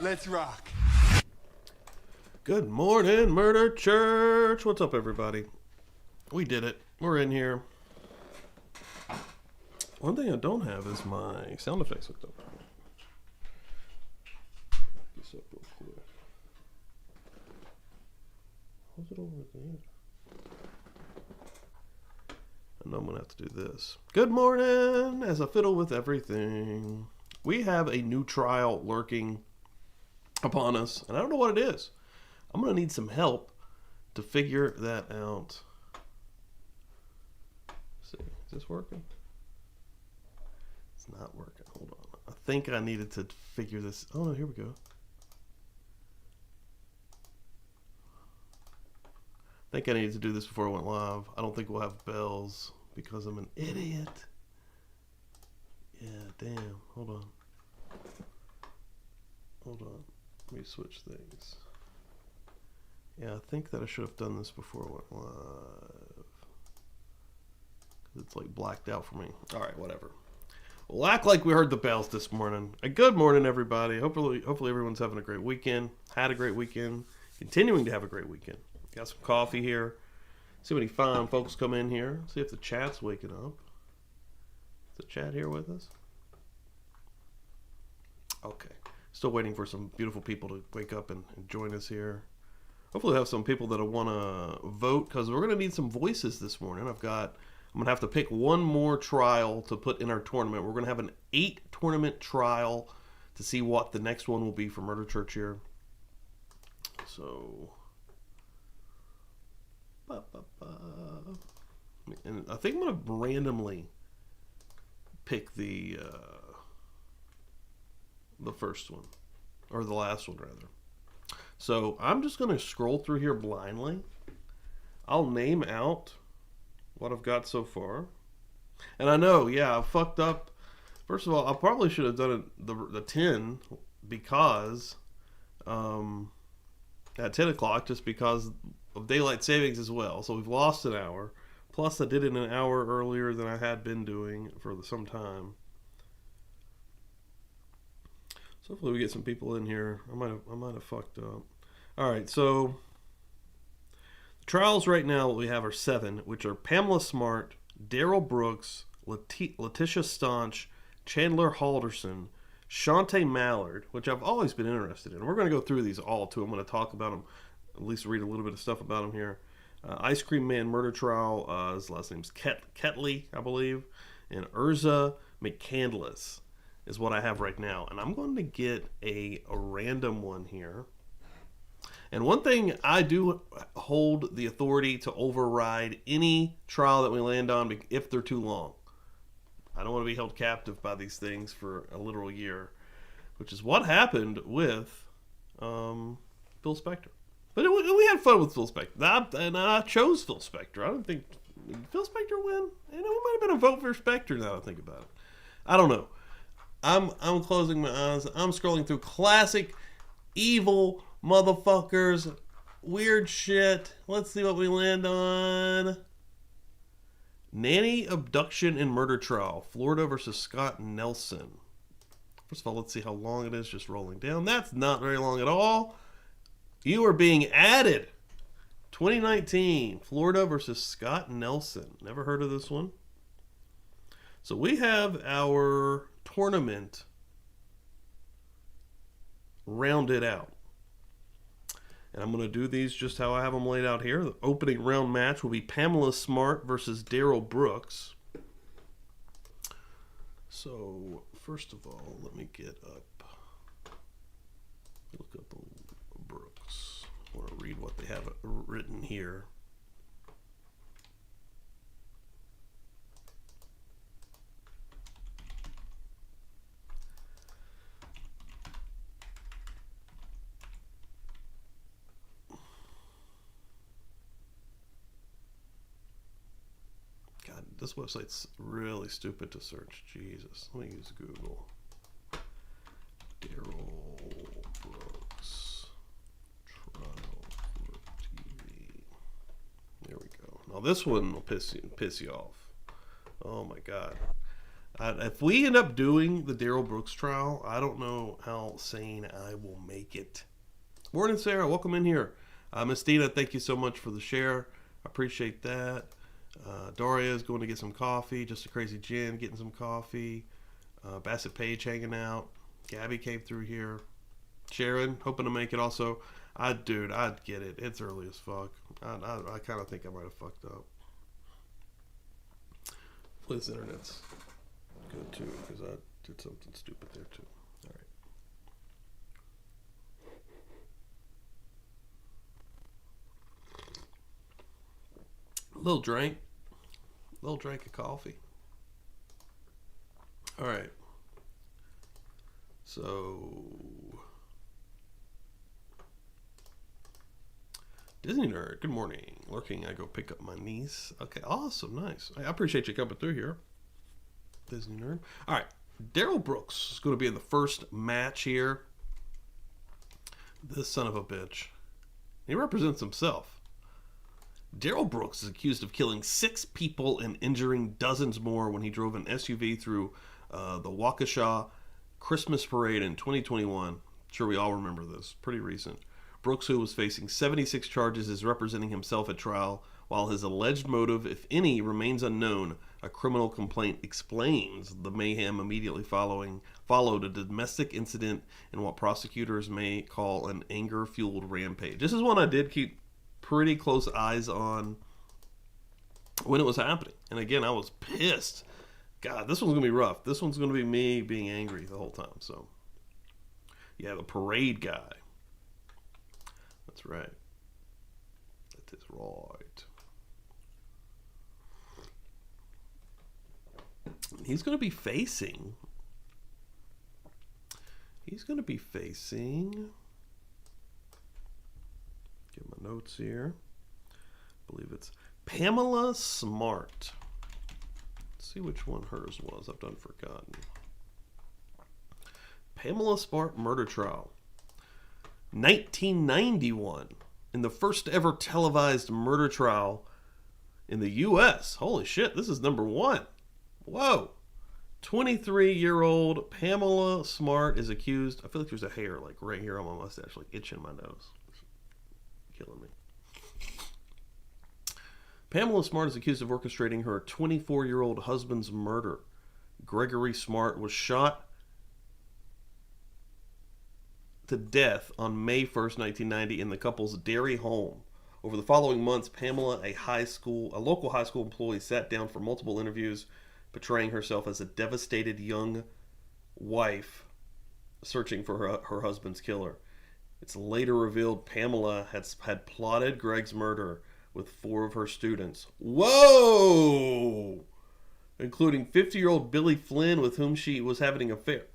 Let's rock. Good morning, Murder Church. What's up, everybody? We did it. We're in here. One thing I don't have is my sound effects hooked up. This up real quick. How's it over there? I know I'm gonna have to do this. Good morning, as I fiddle with everything. We have a new trial lurking upon us, and I don't know what it is. I'm gonna need some help to figure that out. Let's see, is this working? It's not working. Hold on. I think I needed to figure this. Oh no, here we go. I think I needed to do this before I went live. I don't think we'll have bells because I'm an idiot. Yeah, damn. Hold on. Hold on. Let me switch things. Yeah, I think that I should have done this before I went live. It's like blacked out for me. All right, whatever. We'll act like we heard the bells this morning. Good morning, everybody. Hopefully everyone's having a great weekend. Had a great weekend. Continuing to have a great weekend. Got some coffee here. See what any fine folks come in here. See if the chat's waking up. Is the chat here with us? Okay. Still waiting for some beautiful people to wake up and join us here. Hopefully we'll have some people that want to vote, because we're going to need some voices this morning. I'm going to have to pick one more trial to put in our tournament. We're going to have an 8-tournament trial to see what the next one will be for Murder Church here. So, and I think I'm going to randomly pick the first one, or the last one rather. So I'm just going to scroll through here blindly. I'll name out what I've got so far. And I know, yeah, I fucked up. First of all, I probably should have done it the 10 because at 10 o'clock, just because of daylight savings as well. So we've lost an hour. Plus I did it an hour earlier than I had been doing for some time. So hopefully we get some people in here. I might have fucked up. All right, so the trials right now we have are 7, which are Pamela Smart, Daryl Brooks, Letitia Staunch, Chandler Halderson, Shantae Mallard, which I've always been interested in. We're going to go through these all too. I'm going to talk about them, at least read a little bit of stuff about them here. Ice Cream Man Murder Trial, his last name's Ketley, I believe, and Urza McCandless is what I have right now. And I'm going to get a random one here. And one thing, I do hold the authority to override any trial that we land on if they're too long. I don't want to be held captive by these things for a literal year, which is what happened with Phil Spector. But we had fun with Phil Spector. And I chose Phil Spector. I don't think... Did Phil Spector win? You know, it might have been a vote for Spector now that I think about it. I don't know. I'm closing my eyes. I'm scrolling through classic evil motherfuckers, weird shit. Let's see what we land on. Nanny Abduction and Murder Trial, Florida versus Scott Nelson. First of all, let's see how long it is, just rolling down. That's not very long at all. You are being added. 2019, Florida versus Scott Nelson. Never heard of this one. So we have our tournament rounded out. And I'm going to do these just how I have them laid out here. The opening round match will be Pamela Smart versus Daryl Brooks. So, first of all, let me look up Brooks. I want to read what they have written here. This website's really stupid to search. Jesus. Let me use Google. Daryl Brooks Trial Court TV. There we go. Now this one will piss you off. Oh my God. If we end up doing the Darrell Brooks trial, I don't know how sane I will make it. Morning, Sarah. Welcome in here. Miss Dina, thank you so much for the share. I appreciate that. Daria is going to get some coffee. Just a Crazy Jen getting some coffee. Bassett Page hanging out. Gabby came through here. Sharon, hoping to make it also. I'd get it. It's early as fuck. I kind of think I might have fucked up. Hopefully this internet's good too, because I did something stupid there too. All right. Little drink of coffee. All right. So, Disney Nerd, good morning. Lurking, I go pick up my niece. Okay, awesome, nice. I appreciate you coming through here. Disney Nerd. All right, Darrell Brooks is going to be in the first match here. This son of a bitch. He represents himself. Darrell Brooks is accused of killing 6 people and injuring dozens more when he drove an SUV through the Waukesha Christmas parade in 2021. I'm sure we all remember this. Pretty recent. Brooks, who was facing 76 charges, is representing himself at trial, while his alleged motive, if any, remains unknown. A criminal complaint explains the mayhem immediately followed a domestic incident in what prosecutors may call an anger-fueled rampage. This is one I did keep pretty close eyes on when it was happening. And again, I was pissed. God, this one's going to be rough. This one's going to be me being angry the whole time. So, yeah, the parade guy. That's right. That is right. He's going to be facing... Get my notes here. I believe it's Pamela Smart. Let's see which one hers was. I've done forgotten. Pamela Smart murder trial. 1991. In the first ever televised murder trial in the U.S. Holy shit, this is number 1. Whoa. 23-year-old Pamela Smart is accused. I feel like there's a hair like right here on my mustache, like itching my nose. It's killing me. Pamela Smart is accused of orchestrating her 24-year-old husband's murder. Gregory Smart was shot to death on May 1st, 1990 in the couple's Derry home. Over the following months, Pamela, a local high school employee, sat down for multiple interviews, portraying herself as a devastated young wife searching for her husband's killer. It's later revealed Pamela had plotted Greg's murder with 4 of her students. Whoa! Including 50-year-old Billy Flynn, with whom she was having an affair.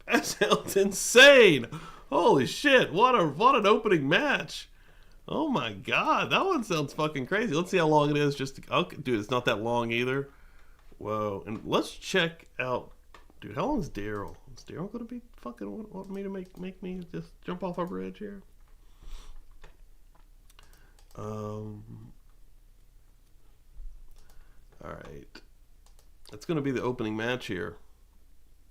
That sounds insane! Holy shit, what an opening match. Oh my god, that one sounds fucking crazy. Let's see how long it is. Dude, it's not that long either. Whoa, and let's check out... Dude, how long is Darrell? Is Darrell going to be fucking want me to make me just jump off a bridge here? Alright. That's going to be the opening match here.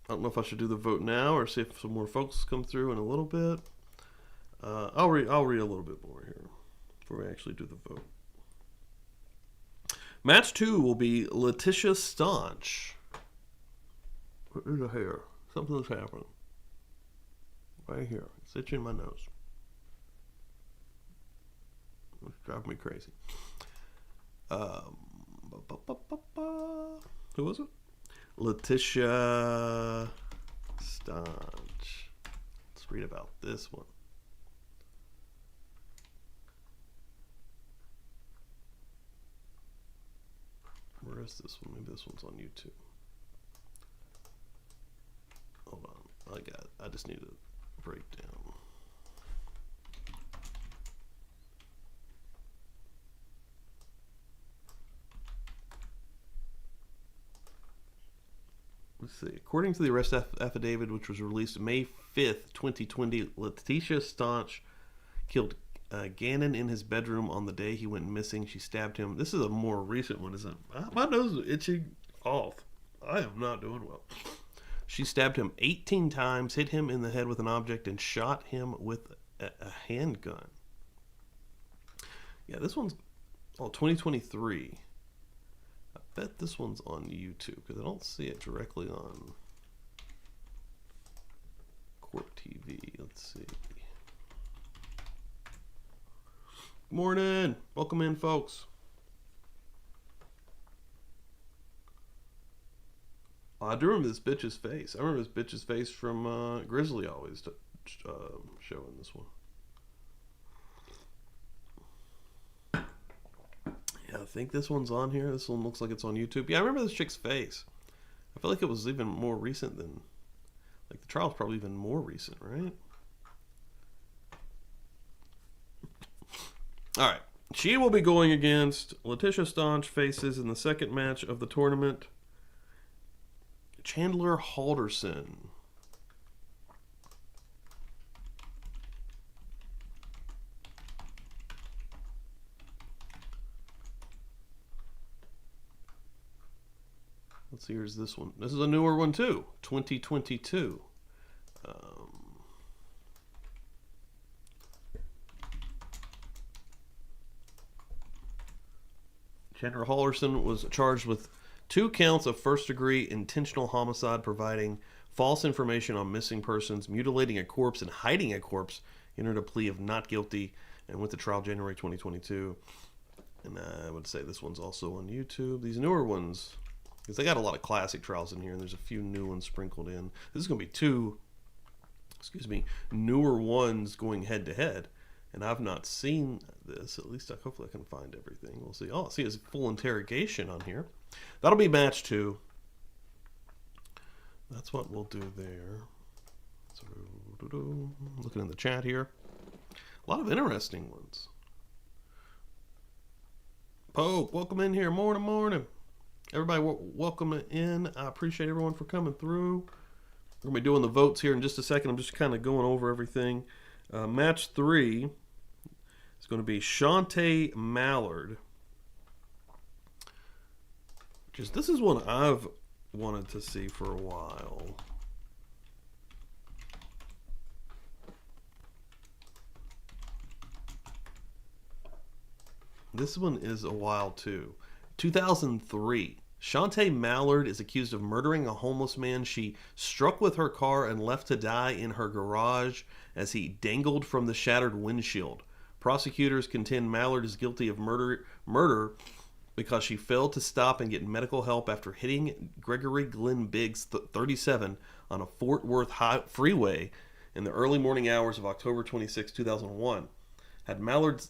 I don't know if I should do the vote now or see if some more folks come through in a little bit. I'll read a little bit more here before we actually do the vote. Match 2 will be Letitia Staunch. There's a hair. Something's happening. Right here. It's itching my nose. It's driving me crazy. Who was it? Letitia Staunch. Let's read about this one. Where is this one? Maybe this one's on YouTube. Hold on. I just need a breakdown. Let's see. According to the arrest affidavit, which was released May 5th, 2020, Letitia Staunch killed Gannon in his bedroom on the day he went missing. She stabbed him. This is a more recent one, isn't it? My nose is itching off. I am not doing well. She stabbed him 18 times, hit him in the head with an object, and shot him with a handgun. Yeah, this one's 2023. I bet this one's on YouTube because I don't see it directly on Court TV. Let's see. Morning. Welcome in, folks. I do remember this bitch's face. I remember this bitch's face from Grizzly always showing this one. Yeah, I think this one's on here. This one looks like it's on YouTube. Yeah, I remember this chick's face. I feel like it was even more recent than... Like, the trial's probably even more recent, right? All right. She will be going against Letitia Staunch, faces in the second match of the tournament Chandler Halderson. Let's see, here's this one. This is a newer one too, 2022. Chandler Halderson was charged with 2 counts of first-degree intentional homicide, providing false information on missing persons, mutilating a corpse, and hiding a corpse. He entered a plea of not guilty and went to trial January 2022. And I would say this one's also on YouTube. These newer ones, because they got a lot of classic trials in here, and there's a few new ones sprinkled in. This is going to be 2, newer ones going head-to-head. And I've not seen this. At least hopefully I can find everything. We'll see. Oh, see, it's full interrogation on here. That'll be match 2. That's what we'll do there. So, looking in the chat here. A lot of interesting ones. Pope, welcome in here. Morning. Everybody, welcome in. I appreciate everyone for coming through. We're going to be doing the votes here in just a second. I'm just kind of going over everything. Match 3 is going to be Shantae Mallard. This is one I've wanted to see for a while. This one is a while too. 2003. Shantae Mallard is accused of murdering a homeless man she struck with her car and left to die in her garage as he dangled from the shattered windshield. Prosecutors contend Mallard is guilty of murder because she failed to stop and get medical help after hitting Gregory Glenn Biggs, 37, on a Fort Worth freeway in the early morning hours of October 26, 2001. Had Mallard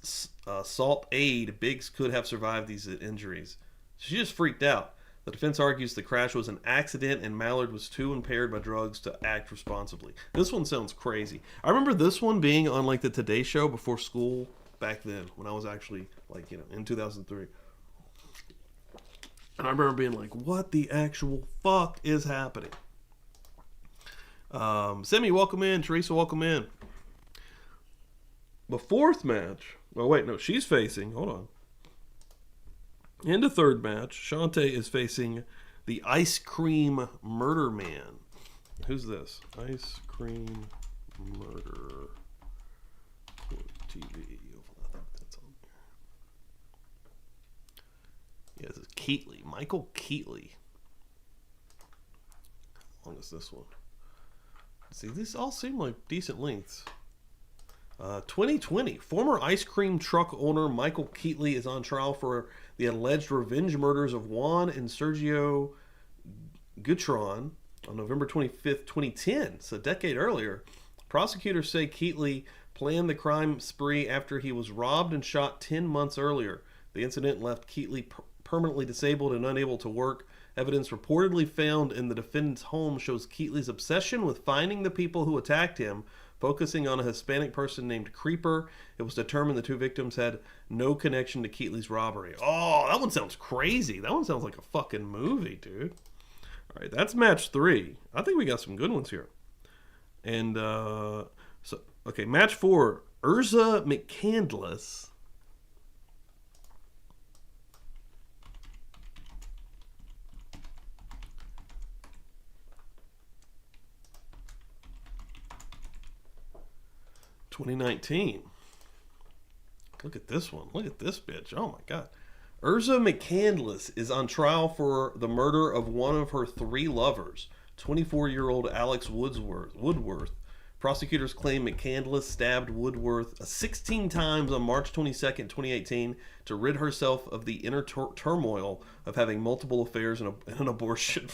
sought aid, Biggs could have survived these injuries. She just freaked out. The defense argues the crash was an accident and Mallard was too impaired by drugs to act responsibly. This one sounds crazy. I remember this one being on like the Today Show before school back then when I was actually in 2003. And I remember being like, what the actual fuck is happening? Semi, welcome in. Teresa, welcome in. The fourth match. Oh, wait, no, she's facing. Hold on. In the third match, Shantae is facing the Ice Cream Murder Man. Who's this? Ice Cream Murder TV. I think that's on there. Yeah, this is Keatley. Michael Keatley. How long is this one? See, these all seem like decent lengths. 2020. Former ice cream truck owner Michael Keatley is on trial for the alleged revenge murders of Juan and Sergio Gutron on November 25th, 2010. So a decade earlier. Prosecutors say Keatley planned the crime spree after he was robbed and shot 10 months earlier. The incident left Keatley permanently disabled and unable to work. Evidence reportedly found in the defendant's home shows Keatley's obsession with finding the people who attacked him, focusing on a Hispanic person named Creeper. It was determined the two victims had no connection to Keatley's robbery. Oh, that one sounds crazy. That one sounds like a fucking movie, dude. All right, that's match 3. I think we got some good ones here. And, okay, match 4. Urza McCandless. (2019). Look at this one. Look at this bitch. Oh my God. Urza McCandless is on trial for the murder of one of her 3 lovers, 24-year-old Alex Woodworth. Prosecutors claim McCandless stabbed Woodworth 16 times on March 22nd, 2018 to rid herself of the inner turmoil of having multiple affairs and an abortion.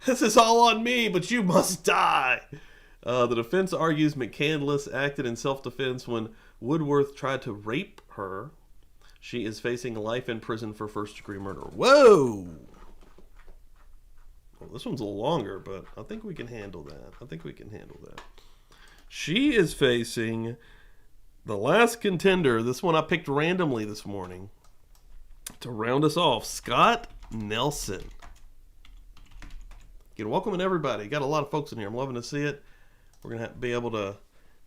This is all on me, but you must die. The defense argues McCandless acted in self-defense when Woodworth tried to rape her. She is facing life in prison for first-degree murder. Whoa! Well, this one's a little longer, but I think we can handle that. She is facing the last contender. This one I picked randomly this morning to round us off. Scott Nelson. Again, welcome everybody. Got a lot of folks in here. I'm loving to see it. We're going to be able to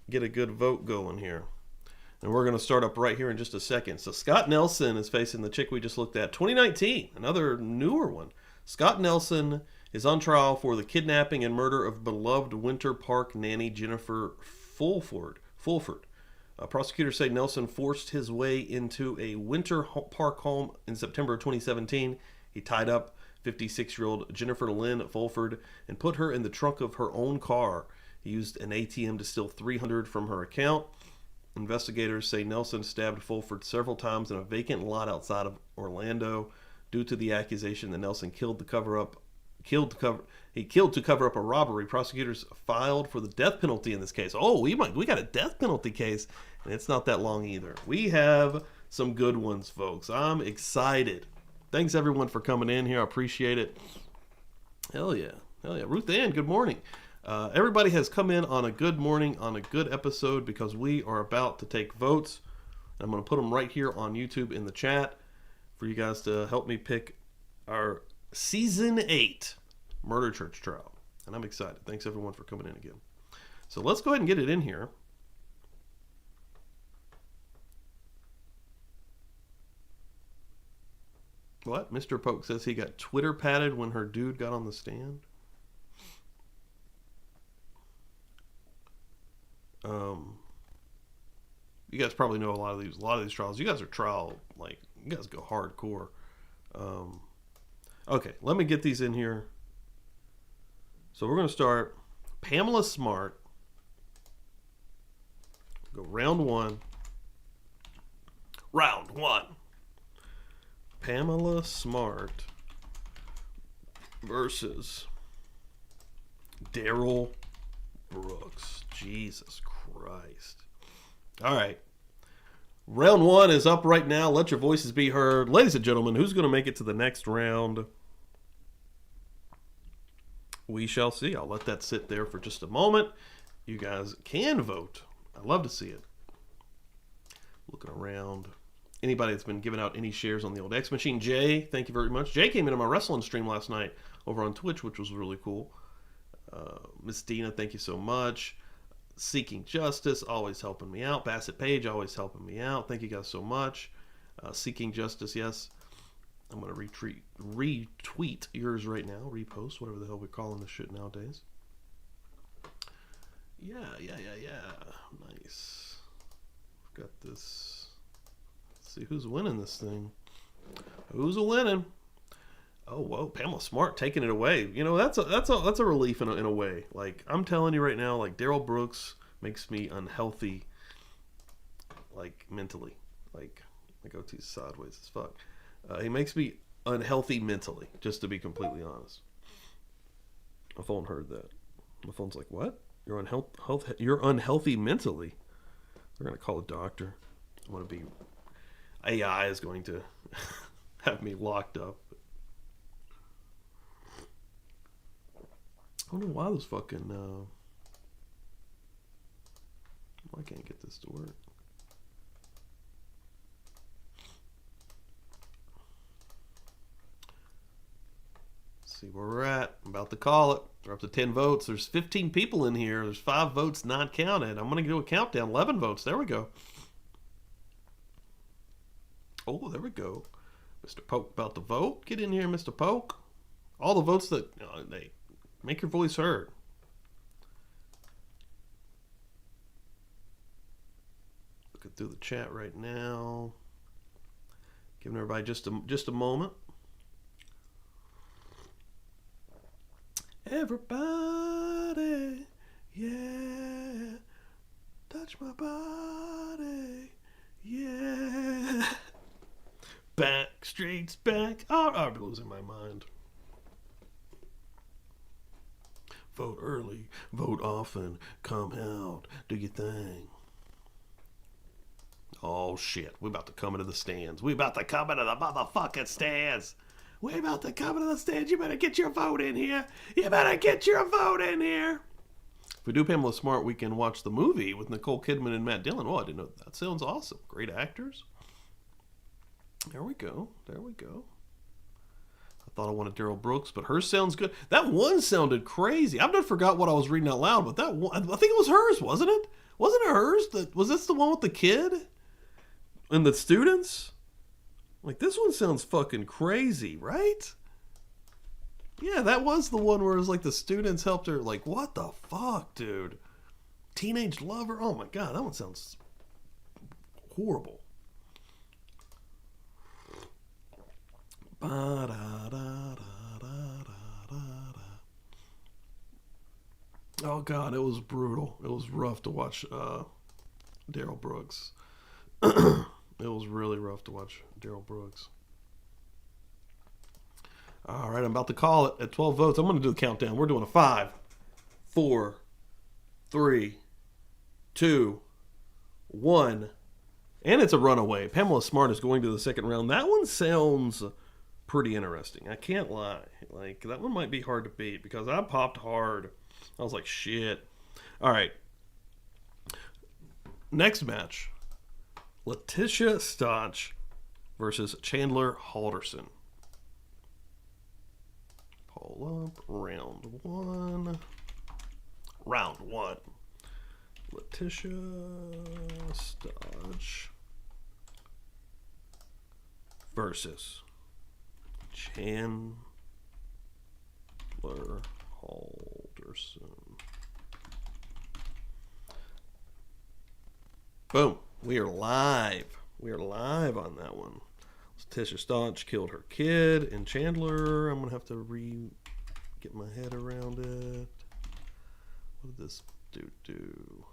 get a good vote going here. And we're going to start up right here in just a second. So Scott Nelson is facing the chick we just looked at. 2019, another newer one. Scott Nelson is on trial for the kidnapping and murder of beloved Winter Park nanny Jennifer Fulford. Prosecutors say Nelson forced his way into a Winter Park home in September of 2017. He tied up 56-year-old Jennifer Lynn Fulford and put her in the trunk of her own car. He used an ATM to steal $300 from her account. Investigators say Nelson stabbed Fulford several times in a vacant lot outside of Orlando. Due to the accusation that Nelson killed to cover up a robbery, prosecutors filed for the death penalty in this case. Oh, we got a death penalty case, and it's not that long either. We have some good ones, folks. I'm excited. Thanks everyone for coming in here. I appreciate it. Hell yeah. Ruth Ann, good morning. Everybody has come in on a good morning, on a good episode, because we are about to take votes. I'm going to put them right here on YouTube in the chat for you guys to help me pick our Season 8 Murder Church trial. And I'm excited. Thanks everyone for coming in again. So let's go ahead and get it in here. What? Mr. Polk says he got Twitter patted when her dude got on the stand. You guys probably know a lot of these trials. You guys are you guys go hardcore. Okay, let me get these in here. So we're going to start Pamela Smart. Go round one. Pamela Smart versus Daryl Brooks. Jesus Christ. All right. Round one is up right now. Let your voices be heard. Ladies and gentlemen, who's going to make it to the next round? We shall see. I'll let that sit there for just a moment. You guys can vote. I love to see it. Looking around. Anybody that's been giving out any shares on the old X Machine. Jay, thank you very much. Jay came into my wrestling stream last night over on Twitch, which was really cool. Miss Dina, thank you so much. Seeking Justice, always helping me out. Bassett Page, always helping me out. Thank you guys so much. Seeking Justice, yes. I'm going to retweet yours right now. Repost, whatever the hell we're calling this shit nowadays. Yeah. Nice. We've got this. Let's see who's winning this thing. Who's winning? Oh, whoa, Pamela Smart taking it away. You know, that's a relief in a way. Like, I'm telling you right now, like, Daryl Brooks makes me unhealthy, like, mentally. Like, my goatee's sideways as fuck. He makes me unhealthy mentally, just to be completely honest. My phone heard that. My phone's like, what? You're unhealthy mentally? They're going to call a doctor. I'm going to be... AI is going to have me locked up. I don't know why this fucking... I can't get this to work. Let's see where we're at. I'm about to call it. We're up to 10 votes. There's 15 people in here. There's 5 votes not counted. I'm going to do a countdown. 11 votes. There we go. Oh, there we go. Mr. Poke about to vote. Get in here, Mr. Poke. All the votes that... they make your voice heard. Looking through the chat right now. Giving everybody just a moment. Everybody, yeah, touch my body, yeah. Back streets back. Oh, I'm losing my mind. Vote early, vote often, come out, do your thing. Oh shit, we about to come into the stands. We about to come into the motherfucking stands. We about to come into the stands. You better get your vote in here. You better get your vote in here. If we do Pamela Smart, we can watch the movie with Nicole Kidman and Matt Dillon. Oh, I didn't know. That sounds awesome. Great actors. There we go. There we go. I thought I wanted Daryl Brooks, but hers sounds good. That one sounded crazy. I've not forgot what I was reading out loud, but that one, I think it was hers, wasn't it? Wasn't it hers? Was this the one with the kid and the students? Like, this one sounds fucking crazy, right? Yeah, that was the one where it was like the students helped her. Like, what the fuck, dude? Teenage lover? Oh my god, that one sounds horrible. Oh god, it was brutal. It was rough to watch Daryl Brooks. It was really rough to watch Daryl Brooks. All right, I'm about to call it at 12 votes. I'm going to do the countdown. We're doing a 5, 4, 3, 2, 1. And it's a runaway. Pamela Smart is going to the second round. That one sounds pretty interesting. I can't lie. Like, that one might be hard to beat because I popped hard. I was like, shit. All right. Next match. Letitia Stotch versus Chandler Halderson. Pull up round one. Round one. Letitia Stotch versus Chandler Halderson. Boom. We are live. We are live on that one. Letitia Stotch killed her kid and Chandler. I'm going to have to get my head around it. What did this dude do?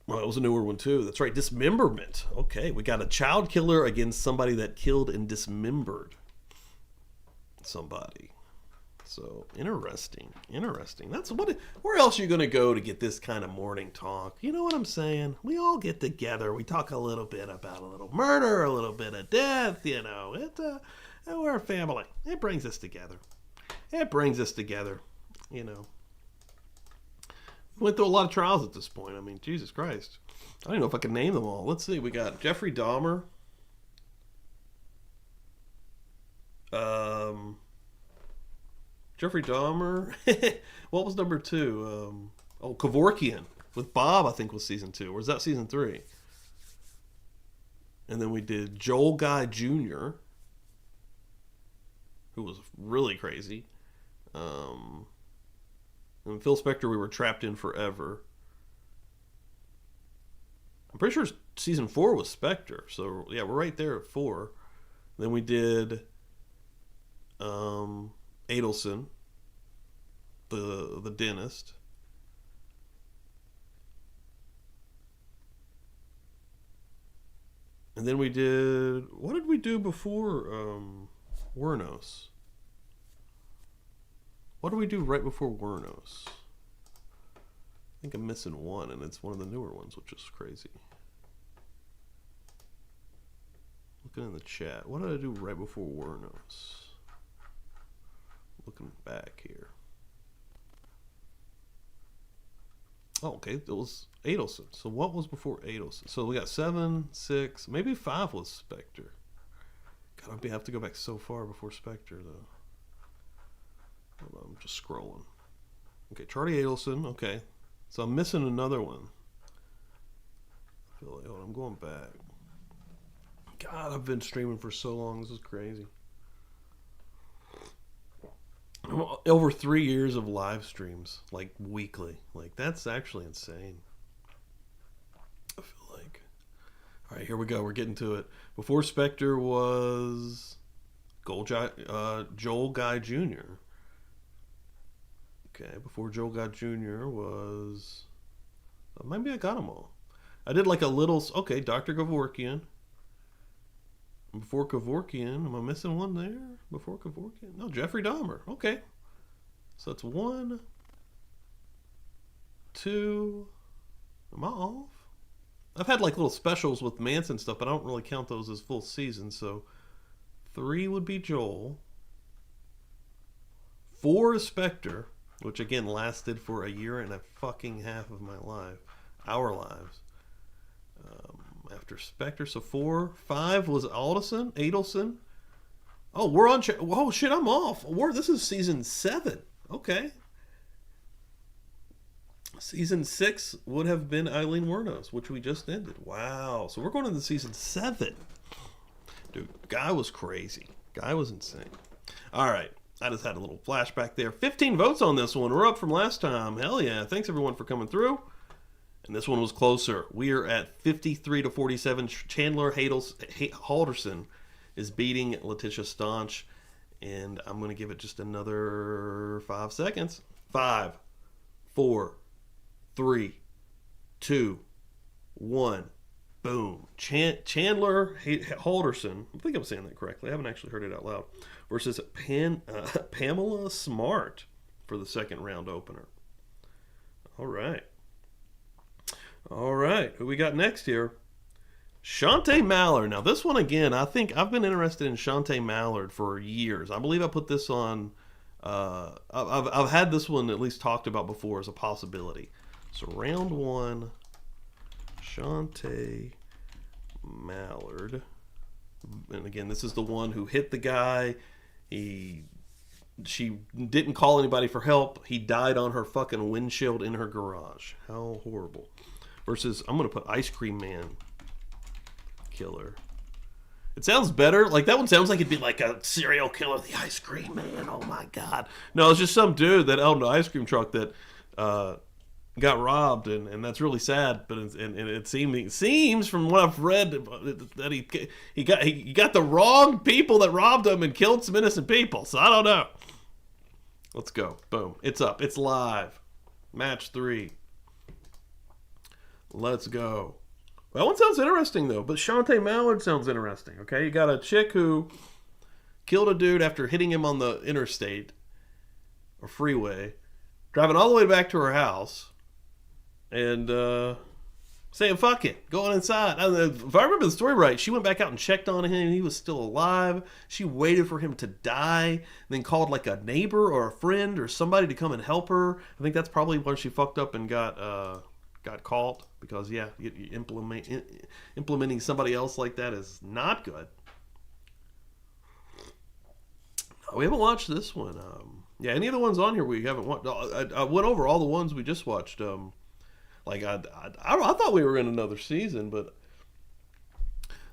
Well, it was a newer one too. That's right. Dismemberment. Okay, we got a child killer against somebody that killed and dismembered somebody. So interesting. That's what. Where else are you going to go to get this kind of morning talk? You know what I'm saying? We all get together. We talk a little bit about a little murder, a little bit of death. You know, we're a family. It brings us together. You know, we went through a lot of trials at this point. I mean, Jesus Christ, I don't even know if I can name them all. Let's see. We got Jeffrey Dahmer. Jeffrey Dahmer. What was number 2? Kevorkian with Bob, I think was season 2. Or was that season 3? And then we did Joel Guy Jr., who was really crazy. And Phil Spector, we were trapped in forever. I'm pretty sure season 4 was Spector. So yeah, we're right there at 4. Then we did Adelson, the dentist. And then we did... What did we do before Wernos? What did we do right before Wernos? I think I'm missing one, and it's one of the newer ones, which is crazy. Looking in the chat. What did I do right before Wernos? Looking back here. Oh, okay. It was Adelson. So what was before Adelson? So we got 7, 6, maybe 5 was Spectre. God, I have to go back so far before Spectre, though. Hold on, I'm just scrolling. Okay, Charlie Adelson. Okay, so I'm missing another one. I feel like, hold on, I'm going back. God, I've been streaming for so long. This is crazy. Over 3 years of live streams, like weekly. Like, that's actually insane. I feel like. All right, here we go. We're getting to it. Before Spectre was Joel Guy Jr. Okay, before Joel Guy Jr. was... maybe I got them all. I did like a little... Okay, Dr. Kevorkian. Before Kevorkian, am I missing one there? Before Kevorkian? No, Jeffrey Dahmer. Okay. So that's 1, 2... Am I off? I've had like little specials with Manson stuff, but I don't really count those as full seasons. So 3 would be Joel. 4 is Spectre, which again lasted for a year and a fucking half of my life. Our lives. After Spectre, so 4. 5 was Adelson. Oh, we're on... oh, shit, I'm off. This is season 7. Okay. Season 6 would have been Eileen Wuornos, which we just ended. Wow. So we're going into season 7. Dude, Guy was crazy. Guy was insane. All right. I just had a little flashback there. 15 votes on this one. We're up from last time. Hell yeah. Thanks, everyone, for coming through. And this one was closer. We are at 53 to 47. Chandler Halderson is beating Letitia Staunch. And I'm going to give it just another 5 seconds. 5, 4, 3, 2, 1. Boom. Chandler Halderson, I think I'm saying that correctly. I haven't actually heard it out loud. Versus Pamela Smart for the second round opener. All right. All right. Who we got next here? Shantae Mallard. Now, this one again, I think I've been interested in Shantae Mallard for years. I believe I put this on. I've had this one at least talked about before as a possibility. So round 1, Shantae Mallard. And again, this is the one who hit the guy. She didn't call anybody for help. He died on her fucking windshield in her garage. How horrible. Versus, I'm going to put Ice Cream Man Killer. It sounds better. Like, that one sounds like it'd be like a serial killer. The Ice Cream Man. Oh, my God. No, it's just some dude that owned an ice cream truck that got robbed, and that's really sad. But it seems from what I've read that he got the wrong people that robbed him and killed some innocent people. So I don't know. Let's go. Boom. It's up. It's live. Match 3. Let's go. That one sounds interesting, though. But Shantae Mallard sounds interesting, okay? You got a chick who killed a dude after hitting him on the interstate or freeway, driving all the way back to her house, and saying, fuck it, going inside. If I remember the story right, she went back out and checked on him, and he was still alive. She waited for him to die, and then called like a neighbor or a friend or somebody to come and help her. I think that's probably where she fucked up and got caught, because you implementing somebody else like that is not good. We haven't watched this one. Any of the ones on here we haven't watched. I went over all the ones we just watched. I thought we were in another season, but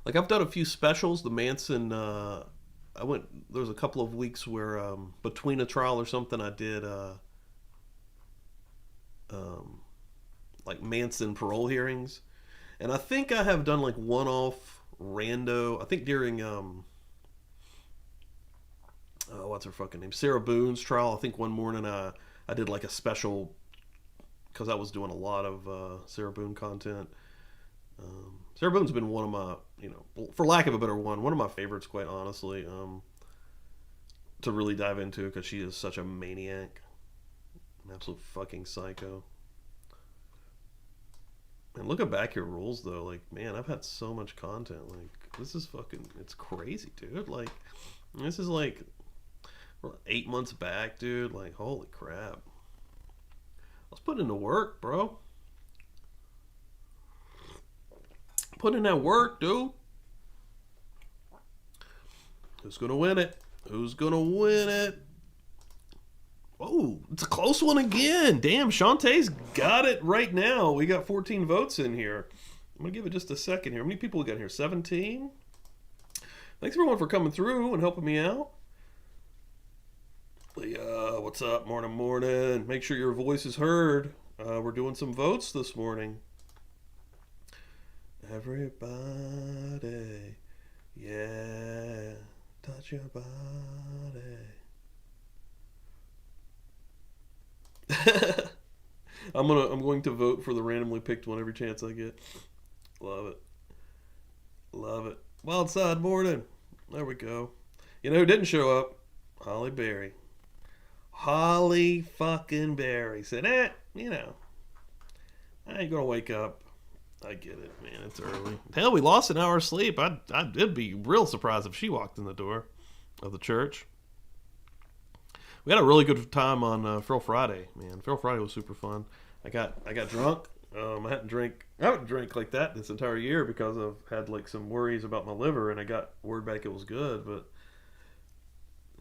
like I've done a few specials. The Manson. There was a couple of weeks where between a trial or something, I did like Manson parole hearings, and I think I have done like one-off rando. I think during what's her fucking name? Sarah Boone's trial. I think one morning I did like a special because I was doing a lot of Sarah Boone content. Sarah Boone's been one of my, for lack of a better one of my favorites, quite honestly, to really dive into, because she is such a maniac, an absolute fucking psycho. And looking back here, rules though, like, man, I've had so much content. Like, this is fucking, it's crazy, dude. Like, this is like 8 months back, dude. Like, holy crap. I was putting in the work, bro. Putting in that work, dude. Who's going to win it? Who's going to win it? Oh, it's a close one again. Damn, Shantae's got it right now. We got 14 votes in here. I'm going to give it just a second here. How many people we got here? 17? Thanks everyone for coming through and helping me out. Leah, what's up? Morning. Make sure your voice is heard. We're doing some votes this morning. Everybody, yeah, touch your body. I'm going to vote for the randomly picked one every chance I get. Love it. Wild side morning. There we go. You know who didn't show up? Holly Berry. Holly fucking Berry said, I ain't gonna wake up. I get it, man. It's early. Hell, we lost an hour of sleep. I'd be real surprised if she walked in the door of the church. We had a really good time on Frill Friday, man. Frill Friday was super fun. I got drunk. I haven't drank like that this entire year because I've had like some worries about my liver, and I got word back it was good. But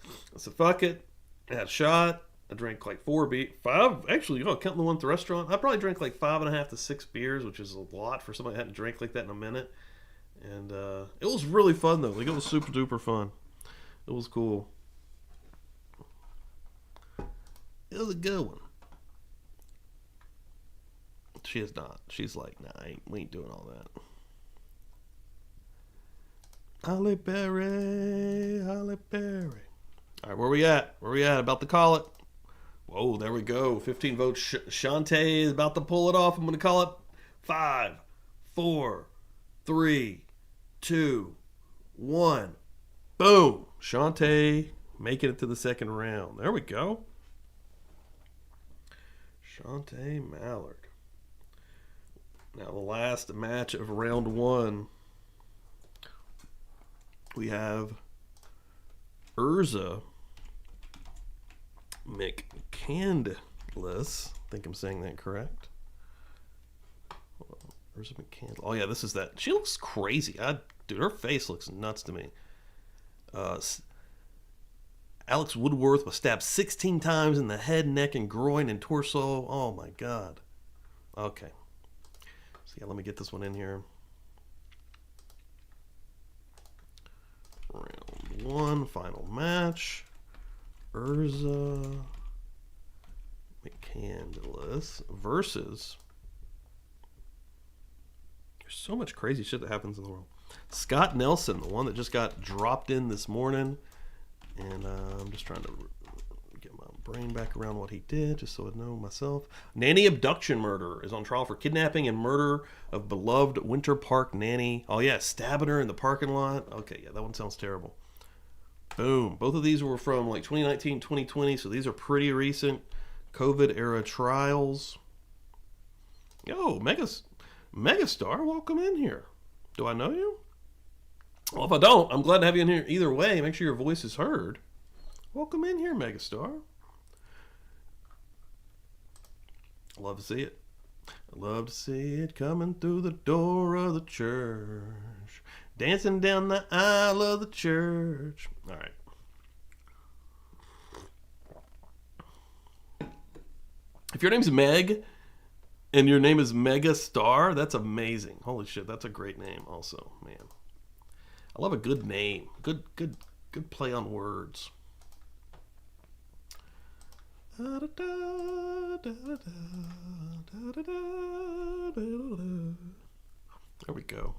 I said, fuck it. I had a shot. I drank like 5. Actually, counting the one at the restaurant, I probably drank like 5.5 to 6 beers, which is a lot for somebody that hadn't drank like that in a minute. And it was really fun though. Like, it was super duper fun. It was cool. It was a good one. She is not. She's like, nah, we ain't doing all that. Holly Berry. All right, where we at? About to call it. Whoa, there we go. 15 votes. Shantae is about to pull it off. I'm going to call it 5, 4, 3, 2, 1. Boom. Shantae making it to the second round. There we go. Shantae Mallard. Now the last match of round 1. We have Urza McCandless. I think I'm saying that correct. Urza McCandless. Oh yeah, this is that. She looks crazy. Dude, her face looks nuts to me. Alex Woodworth was stabbed 16 times in the head, neck, and groin and torso. Oh my god. Okay. So yeah, let me get this one in here. Round 1, final match. Urza McCandless versus... There's so much crazy shit that happens in the world. Scott Nelson, the one that just got dropped in this morning. And I'm just trying to get my brain back around what he did, just so I know myself. Nanny abduction murder is on trial for kidnapping and murder of beloved Winter Park nanny. Oh yeah, stabbing her in the parking lot. Okay, yeah, that one sounds terrible. Boom. Both of these were from like 2019, 2020, so these are pretty recent COVID era trials. Yo, Megastar, welcome in here. Do I know you? Well, if I don't, I'm glad to have you in here either way. Make sure your voice is heard. Welcome in here, Megastar. Love to see it. I love to see it coming through the door of the church. Dancing down the aisle of the church. All right. If your name's Meg and your name is Megastar, that's amazing. Holy shit, that's a great name also, man. I love a good name. Good play on words. There we go.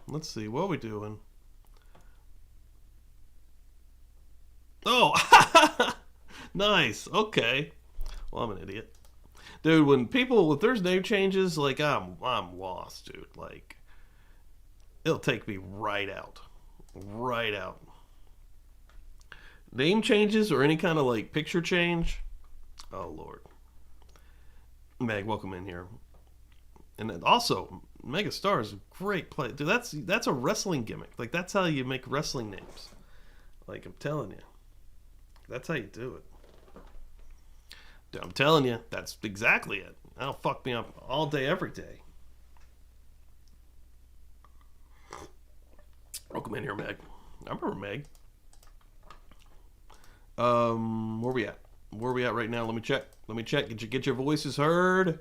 Let's see. What are we doing? Oh! Nice. Okay. Well, I'm an idiot. Dude, if there's name changes, like, I'm lost, dude. Like, it'll take me right out. Name changes or any kind of like picture change. Oh Lord. Meg, welcome in here. And then also, Megastar is a great play. Dude, that's a wrestling gimmick. Like, that's how you make wrestling names. Like, I'm telling you. That's how you do it. Dude, I'm telling you, that's exactly it. That'll fuck me up all day, every day. Welcome in here, Meg. I remember Meg. Where we at? Where we at right now? Let me check. Get your voices heard.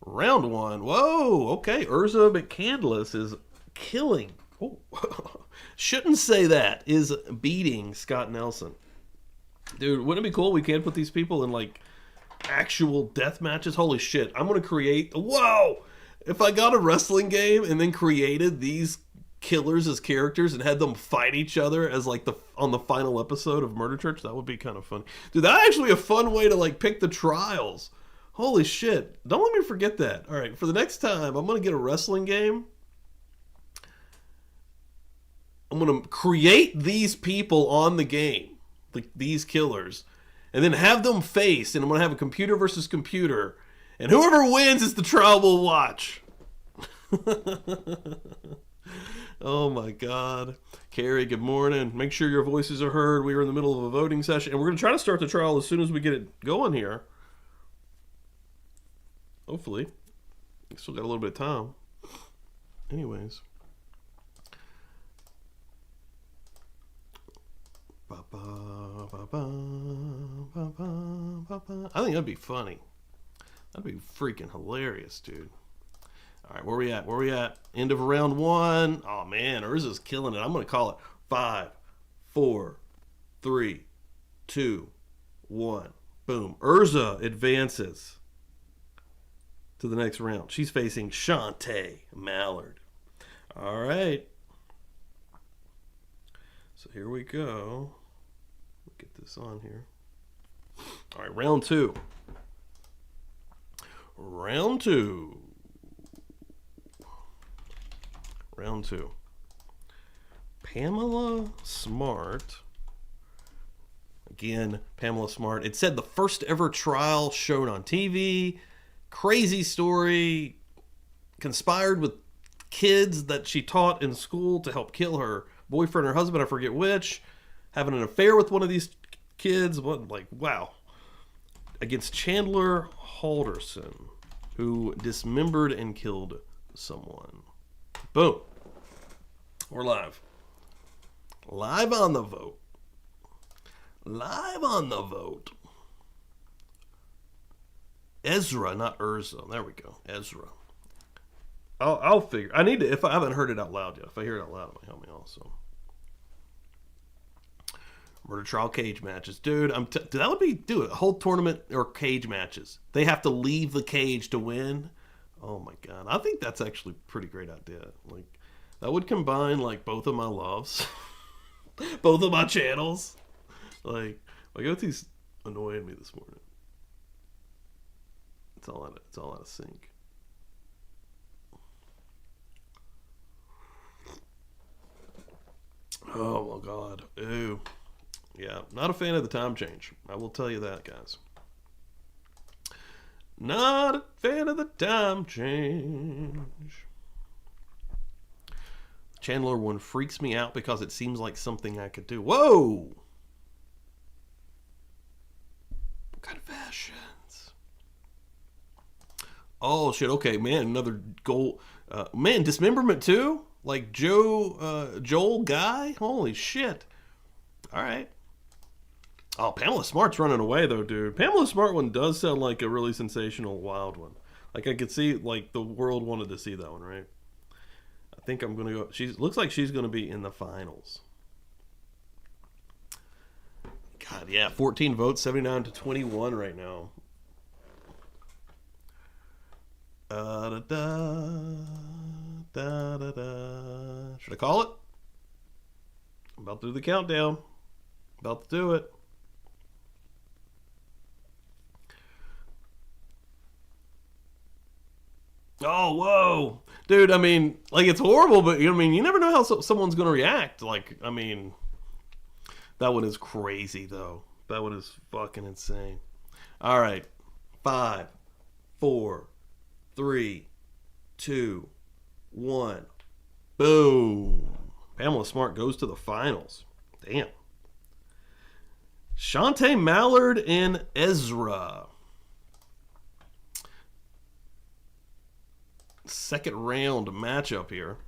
Round one. Whoa. Okay. Urza McCandless is killing. Oh, shouldn't say that. Is beating Scott Nelson. Dude, wouldn't it be cool? We can't put these people in like actual death matches. Holy shit! I'm gonna create. Whoa! If I got a wrestling game and then created these killers as characters and had them fight each other as like on the final episode of Murder Church, that would be kind of fun. Dude, that's actually a fun way to like pick the trials. Holy shit. Don't let me forget that. All right, for the next time, I'm going to get a wrestling game. I'm going to create these people on the game, like these killers, and then have them face, and I'm going to have a computer versus computer, and whoever wins is the trial we'll watch. Oh my God. Carrie, good morning. Make sure your voices are heard. We are in the middle of a voting session, and we're going to try to start the trial as soon as we get it going here. Hopefully. We still got a little bit of time. Anyways. I think that'd be funny. That'd be freaking hilarious, dude. All right, where we at? Where we at? End of round one. Oh, man, Urza's killing it. I'm going to call it 5, 4, 3, 2, 1. Boom. Urza advances to the next round. She's facing Shantae Mallard. All right. So here we go. Get this on here. All right, round two. Round two. Round two. Pamela Smart. Again, Pamela Smart. It said the first ever trial shown on TV. Crazy story. Conspired with kids that she taught in school to help kill her boyfriend or husband, I forget which. Having an affair with one of these kids. What, like, wow. Against Chandler Halderson, who dismembered and killed someone. Boom. We're live. Live on the vote. Live on the vote. Ezra, not Urza. There we go. Ezra. I'll figure. I need to, if I haven't heard it out loud yet. If I hear it out loud, it might help me also. Murder trial cage matches. Dude, that would be, dude, a whole tournament or cage matches. They have to leave the cage to win. Oh my God. I think that's actually a pretty great idea. Like, that would combine like both of my loves. Both of my channels. Like, my go-to's annoying me this morning. It's all out of sync. Oh my God. Ew. Yeah, not a fan of the time change. I will tell you that, guys. Not a fan of the time change. Chandler one freaks me out because it seems like something I could do. Whoa! Confessions. Oh, shit. Okay, man. Another goal. Man, dismemberment too? Like Joel Guy? Holy shit. All right. Oh, Pamela Smart's running away, though, dude. Pamela Smart one does sound like a really sensational, wild one. Like, I could see, like, the world wanted to see that one, right? I think I'm going to go... Looks like she's going to be in the finals. God, yeah, 14 votes, 79 to 21 right now. Should I call it? I'm about to do the countdown. About to do it. Oh, whoa. Dude, I mean, like, it's horrible, but, I mean, you never know how someone's going to react. Like, I mean, that one is crazy, though. That one is fucking insane. All right. 5, 4, 3, 2, 1. Boom. Pamela Smart goes to the finals. Damn. Shantae Mallard and Ezra. Second round matchup here.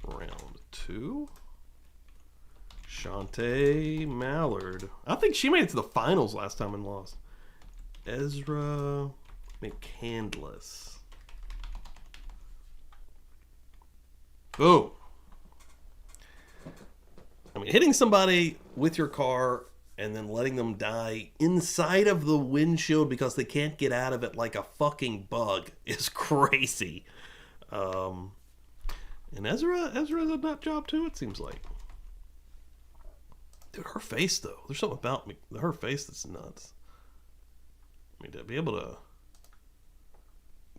Round 2. Shantae Mallard. I think she made it to the finals last time and lost. Ezra McCandless. Boom. I mean, hitting somebody with your car and then letting them die inside of the windshield because they can't get out of it like a fucking bug is crazy. And Ezra's a nut job too, it seems like. Dude, her face though. There's something about me. Her face that's nuts. I mean, to be able to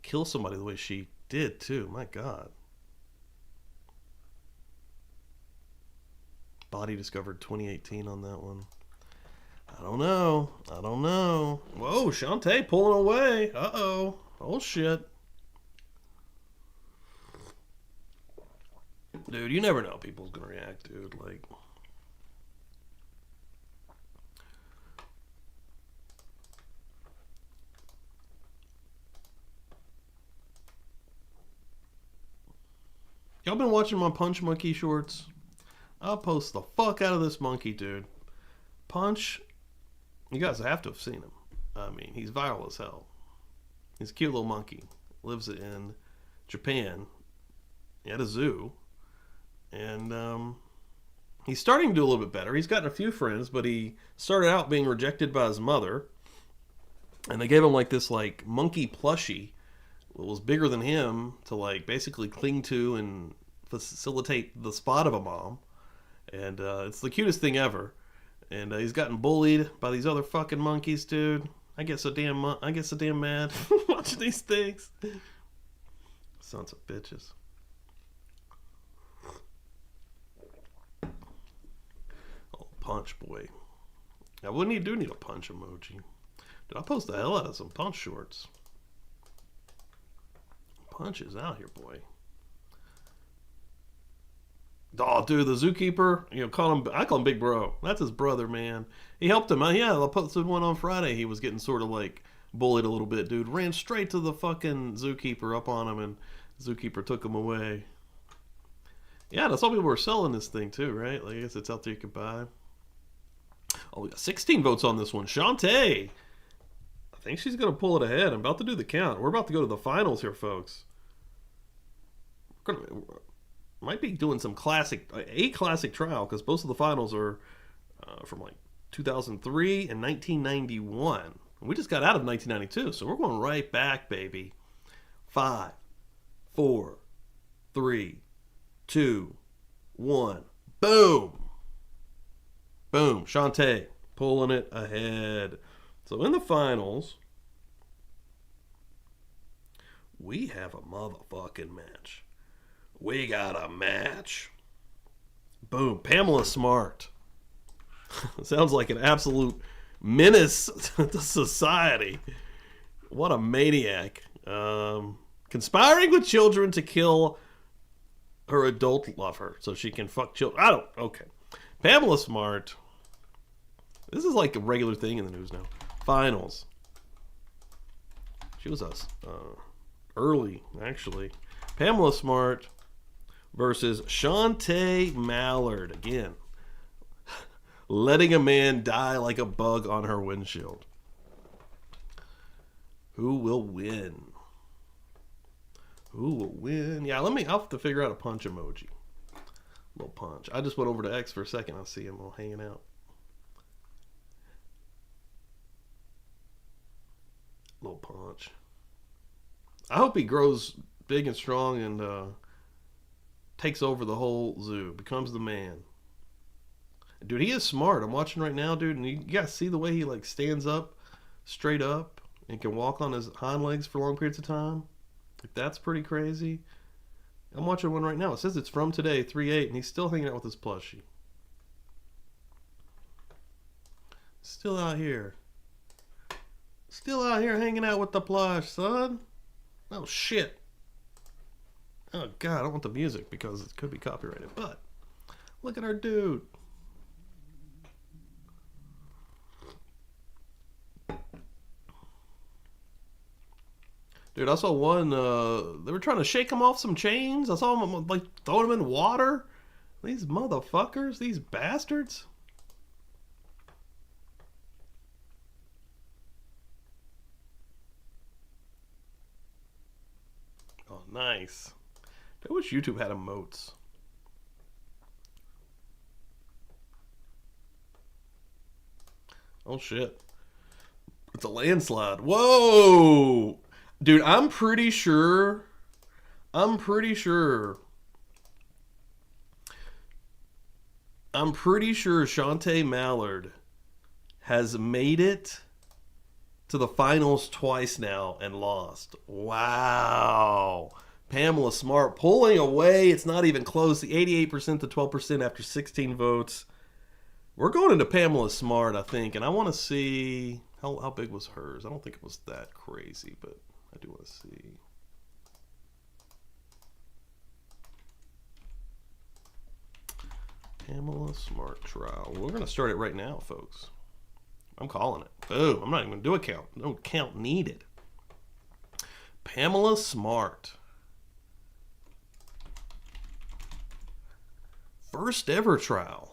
kill somebody the way she did too, my God. Body discovered 2018 on that one. I don't know. Whoa, Shantae pulling away. Uh-oh. Oh, shit. Dude, you never know how people's gonna react, dude. Like... Y'all been watching my Punch Monkey shorts? I'll post the fuck out of this monkey, dude. Punch, you guys have to have seen him. I mean, he's viral as hell. He's a cute little monkey. Lives in Japan at a zoo. And he's starting to do a little bit better. He's gotten a few friends, but he started out being rejected by his mother. And they gave him like this like monkey plushie that was bigger than him to like basically cling to and facilitate the spot of a mom. And it's the cutest thing ever. And he's gotten bullied by these other fucking monkeys, dude. I get so damn mad watching these things. Sons of bitches. Oh, Punch boy. Now, wouldn't he do need a punch emoji? Dude, I post the hell out of some Punch shorts. Punch is out here, boy. Oh, dude, the zookeeper, I call him Big Bro. That's his brother, man. He helped him. Yeah, I posted one on Friday. He was getting sort of like bullied a little bit, dude. Ran straight to the fucking zookeeper up on him, and the zookeeper took him away. Yeah, that's all people were selling this thing, too, right? Like, I guess it's out there you can buy. Oh, we got 16 votes on this one. Shantae. I think she's going to pull it ahead. I'm about to do the count. We're about to go to the finals here, folks. Might be doing a classic trial, because most of the finals are from like 2003 and 1991. We just got out of 1992, so we're going right back, baby. 5, 4, 3, 2, 1. Boom! Boom. Shantae pulling it ahead. So in the finals, we have a motherfucking match. We got a match. Boom. Pamela Smart. Sounds like an absolute menace to society. What a maniac. Conspiring with children to kill her adult lover so she can fuck children. Okay. Pamela Smart. This is like a regular thing in the news now. Finals. She was us early, actually. Pamela Smart versus Shantae Mallard. Again, letting a man die like a bug on her windshield. Who will win? Who will win? Yeah, I'll have to figure out a punch emoji. Little punch. I just went over to X for a second. I see him all hanging out. Little punch. I hope he grows big and strong and takes over the whole zoo, becomes the man. Dude, he is smart. I'm watching right now, dude, and you guys see the way he like stands up straight up and can walk on his hind legs for long periods of time. Like, that's pretty crazy. I'm watching one right now. It says it's from today, 3/8, and he's still hanging out with his plushie. Still out here. Still out here hanging out with the plush, son. Oh, shit. Oh, God, I don't want the music because it could be copyrighted. But look at our dude. Dude, I saw one, they were trying to shake him off some chains. I saw him, like, throwing him in water. These motherfuckers, these bastards. Oh, nice. I wish YouTube had emotes. Oh, shit. It's a landslide. Whoa! Dude, I'm pretty sure Shantae Mallard has made it to the finals twice now and lost. Wow. Pamela Smart pulling away. It's not even close. The 88% to 12% after 16 votes. We're going into Pamela Smart, I think, and I want to see how big was hers. I don't think it was that crazy, but I do want to see. Pamela Smart trial. We're going to start it right now, folks. I'm calling it. Boom. I'm not even going to do a count. No count needed. Pamela Smart. First ever trial.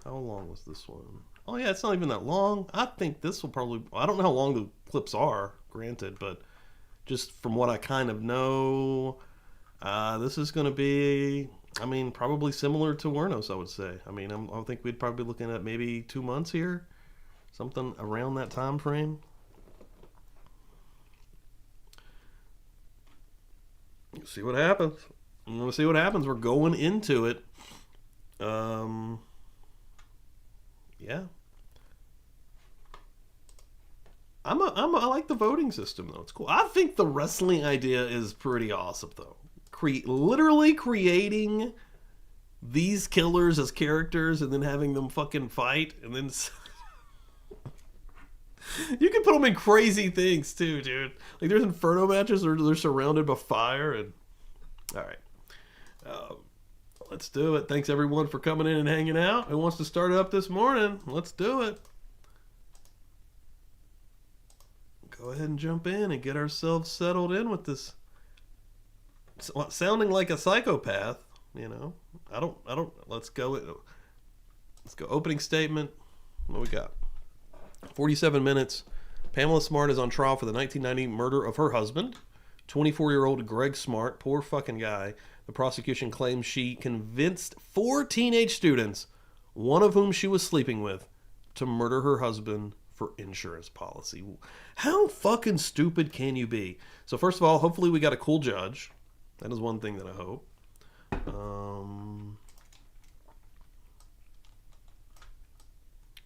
How long was this one? Oh, yeah, it's not even that long. I think this will probably... I don't know how long the clips are, granted, but just from what I kind of know, this is going to be, I mean, probably similar to Wernos, I would say. I mean, I think we'd probably be looking at maybe 2 months here. Something around that time frame. See what happens. I'm going to see what happens. We're going into it. Yeah. I like the voting system, though. It's cool. I think the wrestling idea is pretty awesome, though. Literally creating these killers as characters and then having them fucking fight and then... You can put them in crazy things, too, dude. Like, there's Inferno matches where they're surrounded by fire and... Alright. Let's do it. Thanks, everyone, for coming in and hanging out. Who wants to start up this morning? Let's do it. Go ahead and jump in and get ourselves settled in with this. Sounding like a psychopath, you know. I don't. Let's go. Let's go. Opening statement. What we got? 47 minutes. Pamela Smart is on trial for the 1990 murder of her husband, 24-year-old Greg Smart. Poor fucking guy. The prosecution claims she convinced 4 teenage students, one of whom she was sleeping with, to murder her husband for insurance policy. How fucking stupid can you be? So first of all, hopefully we got a cool judge. That is one thing that I hope. Let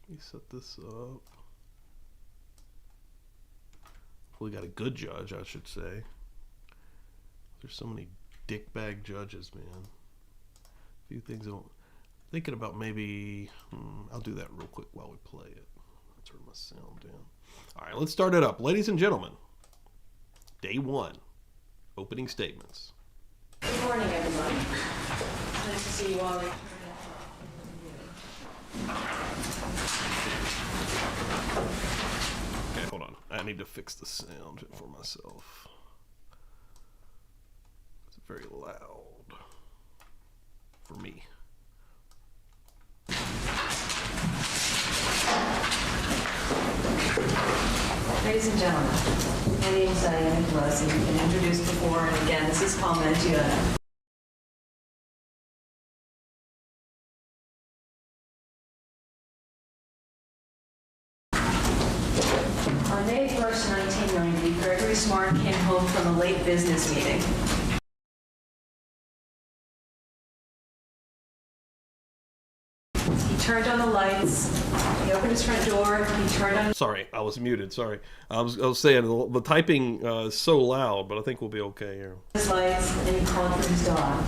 me set this up. Hopefully we got a good judge, I should say. There's so many dickbag judges, man. A few things I'm thinking about. Maybe I'll do that real quick while we play it. I'll turn my sound down. All right, let's start it up. Ladies and gentlemen, day 1, opening statements. Good morning, everyone. It's nice to see you all. Okay, hold on. I need to fix the sound for myself. Very loud for me. Ladies and gentlemen, my name is Diana Gillespie. You've been introduced before, and again, this is Paul Mantiona. On May 1st, 1990, Gregory Smart came home from a late business meeting. He turned on the lights. He opened his front door. He turned on... Sorry, I was muted. Sorry. I was saying the typing is so loud, but I think we'll be okay here. His lights, and he called for his dog.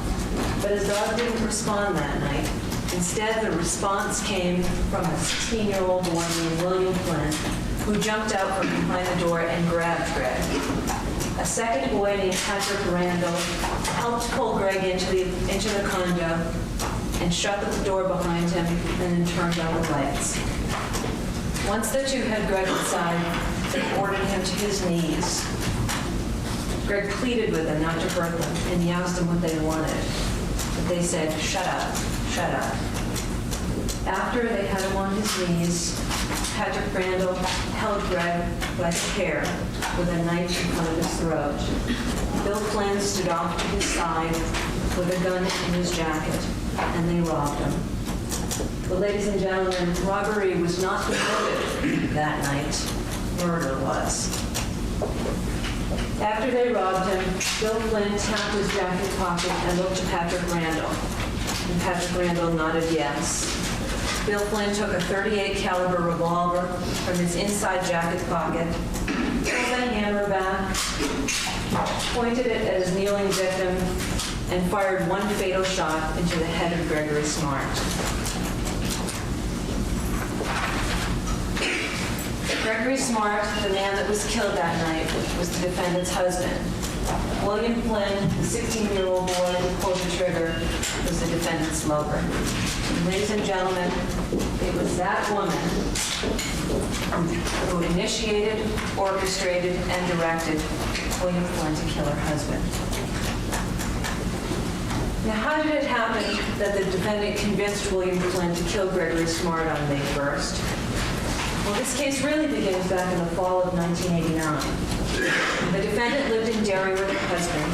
But his dog didn't respond that night. Instead, the response came from a 16-year-old boy named William Flynn, who jumped out from behind the door and grabbed Greg. A second boy named Patrick Randall helped pull Greg into the condo and shut the door behind him and then turned on the lights. Once the two had Greg inside, they ordered him to his knees. Greg pleaded with them not to hurt them, and he asked them what they wanted. but they said, shut up, shut up. After they had him on his knees, Patrick Randall held Greg by the hair with a knife in front of his throat. Bill Flynn stood off to his side with a gun in his jacket, and they robbed him. But ladies and gentlemen, robbery was not the motive that night. Murder was. After they robbed him, Bill Flynn tapped his jacket pocket and looked to Patrick Randall. And Patrick Randall nodded yes. Bill Flynn took a .38 caliber revolver from his inside jacket pocket, pulled the hammer back, pointed it at his kneeling victim, and fired one fatal shot into the head of Gregory Smart. Gregory Smart, the man that was killed that night, was the defendant's husband. William Flynn, the 16-year-old boy who pulled the trigger, was the defendant's lover. And ladies and gentlemen, it was that woman who initiated, orchestrated, and directed William Flynn to kill her husband. Now, how did it happen that the defendant convinced William Flynn to kill Gregory Smart on May 1st? Well, this case really begins back in the fall of 1989. The defendant lived in Derry with her husband.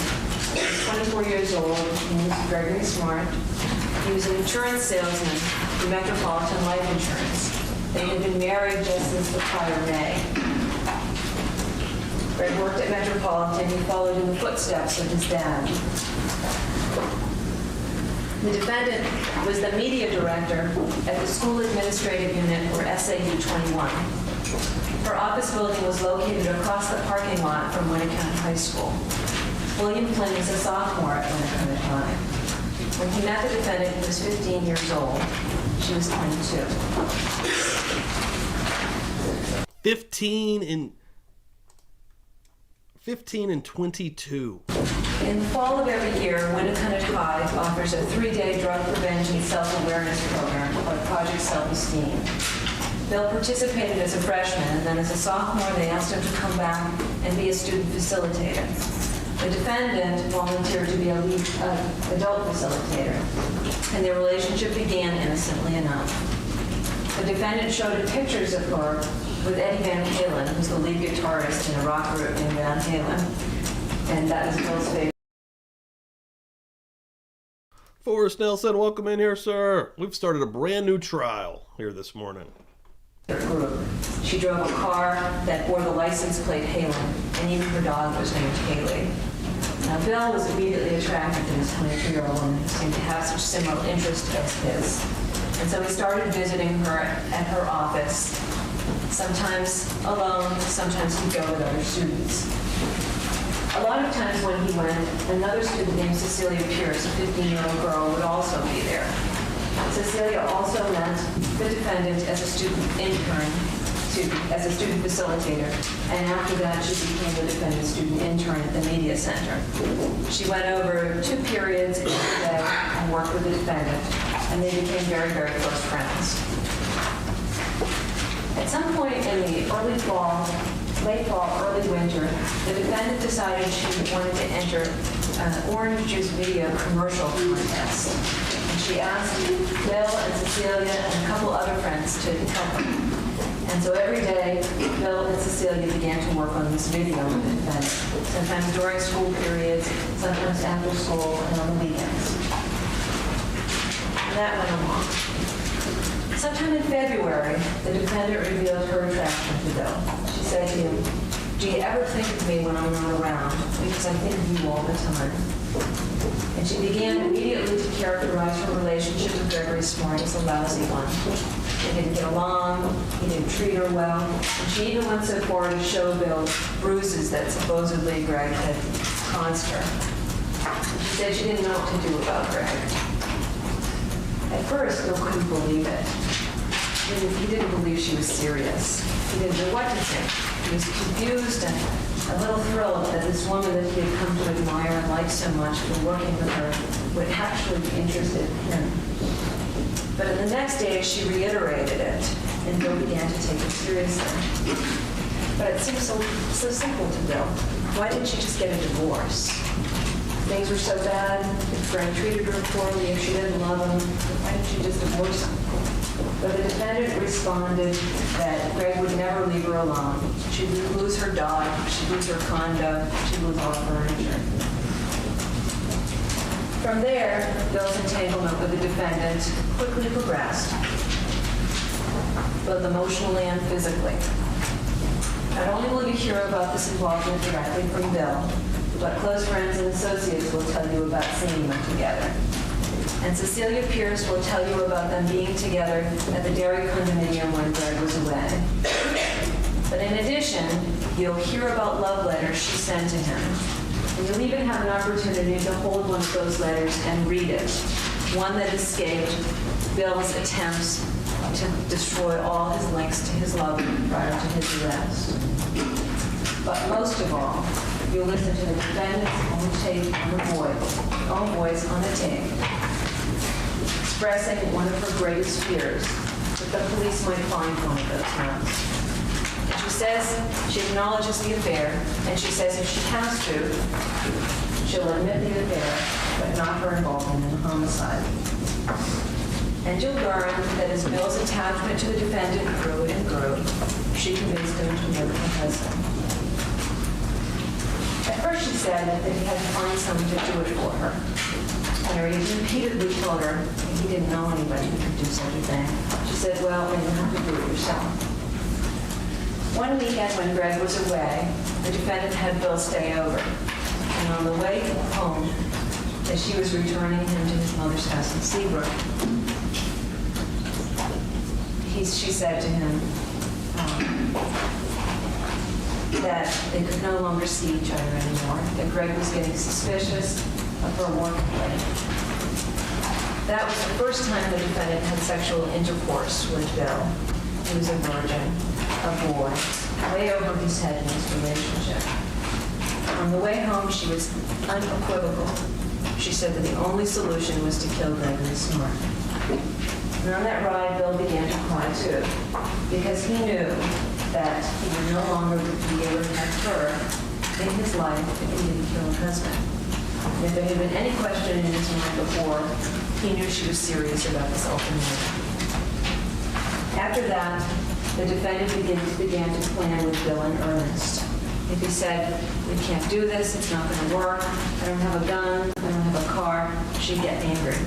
He was 24 years old. His name was Gregory Smart. He was an insurance salesman for Metropolitan Life Insurance. They had been married just since the prior May. Greg worked at Metropolitan. He followed in the footsteps of his dad. The defendant was the media director at the School Administrative Unit, or SAU 21. Her office building was located across the parking lot from Winnicott High School. William Flynn was a sophomore at Winnicott High. When he met the defendant, he was 15 years old. She was 22. 15 and 22. In the fall of every year, Winnicott High offers a 3-day drug prevention self-awareness program called Project Self-Esteem. Bill participated as a freshman, and then as a sophomore, they asked him to come back and be a student facilitator. The defendant volunteered to be a lead adult facilitator, and their relationship began innocently enough. The defendant showed pictures of her with Eddie Van Halen, who's the lead guitarist in a rock group named Van Halen, and that was Bill's favorite. Forrest Nelson, welcome in here, sir. We've started a brand new trial here this morning. Group. She drove a car that bore the license plate Halen, and even her dog was named Haley. Now, Bill was immediately attracted to this 22-year-old woman who seemed to have such similar interests as his. And so he started visiting her at her office, sometimes alone, sometimes he'd go with other students. A lot of times when he went, another student named Cecilia Pierce, a 15-year-old girl, would also be there. Cecilia also met the defendant as a student intern, as a student facilitator, and after that she became the defendant's student intern at the media center. She went over 2 periods every day and worked with the defendant, and they became very, very close friends. At some point in the early fall, late fall, early winter, the defendant decided she wanted to enter an orange juice video commercial contest. And she asked Bill and Cecilia and a couple other friends to help her. And so every day, Bill and Cecilia began to work on this video with the defendant, sometimes during school periods, sometimes after school, and on the weekends. And that went along. Sometime in February, the defendant revealed her attraction to Bill. She said to him, "Do you ever think of me when I'm not around? Because I think of you all the time." And she began immediately to characterize her relationship with Gregory Smart as a lousy one. They didn't get along, he didn't treat her well, and she even went so far to show Bill bruises that supposedly Greg had caused her. She said she didn't know what to do about Greg. At first, Bill couldn't believe it. He didn't believe she was serious. He didn't know what to think. He was confused and a little thrilled that this woman that he had come to admire and like so much for working with her would actually be interested in him. But in the next day, she reiterated it, and Bill began to take it seriously. But it seemed so simple to Bill. Why didn't she just get a divorce? things were so bad, if Greg treated her poorly, if she didn't love him, why didn't she just divorce him? But the defendant responded that Greg would never leave her alone. She'd lose her dog, she'd lose her condo, she'd lose all her furniture. From there, Bill's entanglement with the defendant quickly progressed, both emotionally and physically. Not only will you hear about this involvement directly from Bill, but close friends and associates will tell you about seeing them together. And Cecilia Pierce will tell you about them being together at the Dairy condominium when Greg was away. But in addition, you'll hear about love letters she sent to him. And you'll even have an opportunity to hold one of those letters and read it, one that escaped Bill's attempts to destroy all his links to his lover prior to his arrest. But most of all, you'll listen to the defendant's own tape on the own voice on the tape, expressing one of her greatest fears, that the police might find one of those notes. And she says she acknowledges the affair, and she says if she has to, she'll admit the affair, but not her involvement in the homicide. And you'll learn that as Bill's attachment to the defendant grew and grew, she convinced him to murder her husband. At first she said that he had to find someone to do it for her. Henry repeatedly told her he didn't know anybody who could do such a thing. She said, well, then you have to do it yourself. One weekend when Greg was away, the defendant had Bill stay over. And on the way home, as she was returning him to his mother's house in Seabrook, she said to him that they could no longer see each other anymore, that Greg was getting suspicious of her work life. That was the first time the defendant had sexual intercourse with Bill. He was a virgin, a boy, way over his head in this relationship. On the way home, she was unequivocal. She said that the only solution was to kill Gregory Smart. And on that ride, Bill began to cry too, because he knew that he would no longer be able to have her in his life if he didn't kill her husband. And if there had been any question in his mind before, he knew she was serious about this ultimatum. After that, the defendant began to plan with Bill in earnest. If he said, we can't do this, it's not going to work, I don't have a gun, I don't have a car, she'd get angry.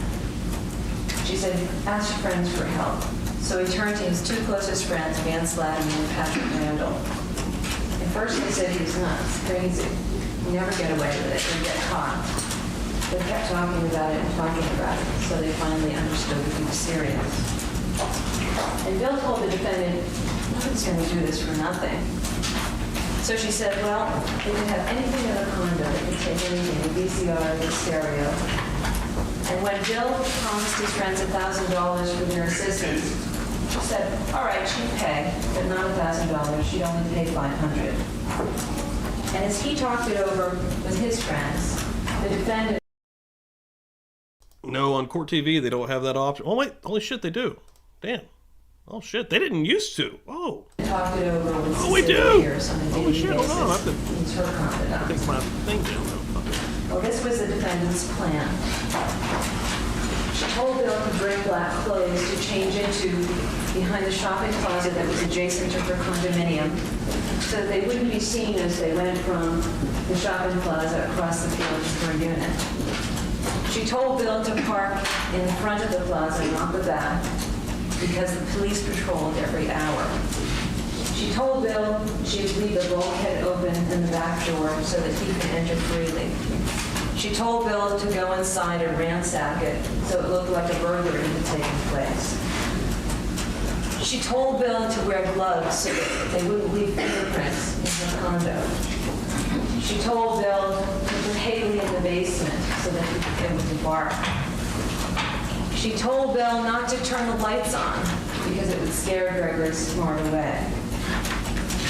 She said, ask your friends for help. So he turned to his two closest friends, Van Slattery and Patrick Randall. At first they said he was nuts, crazy. You never get away with it, you get caught. They kept talking about it and talking about it, so they finally understood that he was serious. And Bill told the defendant, nobody's going to do this for nothing. So she said, well, they could have anything in the condo. They could take anything, a VCR, a stereo. And when Bill promised his friends $1,000 for their assistance, she said, all right, she'd pay, but not $1,000. She'd only pay $500. And as he talked it over with his friends, the defendant... No, on Court TV, they don't have that option. Oh, wait. Holy shit, they do. Damn. Oh, shit. They didn't used to. Oh. Talked it over with oh, we do. Pierce on a daily Holy shit. basis. Hold on. I have to He's her confidant. take my thing down. Well, this was the defendant's plan. She told Bill to bring black clothes to change into behind the shopping closet that was adjacent to her condominium so that they wouldn't be seen as they went from the shopping plaza across the field to her unit. She told Bill to park in the front of the plaza, not the back, because the police patrolled every hour. She told Bill she would leave the bulkhead open in the back door so that he could enter freely. She told Bill to go inside and ransack it so it looked like a burglary had taken place. She told Bill to wear gloves so that they wouldn't leave fingerprints in her condo. She told Bill to put Haley in the basement so that he could get with the bark. She told Bill not to turn the lights on because it would scare Gregory Smart away.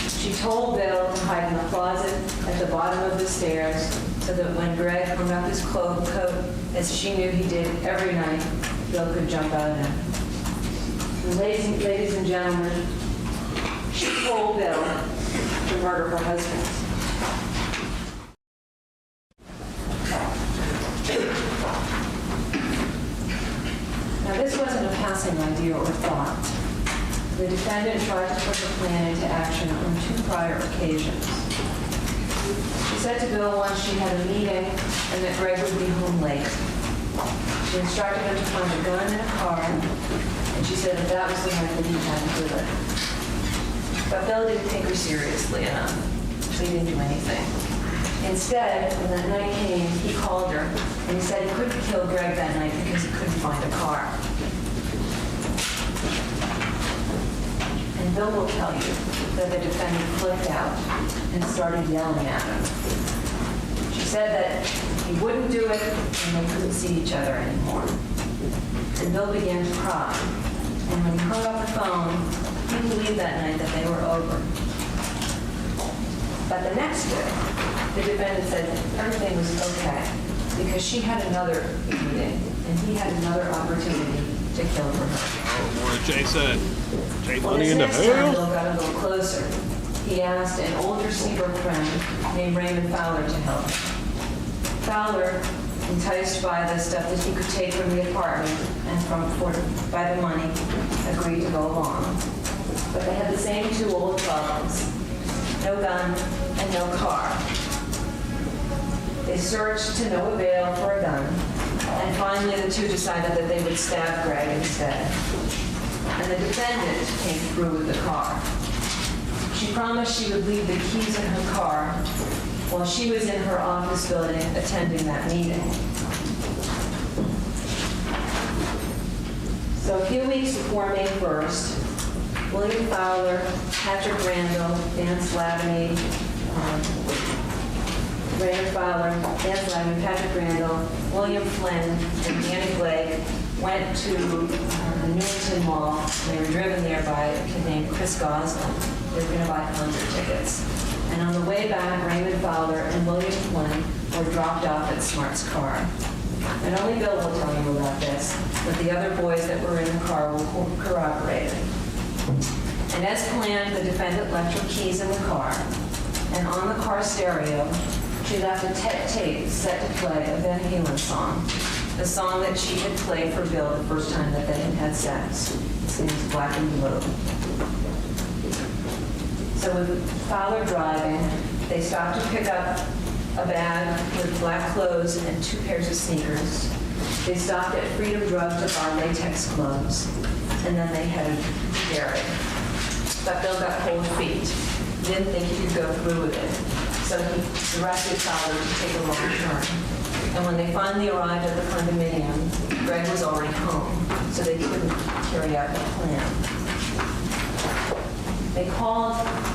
She told Bill to hide in the closet at the bottom of the stairs so that when Greg hung up his coat, as she knew he did every night, Bill could jump out at him. And ladies and gentlemen, she told Bill to murder her husband. idea or thought. The defendant tried to put the plan into action on 2 prior occasions. She said to Bill once she had a meeting and that Greg would be home late. She instructed him to find a gun in a car, and she said that was the night that he had to do it. But Bill didn't take her seriously enough, so he didn't do anything. Instead, when that night came, he called her, and he said he couldn't kill Greg that night because he couldn't find a car. And Bill will tell you that the defendant flipped out and started yelling at him. She said that he wouldn't do it and they couldn't see each other anymore. And Bill began to cry. And when he hung up the phone, he believed that night that they were over. But the next day, the defendant said everything was okay because she had another meeting and he had another opportunity to kill her. Oh, what did Jay said? Jay Well, money this in the next time, hell? Bill got a little closer. He asked an older Seabrook friend named Raymond Fowler to help. Fowler, enticed by the stuff that he could take from the apartment and by the money, agreed to go along. But they had the same 2 old problems: no gun and no car. They searched to no avail for a gun, and finally the 2 decided that they would stab Greg instead. And the defendant came through with the car. She promised she would leave the keys in her car while she was in her office building attending that meeting. So a few weeks before May 1st, William Fowler, Patrick Randall, Dan Slaviny, Patrick Randall, William Flynn, and Danny Blake went to the Newington Mall. They were driven there by a kid named Chris Goslin. They were going to buy concert tickets. And on the way back, Raymond Fowler and William Flynn were dropped off at Smart's car. And only Bill will tell you about this, but the other boys that were in the car will corroborate it. And as planned, the defendant left her keys in the car. And on the car stereo, she left a tape set to play a Van Halen song, the song that she had played for Bill the first time that they had had sex. Its name is Black and Blue. So with Fowler driving, they stopped to pick up a bag with black clothes and 2 pairs of sneakers. They stopped at Freedom Drug to buy latex gloves, and then they headed to Derry. But Bill got cold feet. Didn't think he could go through with it. So he directed Fowler to take a wrong turn. And when they finally arrived at the condominium, Greg was already home, so they couldn't carry out the plan.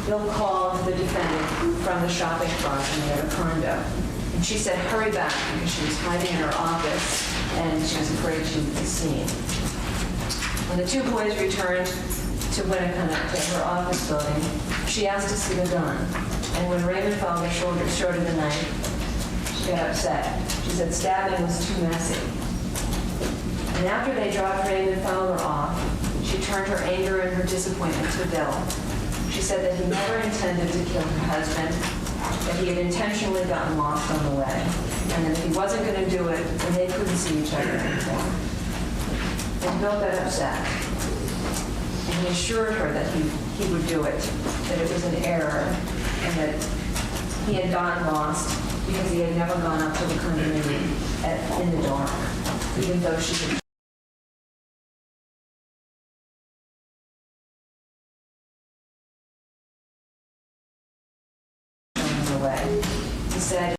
Bill called the defendant from the shopping plaza near the condo. And she said, hurry back, because she was hiding in her office and she was afraid she would be seen. When the 2 boys returned to Winnicott, to her office building, she asked to see the gun. And when Raymond Fowler showed her the knife, she got upset. She said stabbing was too messy. And after they dropped Raymond Fowler off, she turned her anger and her disappointment to Bill. She said that he never intended to kill her husband, that he had intentionally gotten lost on the way, and that if he wasn't going to do it, then they couldn't see each other anymore. And Bill got upset. And he assured her that he would do it, that it was an error, and that he had gotten lost because he had never gone up to the condominium in the dark, even though she had away. He said,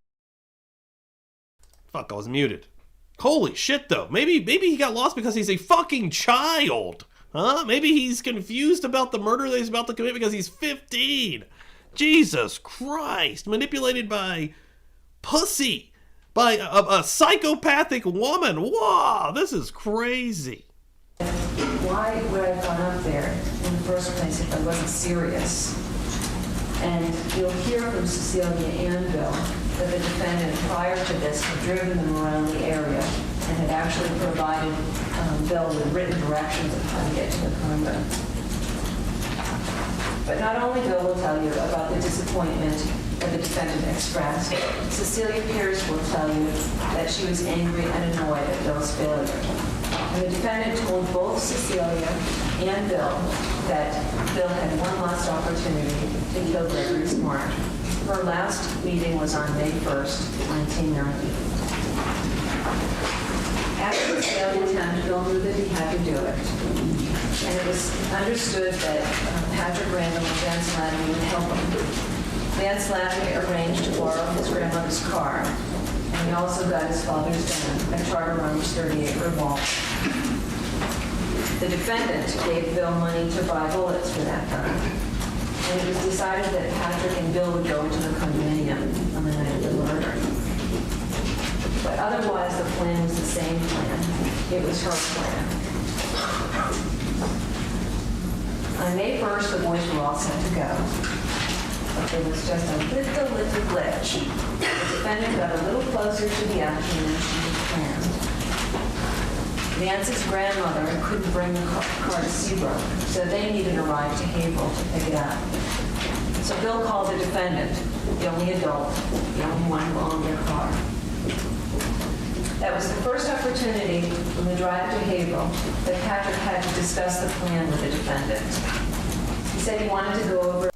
Fuck, I was muted. Holy shit, though. Maybe he got lost because he's a fucking child. Huh? Maybe he's confused about the murder that he's about to commit because he's 15. Jesus Christ. Manipulated by pussy. By a psychopathic woman. Whoa, this is crazy. why would I have gone up there in the first place if I wasn't serious? And you'll hear from Cecilia and Bill that the defendant prior to this had driven them around the area and had actually provided Bill with written directions of how to get to the condo. But not only Bill will tell you about the disappointment that the defendant expressed, Cecilia Pierce will tell you that she was angry and annoyed at Bill's failure. And the defendant told both Cecilia and Bill that Bill had one last opportunity to kill Gregory Smart. Her last meeting was on May 1st, 1990. After the failed attempt, Bill knew that he had to do it. And it was understood that Patrick Randall and Vance Latamy would help him. Vance Latamy arranged to borrow his grandmother's car, and he also got his father's gun, a Charter Range 38 revolver. The defendant gave Bill money to buy bullets for that gun, and it was decided that Patrick and Bill would go into the condominium on the night of the murder. But otherwise, the plan was the same plan. It was her plan. On May 1st, the boys were all set to go. But there was just a little glitch. The defendant got a little closer to the action than she had planned. Vance's grandmother couldn't bring the car to Seabrook, so they needed a ride to Haverhill to pick it up. So Bill called the defendant, the only adult, the only one who owned their car. That was the first opportunity on the drive to Haverhill that Patrick had to discuss the plan with the defendant. He said he wanted to go over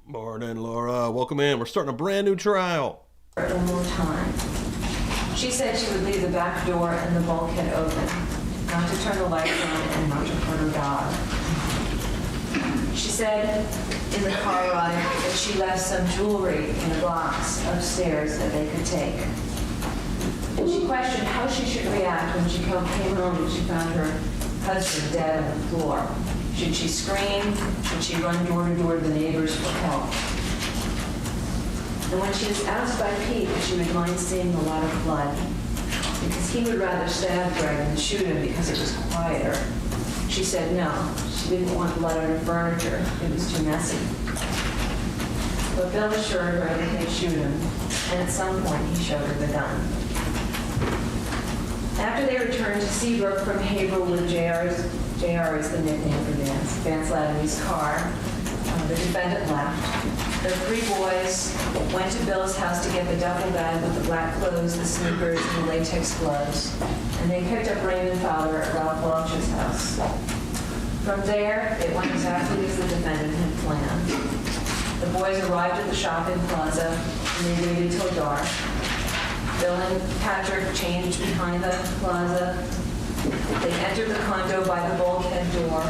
Morning, Laura. Welcome in. We're starting a brand new trial. one more time. She said she would leave the back door and the bulkhead open, not to turn the lights on and not to hurt her dog. She said in the car ride that she left some jewelry in a box upstairs that they could take. And she questioned how she should react when she came home and she found her husband dead on the floor. Should she scream? Should she run door to door to the neighbors for help? And when she was asked by Pete if she would mind seeing a lot of blood, because he would rather stab Greg than shoot him because it was quieter, she said no. She didn't want blood on her furniture. It was too messy. But Bill assured her that he'd shoot him, and at some point he showed her the gun. After they returned to Seabrook from Haverhill with JR is the nickname for Vance Latamy's car, the defendant left. The three boys went to Bill's house to get the duffel bag with the black clothes, the sneakers, and the latex gloves, and they picked up Raymond Fowler at Ralph Welch's house. From there, it went exactly as the defendant had planned. The boys arrived at the shopping plaza, and they waited till dark. Bill and Patrick changed behind the plaza. They entered the condo by the bulkhead door,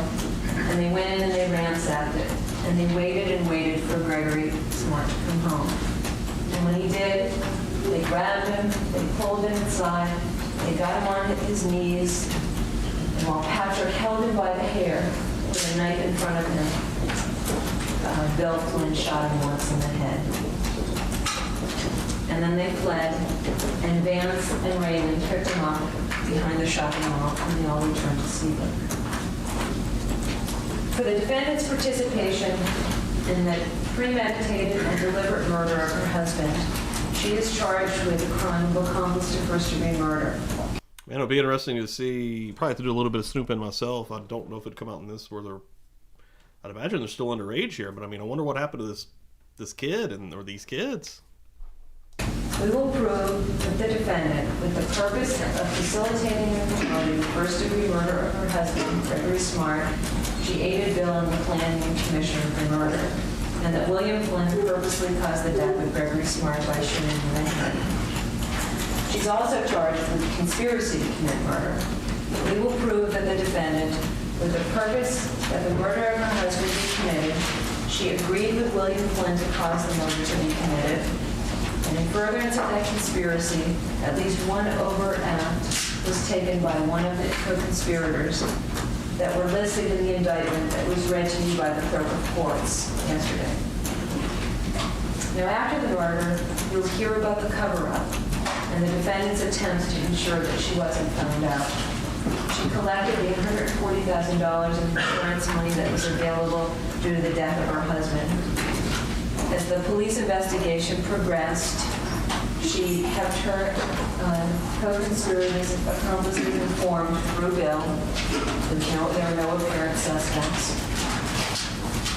and they went in and they ransacked it. And they waited and waited for Gregory Smart to come home. And when he did, they grabbed him, they pulled him inside, they got him on his knees, and while Patrick held him by the hair with a knife in front of him, Bill Flynn shot him once in the head. And then they fled, and Vance and Raymond picked him up behind the shopping mall, and they all returned to Seabrook. For the defendant's participation in the premeditated and deliberate murder of her husband, she is charged with a crime of accomplice to first-degree murder. Man, it'll be interesting to see. Probably have to do a little bit of snooping myself. I don't know if it'd come out in this where they're. I'd imagine they're still underage here, but I mean, I wonder what happened to this kid or these kids. We will prove that the defendant, with the purpose of facilitating and promoting the first-degree murder of her husband, Gregory Smart, she aided Bill in the planning and commission of the murder, and that William Flynn purposely caused the death of Gregory Smart by shooting him in the head. She's also charged with conspiracy to commit murder. We will prove that the defendant, with the purpose that the murder of her husband be committed, she agreed with William Flynn to cause the murder to be committed, and in furtherance of that conspiracy, at least one overt act was taken by one of the co-conspirators that were listed in the indictment that was read to you by the clerk of courts yesterday. Now, after the murder, you'll hear about the cover-up and the defendant's attempts to ensure that she wasn't found out. She collected the $140,000 in insurance money that was available due to the death of her husband. As the police investigation progressed, she kept her co-conspirators, accomplices informed through Bill. There were no apparent suspects.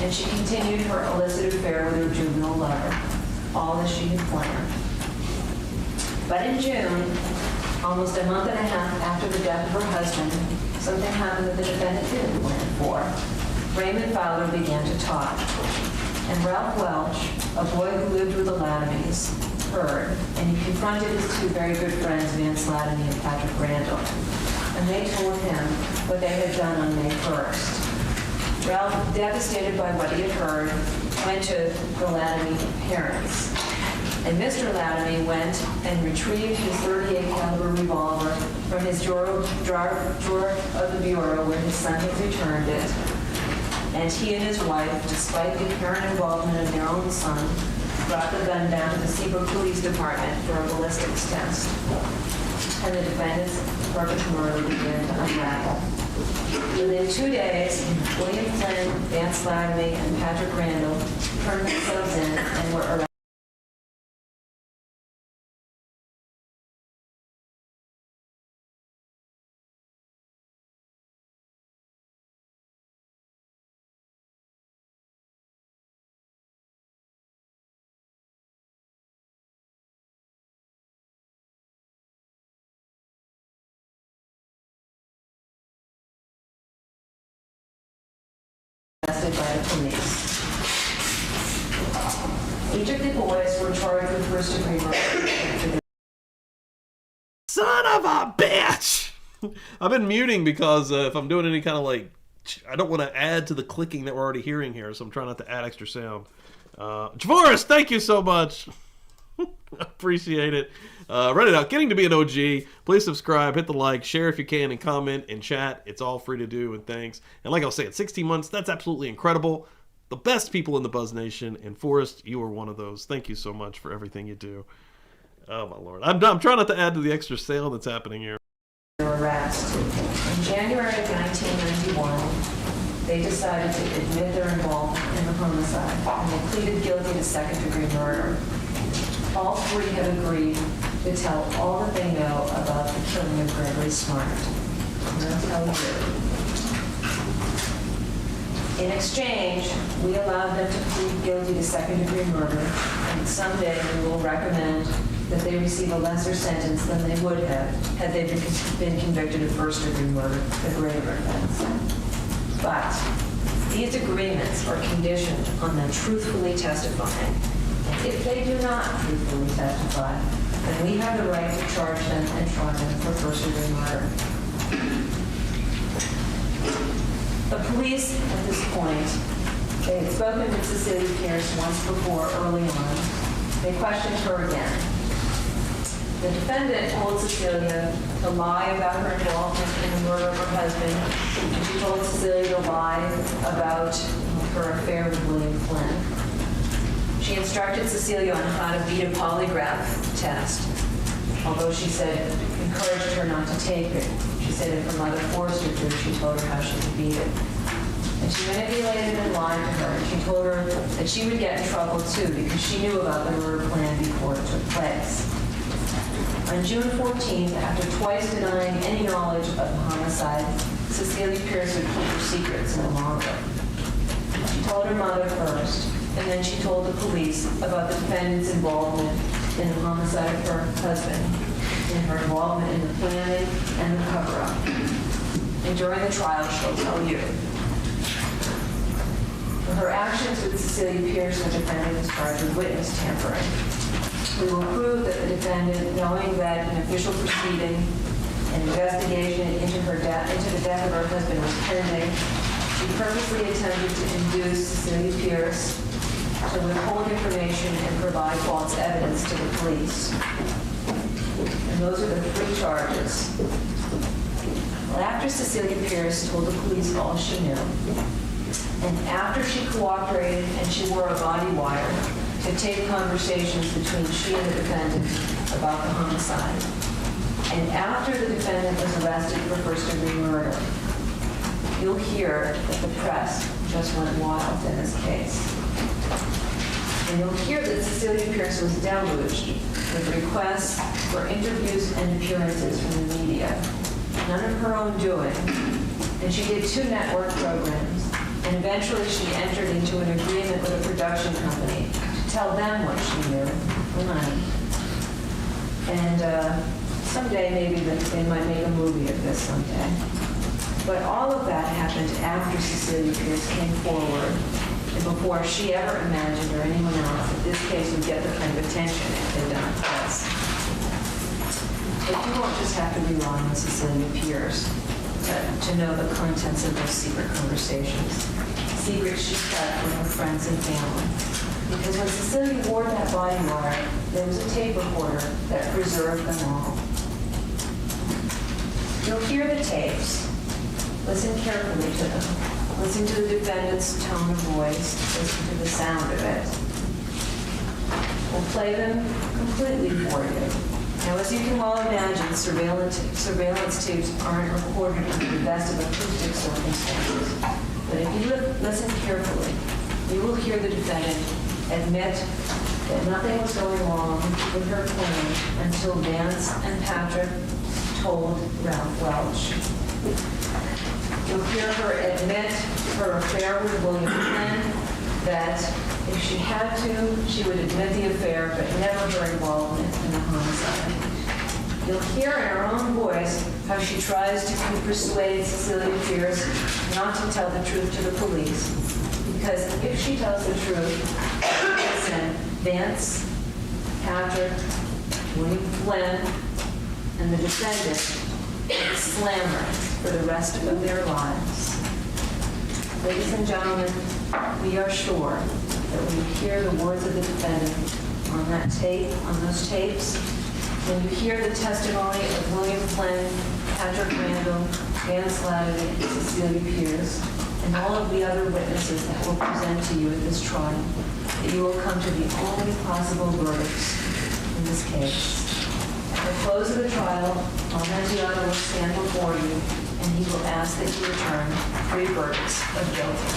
And she continued her illicit affair with her juvenile lover, all as she had planned. But in June, almost a month and a half after the death of her husband, something happened that the defendant didn't plan for. Raymond Fowler began to talk, and Ralph Welch, a boy who lived with the Latimys, heard, and he confronted his two very good friends, Vance Latimy and Patrick Randall, and they told him what they had done on May 1st. Ralph, devastated by what he had heard, went to the Latimy parents. And Mr. Latimy went and retrieved his .38 caliber revolver from his drawer of the bureau where his son had returned it. And he and his wife, despite the apparent involvement of their own son, brought the gun down to the Seabrook Police Department for a ballistics test. And the defendant's perfect murder began to unravel. Within 2 days, William Flynn, Vance Latimy, and Patrick Randall turned themselves in and were arrested. By the police. Each of the boys were charged with first-degree murder. Son of a bitch! I've been muting because if I'm doing any kind of I don't want to add to the clicking that we're already hearing here, so I'm trying not to add extra sound. Javoris, thank you so much. Appreciate it. Read it out. Getting to be an OG. Please subscribe, hit the like, share if you can, and comment and chat. It's all free to do, and thanks. And like I was saying, 16 months, that's absolutely incredible. The best people in the Buzz Nation, and Forrest, you are one of those. Thank you so much for everything you do. Oh, my Lord. I'm trying not to add to the extra sale that's happening here. Arrest. In January of 1991, they decided to admit their involvement in the homicide, and they pleaded guilty to second-degree murder. All three have agreed to tell all that they know about the killing of Gregory Smart. I'm going to tell you. In exchange, we allowed them to plead guilty to second-degree murder, and someday we will recommend that they receive a lesser sentence than they would have had they been convicted of first-degree murder, the greater offense. But these agreements are conditioned on them truthfully testifying. If they do not truthfully testify, then we have the right to charge them and try them for first-degree murder. The police, at this point, they had spoken with Cecilia Pierce once before, early on. They questioned her again. The defendant told Cecilia to lie about her involvement in the murder of her husband, and she told Cecilia to lie about her affair with William Flynn. She instructed Cecilia on how to beat a polygraph test, although she said, encouraged her not to take it. She said if her mother forced her to, she told her how she could beat it. And she manipulated and lied to her. And she told her that she would get in trouble too because she knew about the murder plan before it took place. On June 14th, after twice denying any knowledge of the homicide, Cecilia Pierce would keep her secrets no longer. She told her mother first, and then she told the police about the defendant's involvement in the homicide of her husband, in her involvement in the planning and the cover-up. And during the trial, she'll tell you. For her actions with Cecilia Pierce, the defendant is charged with witness tampering. We will prove that the defendant, knowing that an official proceeding, an investigation into the death of her husband was pending, she purposely attempted to induce Cecilia Pierce to withhold information and provide false evidence to the police. And those are the three charges. Well, after Cecilia Pierce told the police all she knew, and after she cooperated and she wore a body wire to tape conversations between she and the defendant about the homicide, and after the defendant was arrested for first-degree murder, you'll hear that the press just went wild in this case. And you'll hear that Cecilia Pierce was deluged with requests for interviews and appearances from the media. None of her own doing. And she did 2 network programs. And eventually she entered into an agreement with a production company to tell them what she knew for money. And someday maybe they might make a movie of this someday. But all of that happened after Cecilia Pierce came forward and before she ever imagined, or anyone else, that this case would get the kind of attention it had done for us. But you won't just have to rely on Cecilia Pierce to know the contents of those secret conversations. Secrets she kept from her friends and family. Because when Cecilia wore that body wire, there was a tape recorder that preserved them all. You'll hear the tapes. Listen carefully to them. Listen to the defendant's tone of voice. Listen to the sound of it. We'll play them completely for you. Now, as you can well imagine, surveillance tapes aren't recorded under the best of acoustic circumstances. But if you listen carefully, you will hear the defendant admit that nothing was going wrong with her claim until Vance and Patrick told Ralph Welch. You'll hear her admit her affair with William Flynn, that if she had to, she would admit the affair, but never her involvement in the homicide. You'll hear in her own voice how she tries to persuade Cecilia Pierce not to tell the truth to the police. Because if she tells the truth, listen, Vance, Patrick, William Flynn, and the defendant will slam her for the rest of their lives. Ladies and gentlemen, we are sure that when you hear the words of the defendant on that tape, on those tapes, when you hear the testimony of William Flynn, Patrick Randall, Vance Latity, and Cecilia Pierce, and all of the other witnesses that will present to you at this trial, that you will come to the only possible verdicts in this case. At the close of the trial, Almanziano will stand before you, and he will ask that you return 3 verdicts of guilty.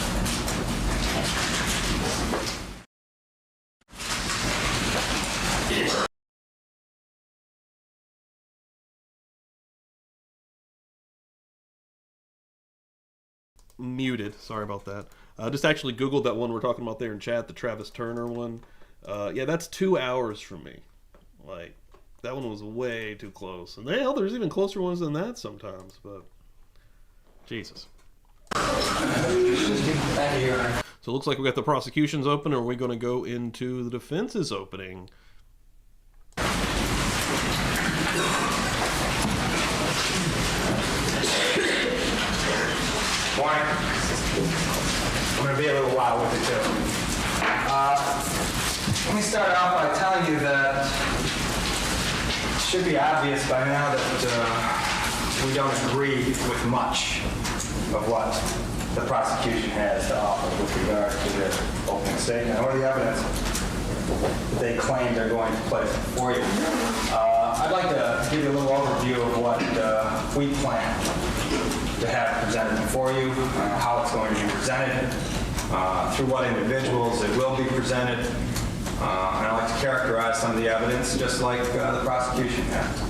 Muted. Sorry about that. Just actually Googled that one we're talking about there in chat, the Travis Turner one. Yeah, that's 2 hours from me. Like, that one was way too close. And hell, there's even closer ones than that sometimes, but Jesus. Thank you. So it looks like we got the prosecution's open, or are we going to go into the defense's opening? Morning. I'm going to be a little wild with it too. Let me start off by telling you that it should be obvious by now that we don't agree with much of what the prosecution has to offer with regard to their opening statement or the evidence that they claim they're going to place before you. I'd like to give you a little overview of what we plan to have presented before you, how it's going to be presented, through what individuals it will be presented, and I'd like to characterize some of the evidence just like the prosecution has.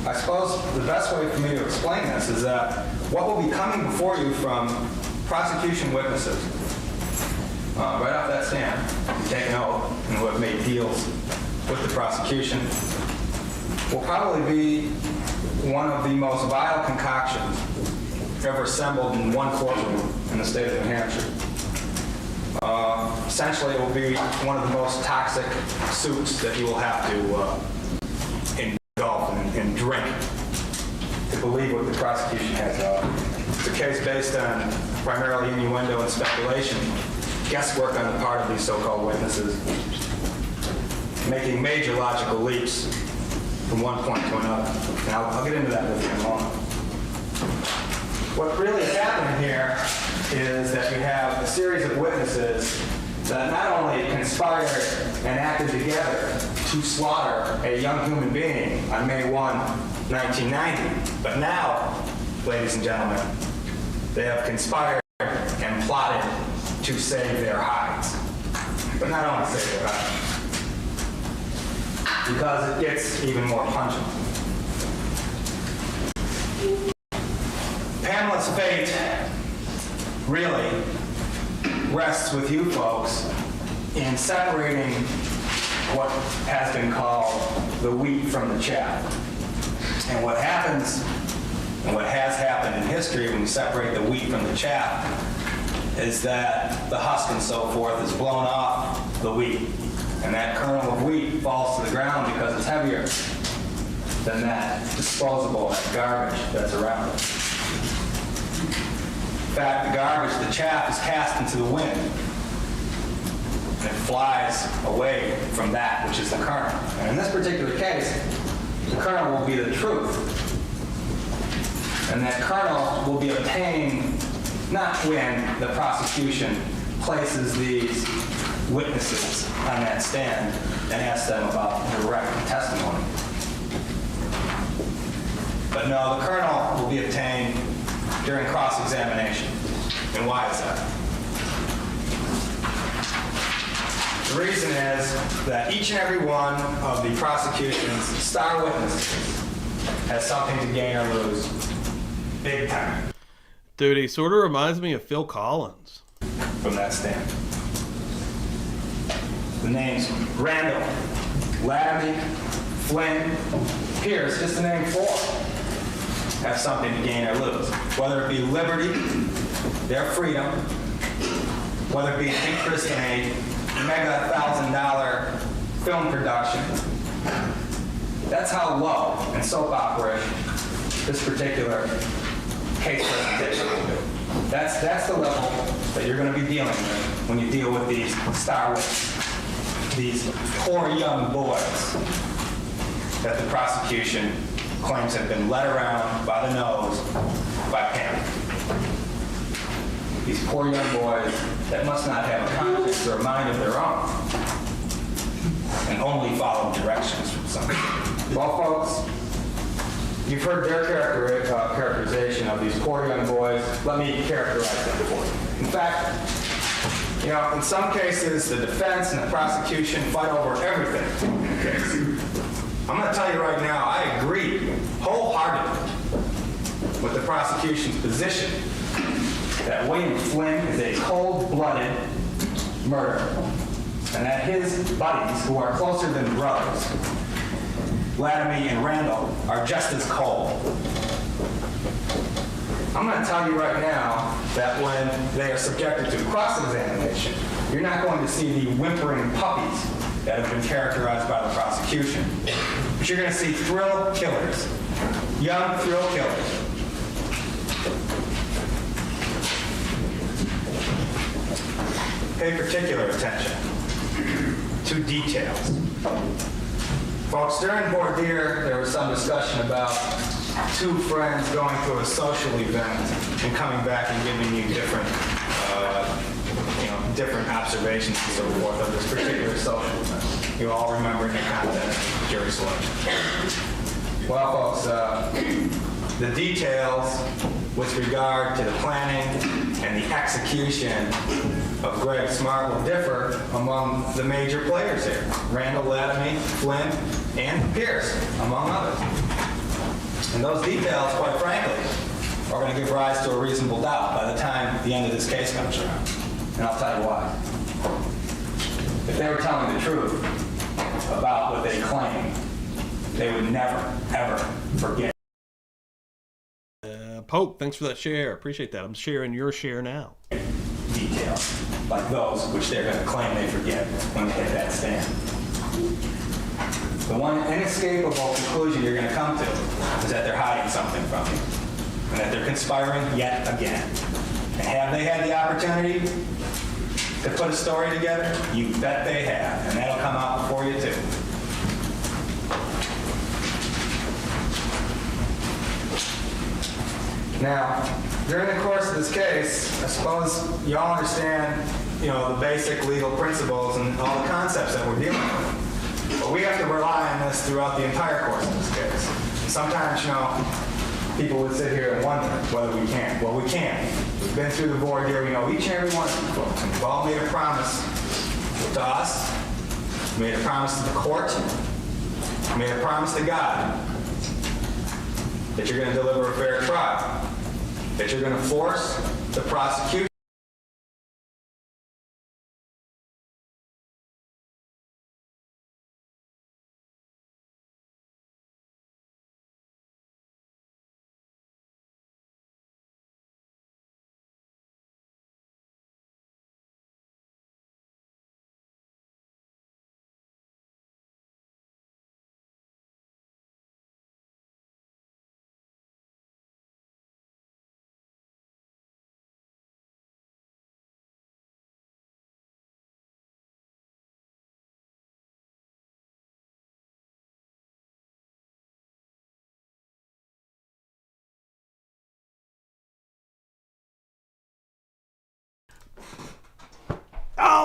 I suppose the best way for me to explain this is that what will be coming before you from prosecution witnesses, right off that stand, who take an oath and who have made deals with the prosecution, will probably be one of the most vile concoctions ever assembled in one courtroom in the state of New Hampshire. Essentially, it will be one of the most toxic suits that you will have to engulf and drink to believe what the prosecution has to offer. It's a case based on primarily innuendo and speculation, guesswork on the part of these so-called witnesses, making major logical leaps from one point to another. And I'll get into that with you in a moment. What really is happening here is that you have a series of witnesses that not only conspired and acted together to slaughter a young human being on May 1, 1990, but now, ladies and gentlemen, they have conspired and plotted to save their hides. But not only save their hides, because it gets even more pungent. Pamela's fate really rests with you folks in separating what has been called the wheat from the chaff. And what happens And what has happened in history when you separate the wheat from the chaff is that the husk and so forth is blown off the wheat. And that kernel of wheat falls to the ground because it's heavier than that disposable, that garbage that's around it. In fact, the garbage, the chaff, is cast into the wind. And it flies away from that which is the kernel. And in this particular case, the kernel will be the truth. And that kernel will be obtained not when the prosecution places these witnesses on that stand and asks them about direct testimony. But no, the kernel will be obtained during cross-examination. And why is that? The reason is that each and every one of the prosecution's star witnesses has something to gain or lose. Big time. Dude, he sort of reminds me of Phil Collins. From that stand. The names Randall, Laramie, Flynn, Pierce, just to name four, have something to gain or lose. Whether it be liberty, their freedom, whether it be an interest in a mega $1,000 film production. That's how low and soap opera this particular case presentation will be. That's the level that you're going to be dealing with when you deal with these star witnesses, these poor young boys that the prosecution claims have been led around by the nose by Pam. These poor young boys that must not have a conscience or a mind of their own and only follow directions from somebody. Well, folks, you've heard their characterization of these poor young boys. Let me characterize them for you. In fact, in some cases, the defense and the prosecution fight over everything in the case. I'm going to tell you right now, I agree wholeheartedly with the prosecution's position that William Flynn is a cold-blooded murderer, and that his buddies, who are closer than brothers, Laramie and Randall, are just as cold. I'm going to tell you right now that when they are subjected to cross-examination, you're not going to see the whimpering puppies that have been characterized by the prosecution. But you're going to see thrill killers, young thrill killers. Pay particular attention to details. Folks, during voir dire, there was some discussion about two friends going to a social event and coming back and giving you different, different observations and so forth of this particular social event. You all remember in the context of jury selection. Well, folks, the details with regard to the planning and the execution of Greg Smart will differ among the major players here. Randall, Laramie, Flynn, and Pierce, among others. And those details, quite frankly, are going to give rise to a reasonable doubt by the time the end of this case comes around. And I'll tell you why. If they were telling the truth about what they claim, they would never, ever forget. Pope, thanks for that share. Appreciate that. I'm sharing your share now. Details like those which they're going to claim they forget when they hit that stand. The one inescapable conclusion you're going to come to is that they're hiding something from you and that they're conspiring yet again. And have they had the opportunity to put a story together? You bet they have, and that'll come out before you too. Now, during the course of this case, I suppose you all understand, the basic legal principles and all the concepts that we're dealing with. But we have to rely on this throughout the entire course of this case. And sometimes, people would sit here and wonder whether we can. Well, we can. We've been through the voir dire. We know each and every one of you folks. And we've all made a promise to us. We made a promise to the court. We made a promise to God that you're going to deliver a fair trial, that you're going to force the prosecution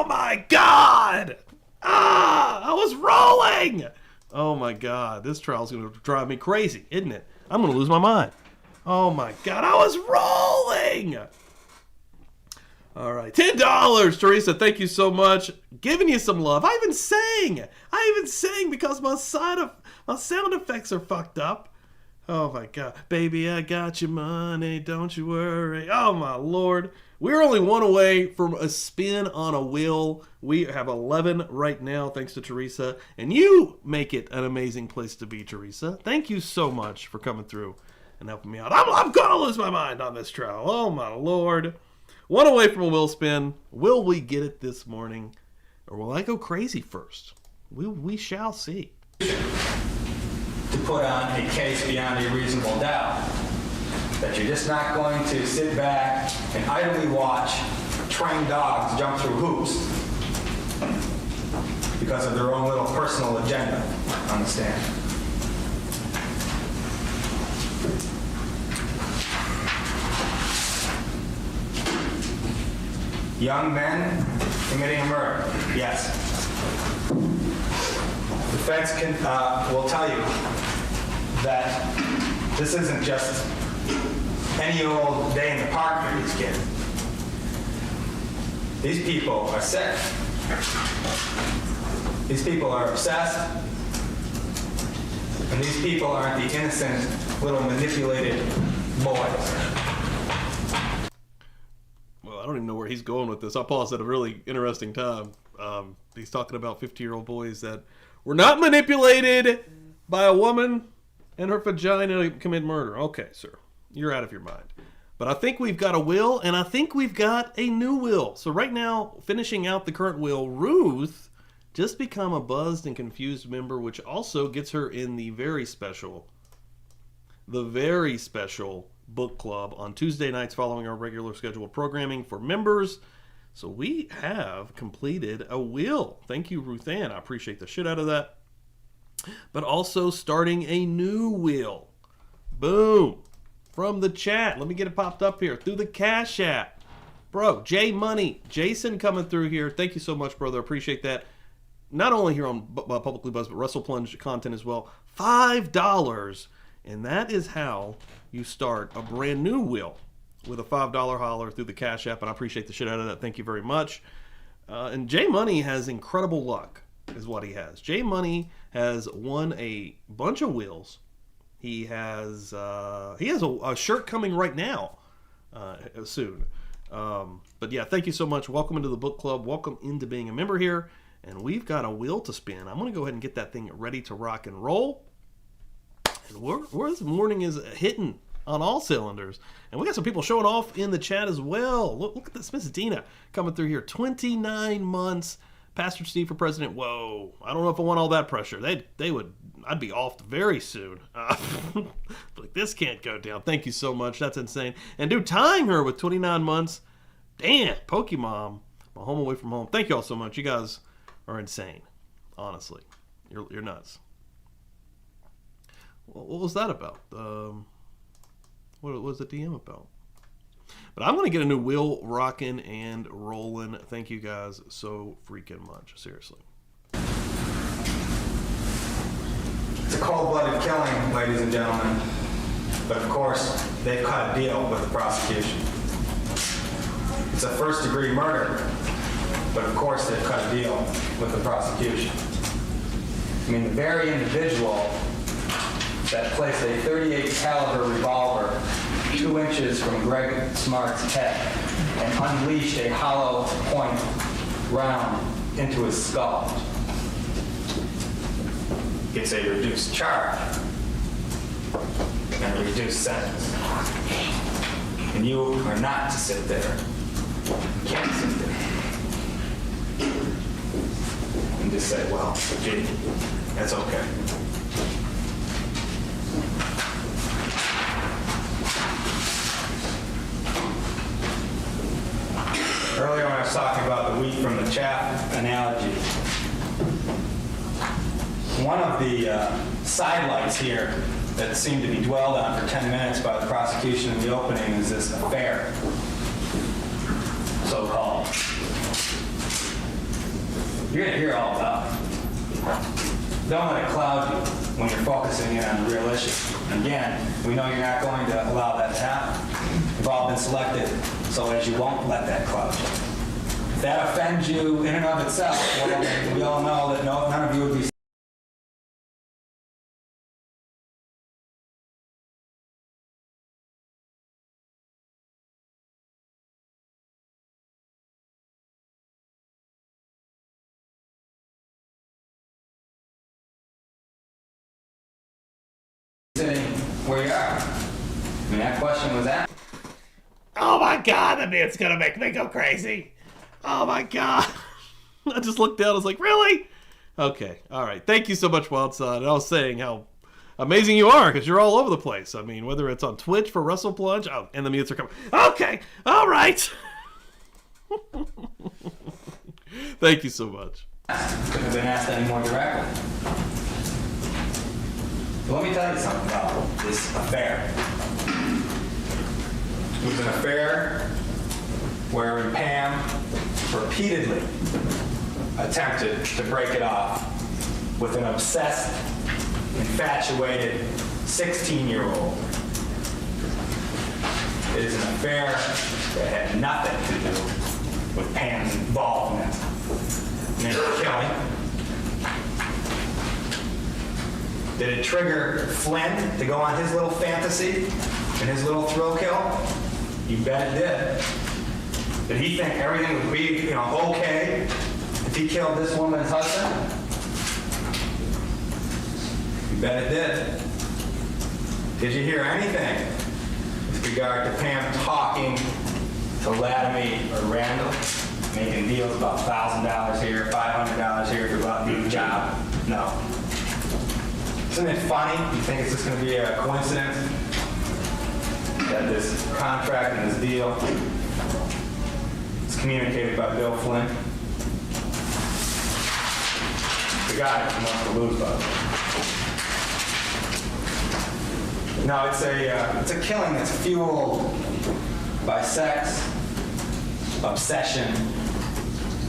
Oh my God! I was rolling! Oh my God, this trial's gonna drive me crazy, isn't it? I'm gonna lose my mind. Oh my God, I was rolling! All right, $10, Teresa, thank you so much. Giving you some love. I even sang because my sound effects are fucked up. Oh my God. Baby, I got your money, don't you worry. Oh my Lord. We're only one away from a spin on a wheel. We have 11 right now, thanks to Teresa. And you make it an amazing place to be, Teresa. Thank you so much for coming through and helping me out. I'm going to lose my mind on this trial. Oh my Lord. One away from a wheel spin. Will we get it this morning? Or will I go crazy first? We shall see. To put on a case beyond a reasonable doubt. That you're just not going to sit back and idly watch trained dogs jump through hoops because of their own little personal agenda on the stand. Young men committing a murder, yes. Defense will tell you that this isn't just any old day in the park for these kids. These people are sick. These people are obsessed. And these people aren't the innocent, little manipulated boys. Well, I don't even know where he's going with this. I'll pause at a really interesting time. He's talking about 50-year-old boys that were not manipulated by a woman and her vagina to commit murder. Okay, sir. You're out of your mind. But I think we've got a will, and I think we've got a new will. So right now, finishing out the current will, Ruth just become a buzzed and confused member, which also gets her in the very special book club on Tuesday nights following our regular scheduled programming for members. So we have completed a will. Thank you, Ruth Ann. I appreciate the shit out of that. But also starting a new will. Boom. From the chat. Let me get it popped up here. Through the Cash App. Bro, J Money. Jason coming through here. Thank you so much, brother. Appreciate that. Not only here on Publicly Buzzed, but Wrestle Plunge content as well. $5. And that is how you start a brand new will with a $5 holler through the Cash App. And I appreciate the shit out of that. Thank you very much. And J Money has incredible luck, is what he has. J Money has won a bunch of wills. He has a shirt coming right now, soon. But yeah, thank you so much. Welcome into the book club. Welcome into being a member here. And we've got a wheel to spin. I'm going to go ahead and get that thing ready to rock and roll. And where this morning is hitting on all cylinders. And we got some people showing off in the chat as well. Look at this. Miss Dina coming through here. 29 months. Pastor Steve for president. Whoa. I don't know if I want all that pressure. I'd be off very soon. Like, this can't go down. Thank you so much. That's insane. And dude, tying her with 29 months. Damn. Pokemon. My home away from home. Thank you all so much. You guys are insane. Honestly. You're nuts. What was that about? What was the DM about? But I'm going to get a new wheel rocking and rolling. Thank you guys so freaking much. Seriously. It's a cold-blooded killing, ladies and gentlemen. But of course, they've cut a deal with the prosecution. It's a first-degree murder. But of course, they've cut a deal with the prosecution. I mean, the very individual that placed a .38 caliber revolver 2 inches from Greg Smart's head and unleashed a hollow point round into his skull gets a reduced charge and a reduced sentence. And you are not to sit there. You can't sit there and just say, well, gee, that's okay. Earlier when I was talking about the wheat from the chaff analogy, one of the sidelights here that seemed to be dwelled on for 10 minutes by the prosecution in the opening is this affair, so-called. You're gonna hear all about it. Don't let it cloud you when you're focusing in on the real issue. Again, we know you're not going to allow that to happen. You've all been selected so as you won't let that cloud you. If that offends you in and of itself, well, we all know that none of you would be sitting where you are. I mean, that question was asked. Oh my God, that man's gonna make me go crazy. Oh my God. I just looked down, I was like, really? Okay, all right. Thank you so much, Wild Son. And I was saying how amazing you are, because you're all over the place. I mean, whether it's on Twitch for Wrestle Plunge, oh, and the mutes are coming. Okay, all right. Thank you so much. Couldn't have been asked any more directly. But let me tell you something about this affair. It was an affair wherein Pam repeatedly attempted to break it off with an obsessed, infatuated 16-year-old. It is an affair that had nothing to do with Pam's involvement in the killing. Did it trigger Flynn to go on his little fantasy and his little thrill kill? You bet it did. Did he think everything would be, okay if he killed this woman's husband? You bet it did. Did you hear anything with regard to Pam talking to Latimer or Randall, making deals about $1,000 here, $500 here for about a new job? No. Isn't it funny? You think it's just going to be a coincidence that this contract and this deal is communicated by Bill Flynn? The guy who wants to lose, by the way. No, it's a killing that's fueled by sex, obsession,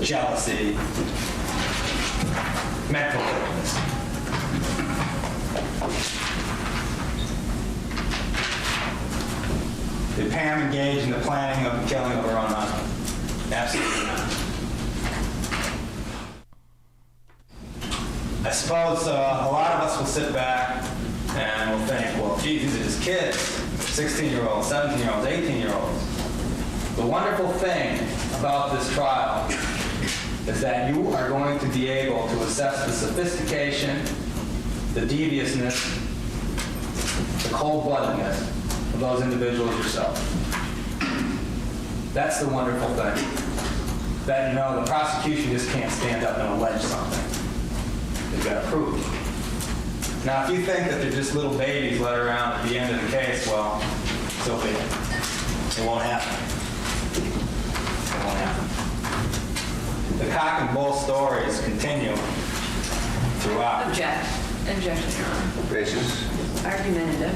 jealousy, mental illness. Did Pam engage in the planning of the killing of her own husband? Absolutely not. I suppose a lot of us will sit back and we'll think, well, geez, these are just kids, 16-year-olds, 17-year-olds, 18-year-olds. The wonderful thing about this trial is that you are going to be able to assess the sophistication, the deviousness, the cold-bloodedness of those individuals yourself. That's the wonderful thing. That, the prosecution just can't stand up and allege something. They've got to prove it. Now, if you think that they're just little babies led around at the end of the case, well, so be it. It won't happen. It won't happen. The cock and bull stories continue throughout. Objection, Your Honor. Basis. Argumentative.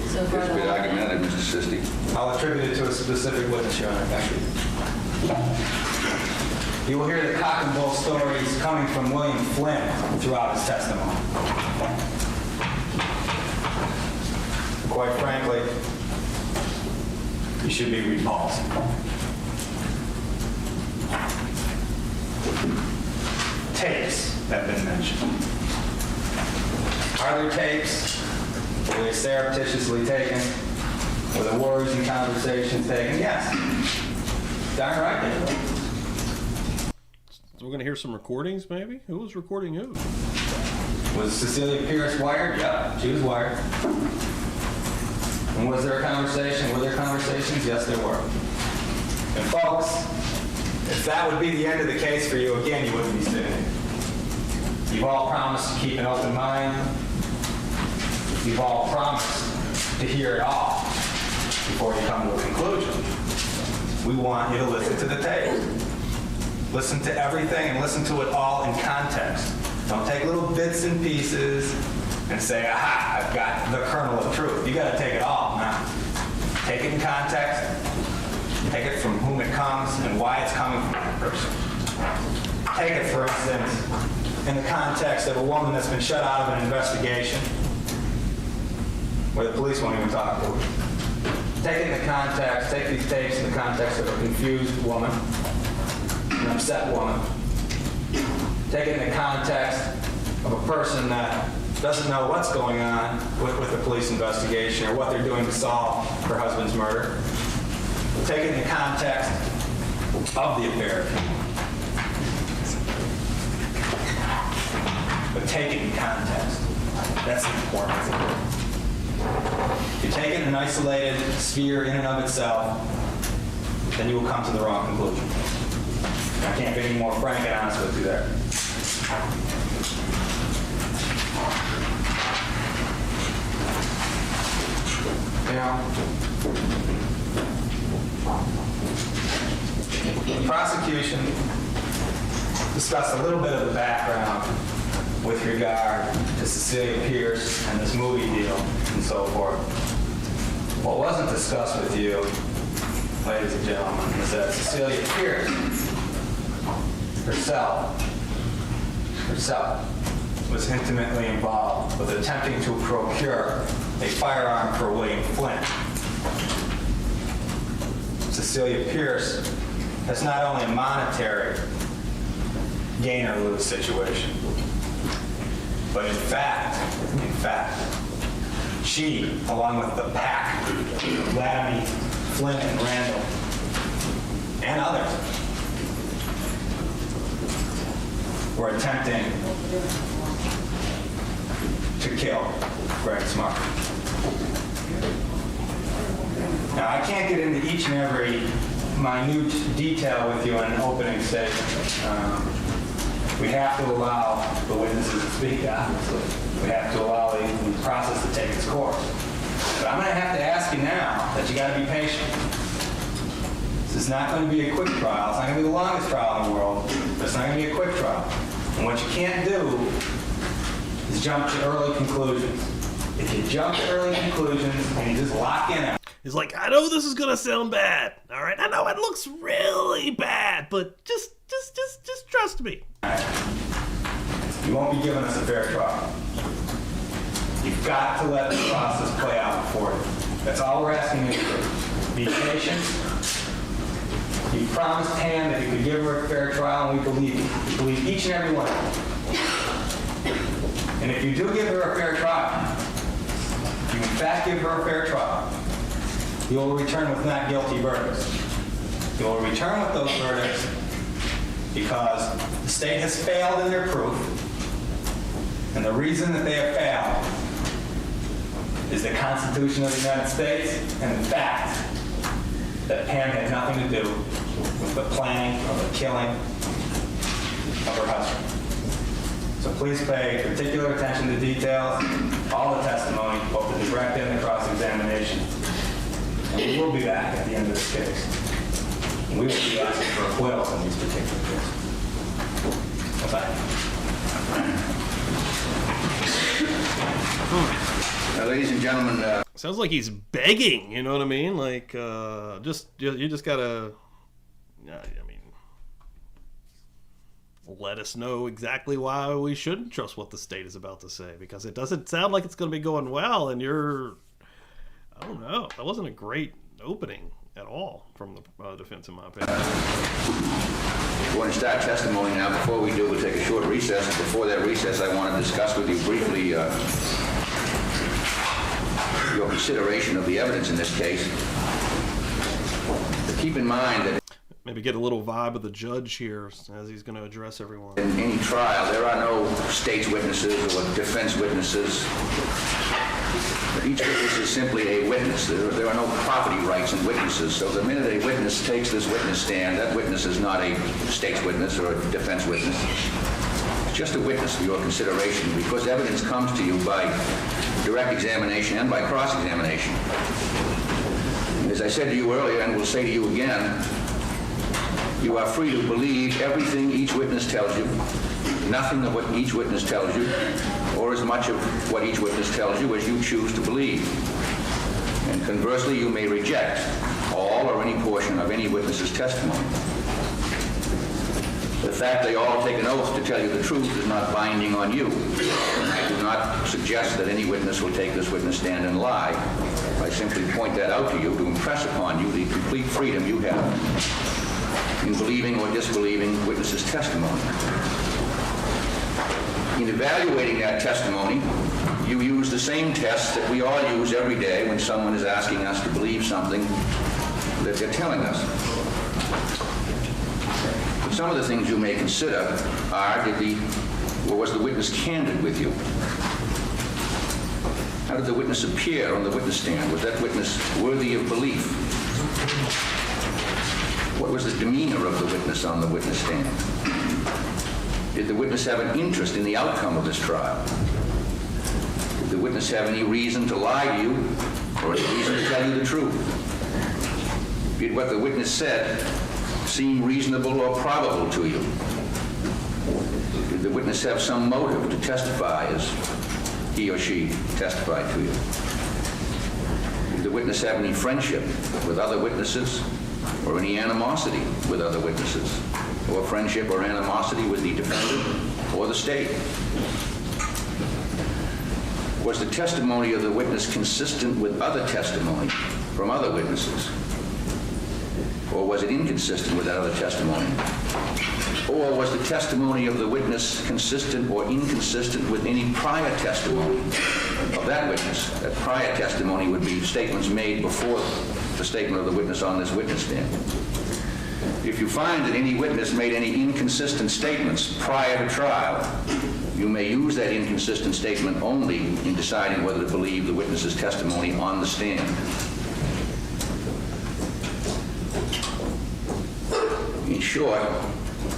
So far, It's the been whole thing. argumentative, Mrs. Sisti. I'll attribute it to a specific witness, Your Honor. Thank you. You will hear the cock and bull stories coming from William Flynn throughout his testimony. Quite frankly, you should be repulsed. Tapes have been mentioned. Are there tapes? Were they surreptitiously taken? Were the words and conversations taken? Yes. Darn right they were. So we're going to hear some recordings, maybe? Who was recording who? Was Cecilia Pierce wired? Yep, she was wired. And was there a conversation? Were there conversations? Yes, there were. And folks, if that would be the end of the case for you, again, you wouldn't be sitting here. You've all promised to keep an open mind. You've all promised to hear it all before you come to a conclusion. We want you to listen to the tape. Listen to everything and listen to it all in context. Don't take little bits and pieces and say, aha, I've got the kernel of truth. You got to take it all now. Take it in context. Take it from whom it comes and why it's coming from that person. Take it, for instance, in the context of a woman that's been shut out of an investigation where the police won't even talk to her. Take it in the context, take these tapes in the context of a confused woman, an upset woman. Take it in the context of a person that doesn't know what's going on with the police investigation or what they're doing to solve her husband's murder. Take it in the context of the affair. But take it in context. That's the important thing. If you take it in an isolated sphere in and of itself, then you will come to the wrong conclusion. I can't be any more frank and honest with you there. You know, the prosecution discussed a little bit of the background with regard to Cecilia Pierce and this movie deal and so forth. What wasn't discussed with you, ladies and gentlemen, is that Cecilia Pierce herself was intimately involved with attempting to procure a firearm for William Flint. Cecilia Pierce has not only a monetary gain or lose situation, but in fact, she, along with the pack, Laramie, Flint, and Randall, and others, were attempting to kill Greg Smart. Now, I can't get into each and every minute detail with you in an opening statement. We have to allow the witnesses to speak, obviously. We have to allow the process to take its course. But I'm going to have to ask you now that you got to be patient. This is not going to be a quick trial. It's not going to be the longest trial in the world, but it's not going to be a quick trial. And what you can't do is jump to early conclusions. If you jump to early conclusions and you just lock in it. He's like, I know this is gonna sound bad. All right, I know it looks really bad, but just trust me. You won't be giving us a fair trial. You've got to let the process play out for you. That's all we're asking you to do. Be patient. You promised Pam that you could give her a fair trial, and we believe you. We believe each and every one of you. And if you do give her a fair trial, if you in fact give her a fair trial, you will return with not guilty verdicts. You will return with those verdicts because the state has failed in their proof, and the reason that they have failed is the Constitution of the United States and the fact that Pam had nothing to do with the planning of the killing of her husband. So please pay particular attention to details, all the testimony, both the direct and the cross-examination. And we will be back at the end of this case. And we will be asking for acquittals in these particular cases. Well, thank you. Ladies and gentlemen, Sounds like he's begging. You know what I mean? Like, you just gotta. I mean, let us know exactly why we shouldn't trust what the state is about to say, because it doesn't sound like it's going to be going well, and you're. I don't know. That wasn't a great opening at all from the defense, in my opinion. we're going to start testimony now. Before we do, we'll take a short recess. Before that recess, I want to discuss with you briefly your consideration of the evidence in this case. But keep in mind that maybe get a little vibe of the judge here as he's going to address everyone. in any trial, there are no state's witnesses or defense witnesses. Each witness is simply a witness. There are no property rights in witnesses. So the minute a witness takes this witness stand, that witness is not a state's witness or a defense witness. It's just a witness for your consideration, because evidence comes to you by direct examination and by cross-examination. As I said to you earlier, and will say to you again, you are free to believe everything each witness tells you, nothing of what each witness tells you, or as much of what each witness tells you as you choose to believe. And conversely, you may reject all or any portion of any witness's testimony. The fact they all take an oath to tell you the truth is not binding on you. I do not suggest that any witness will take this witness stand and lie. I simply point that out to you to impress upon you the complete freedom you have in believing or disbelieving witnesses' testimony. In evaluating that testimony, you use the same tests that we all use every day when someone is asking us to believe something that they're telling us. But some of the things you may consider are, was the witness candid with you? How did the witness appear on the witness stand? Was that witness worthy of belief? What was the demeanor of the witness on the witness stand? Did the witness have an interest in the outcome of this trial? Did the witness have any reason to lie to you or any reason to tell you the truth? Did what the witness said seem reasonable or probable to you? Did the witness have some motive to testify as he or she testified to you? Did the witness have any friendship with other witnesses or any animosity with other witnesses, or friendship or animosity with the defendant or the state? Was the testimony of the witness consistent with other testimony from other witnesses? Or was it inconsistent with that other testimony? Or was the testimony of the witness consistent or inconsistent with any prior testimony of that witness? That prior testimony would be statements made before the statement of the witness on this witness stand. If you find that any witness made any inconsistent statements prior to trial, you may use that inconsistent statement only in deciding whether to believe the witness's testimony on the stand. In short,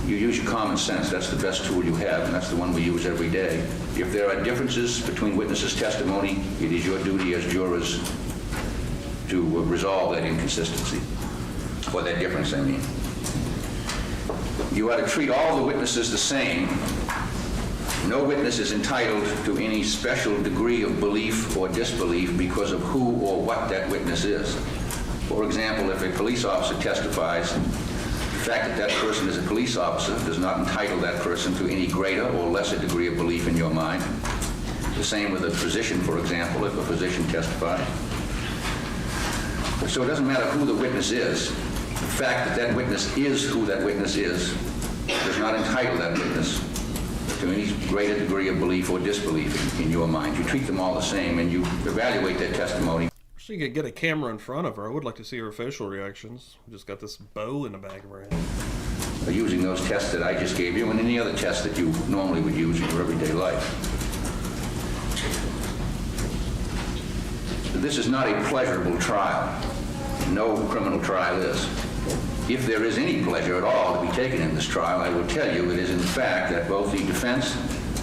you use your common sense. That's the best tool you have, and that's the one we use every day. If there are differences between witnesses' testimony, it is your duty as jurors to resolve that inconsistency, or that difference, I mean. You are to treat all the witnesses the same. No witness is entitled to any special degree of belief or disbelief because of who or what that witness is. For example, if a police officer testifies, the fact that that person is a police officer does not entitle that person to any greater or lesser degree of belief in your mind. The same with a physician, for example, if a physician testifies. So it doesn't matter who the witness is. The fact that that witness is who that witness is does not entitle that witness to any greater degree of belief or disbelief in your mind. You treat them all the same, and you evaluate their testimony. So you could get a camera in front of her. I would like to see her facial reactions. We just got this bow in the back of her head. Using those tests that I just gave you and any other tests that you normally would use in your everyday life. This is not a pleasurable trial. No criminal trial is. If there is any pleasure at all to be taken in this trial, I will tell you it is in fact that both the defense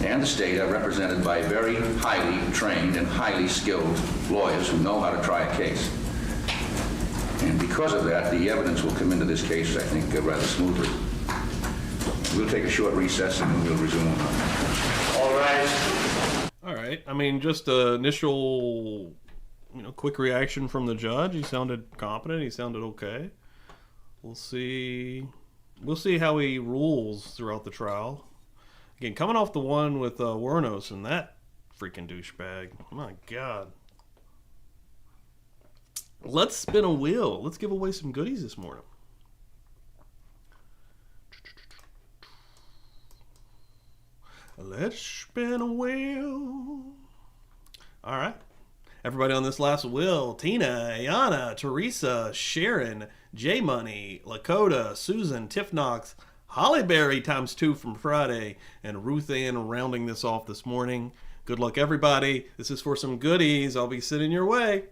and the state are represented by very highly trained and highly skilled lawyers who know how to try a case. And because of that, the evidence will come into this case, I think, rather smoothly. We'll take a short recess and then we'll resume. All right. All right. I mean, just initial, quick reaction from the judge. He sounded competent. He sounded okay. We'll see how he rules throughout the trial. Again, coming off the one with Wernos and that freaking douchebag. My God. Let's spin a wheel. Let's give away some goodies this morning. Let's spin a wheel. All right. Everybody on this last wheel: Tina, Ayana, Teresa, Sharon, J Money, Lakota, Susan, Tiff Knox, Hollyberry ×2 from Friday, and Ruth Ann rounding this off this morning. Good luck, everybody. This is for some goodies. I'll be sending your way.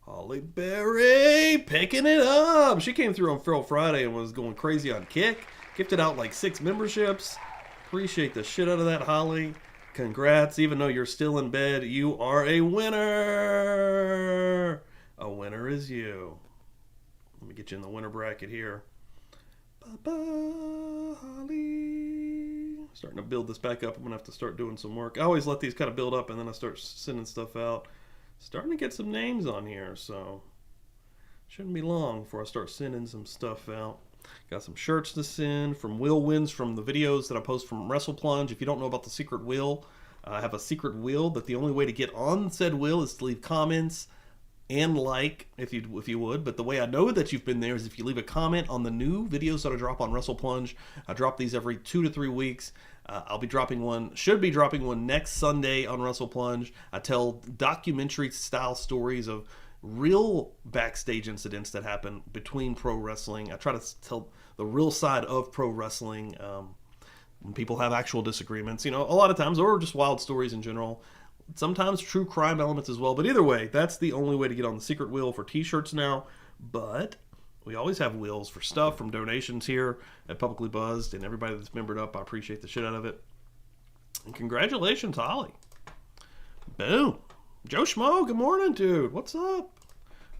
Hollyberry picking it up. She came through on Feral Friday and was going crazy on Kick. Gifted out like 6 memberships. Appreciate the shit out of that, Holly. Congrats. Even though you're still in bed, you are a winner. A winner is you. Let me get you in the winner bracket here. Ba-ba, Holly. Starting to build this back up. I'm going to have to start doing some work. I always let these kind of build up and then I start sending stuff out. Starting to get some names on here, so Shouldn't be long before I start sending some stuff out. Got some shirts to send from Will Wins from the videos that I post from Wrestle Plunge. If you don't know about the secret wheel, I have a secret wheel that the only way to get on said wheel is to leave comments and like, if you would. But the way I know that you've been there is if you leave a comment on the new videos that I drop on Wrestle Plunge. I drop these every 2 to 3 weeks. I'll be dropping one, should be dropping one next Sunday on Wrestle Plunge. I tell documentary style stories of real backstage incidents that happen between pro wrestling. I try to tell the real side of pro wrestling when people have actual disagreements, a lot of times, or just wild stories in general. Sometimes true crime elements as well. But either way, that's the only way to get on the secret wheel for t-shirts now. But we always have wheels for stuff from donations here at Publicly Buzzed, and everybody that's membered up, I appreciate the shit out of it. And congratulations, Holly. Boom. Joe Schmo, good morning, dude. What's up?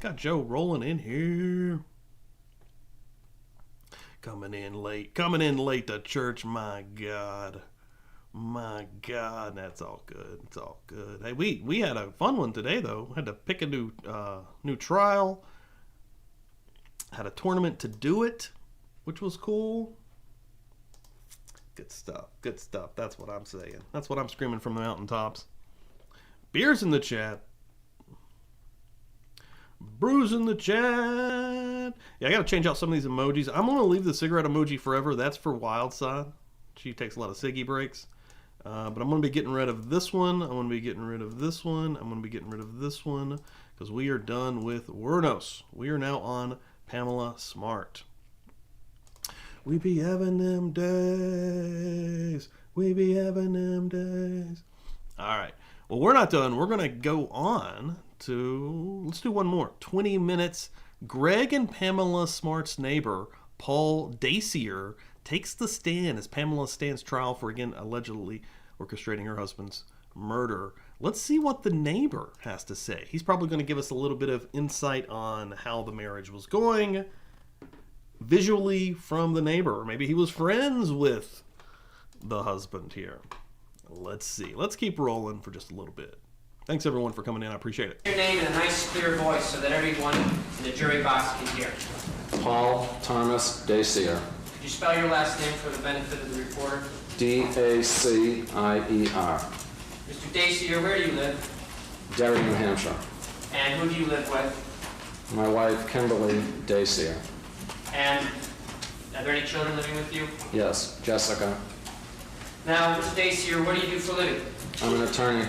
Got Joe rolling in here. Coming in late to church, my God. My God, that's all good. It's all good. Hey, we had a fun one today, though. Had to pick a new trial. Had a tournament to do it, which was cool. Good stuff. Good stuff. That's what I'm saying. That's what I'm screaming from the mountaintops. Beers in the chat. Brews in the chat. Yeah, I got to change out some of these emojis. I'm going to leave the cigarette emoji forever. That's for Wildside. She takes a lot of ciggy breaks. But I'm going to be getting rid of this one. I'm going to be getting rid of this one. I'm going to be getting rid of this one because we are done with Wernos. We are now on Pamela Smart. We be having them days. We be having them days. All right. Well, we're not done. We're going to go on to, let's do one more. 20 minutes. Greg and Pamela Smart's neighbor, Paul Dacier, takes the stand as Pamela stands trial for, again, allegedly orchestrating her husband's murder. Let's see what the neighbor has to say. He's probably going to give us a little bit of insight on how the marriage was going visually from the neighbor. Maybe he was friends with the husband here. Let's see. Let's keep rolling for just a little bit. Thanks, everyone, for coming in. I appreciate it. Your name in a nice, clear voice so that everyone in the jury box can hear. Paul Thomas Dacier. Could you spell your last name for the benefit of the reporter? D-A-C-I-E-R. Mr. Dacier, where do you live? Derry, New Hampshire. And who do you live with? My wife, Kimberly Dacier. And are there any children living with you? Yes, Jessica. Now, Mr. Dacier, what do you do for a living? I'm an attorney.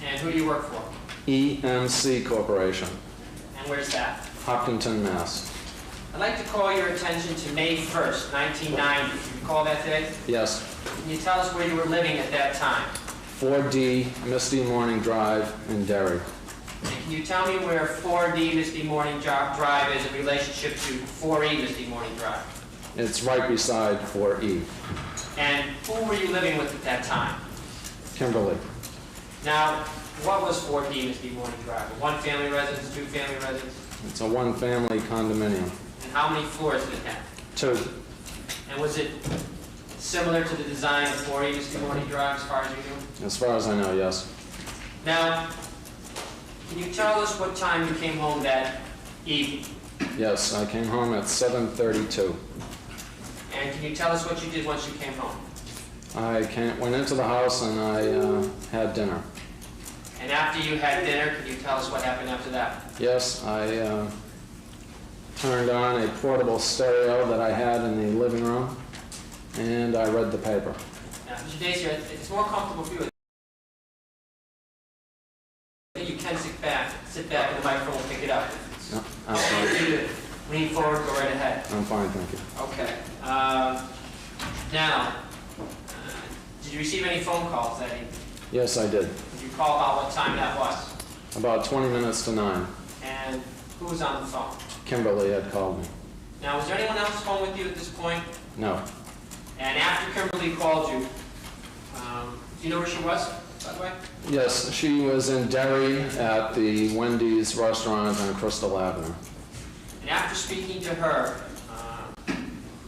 And who do you work for? EMC Corporation, And where's that? Hopkinton, Mass. I'd like to call your attention to May 1st, 1990. Do you recall that day? Yes, Can you tell us where you were living at that time? 4D Misty Morning Drive in Derry. And can you tell me where 4D Misty Morning Drive is in relationship to 4E Misty Morning Drive? It's right beside 4E. And who were you living with at that time? Kimberly. Now, what was 4D Misty Morning Drive? A one-family residence, two-family residence? It's a one-family condominium. And how many floors did it have? 2. And was it similar to the design of 4E Misty Morning Drive as far as you knew? As far as I know, yes. Now, can you tell us what time you came home that evening? Yes, I came home at 7:32. And can you tell us what you did once you came home? I went into the house and I had dinner. And after you had dinner, can you tell us what happened after that? Yes, I turned on a portable stereo that I had in the living room, and I read the paper. Now, Mr. Dacier, it's more comfortable for you. You can sit back, and the microphone will pick it up. No, I'm I fine. want you to lean forward, go right ahead. I'm fine, thank you. Okay. Now, did you receive any phone calls that evening? Yes, I did. Did you call about what time that was? About 20 minutes to 9, And who was on the phone? Kimberly had called me. Now, was there anyone else home with you at this point? No. And after Kimberly called you, do you know where she was, by the way? Yes, she was in Derry at the Wendy's restaurant on Crystal Avenue. And after speaking to her,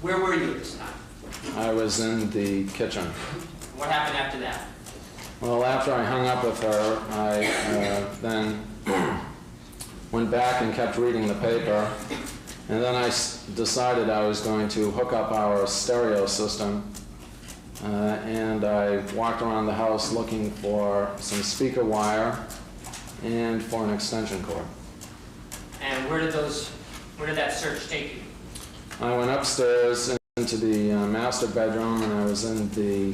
where were you at this time? I was in the kitchen. What happened after that? Well, after I hung up with her, I then went back and kept reading the paper, and then I decided I was going to hook up our stereo system, and I walked around the house looking for some speaker wire and for an extension cord. And where did that search take you? I went upstairs into the master bedroom, and I was in the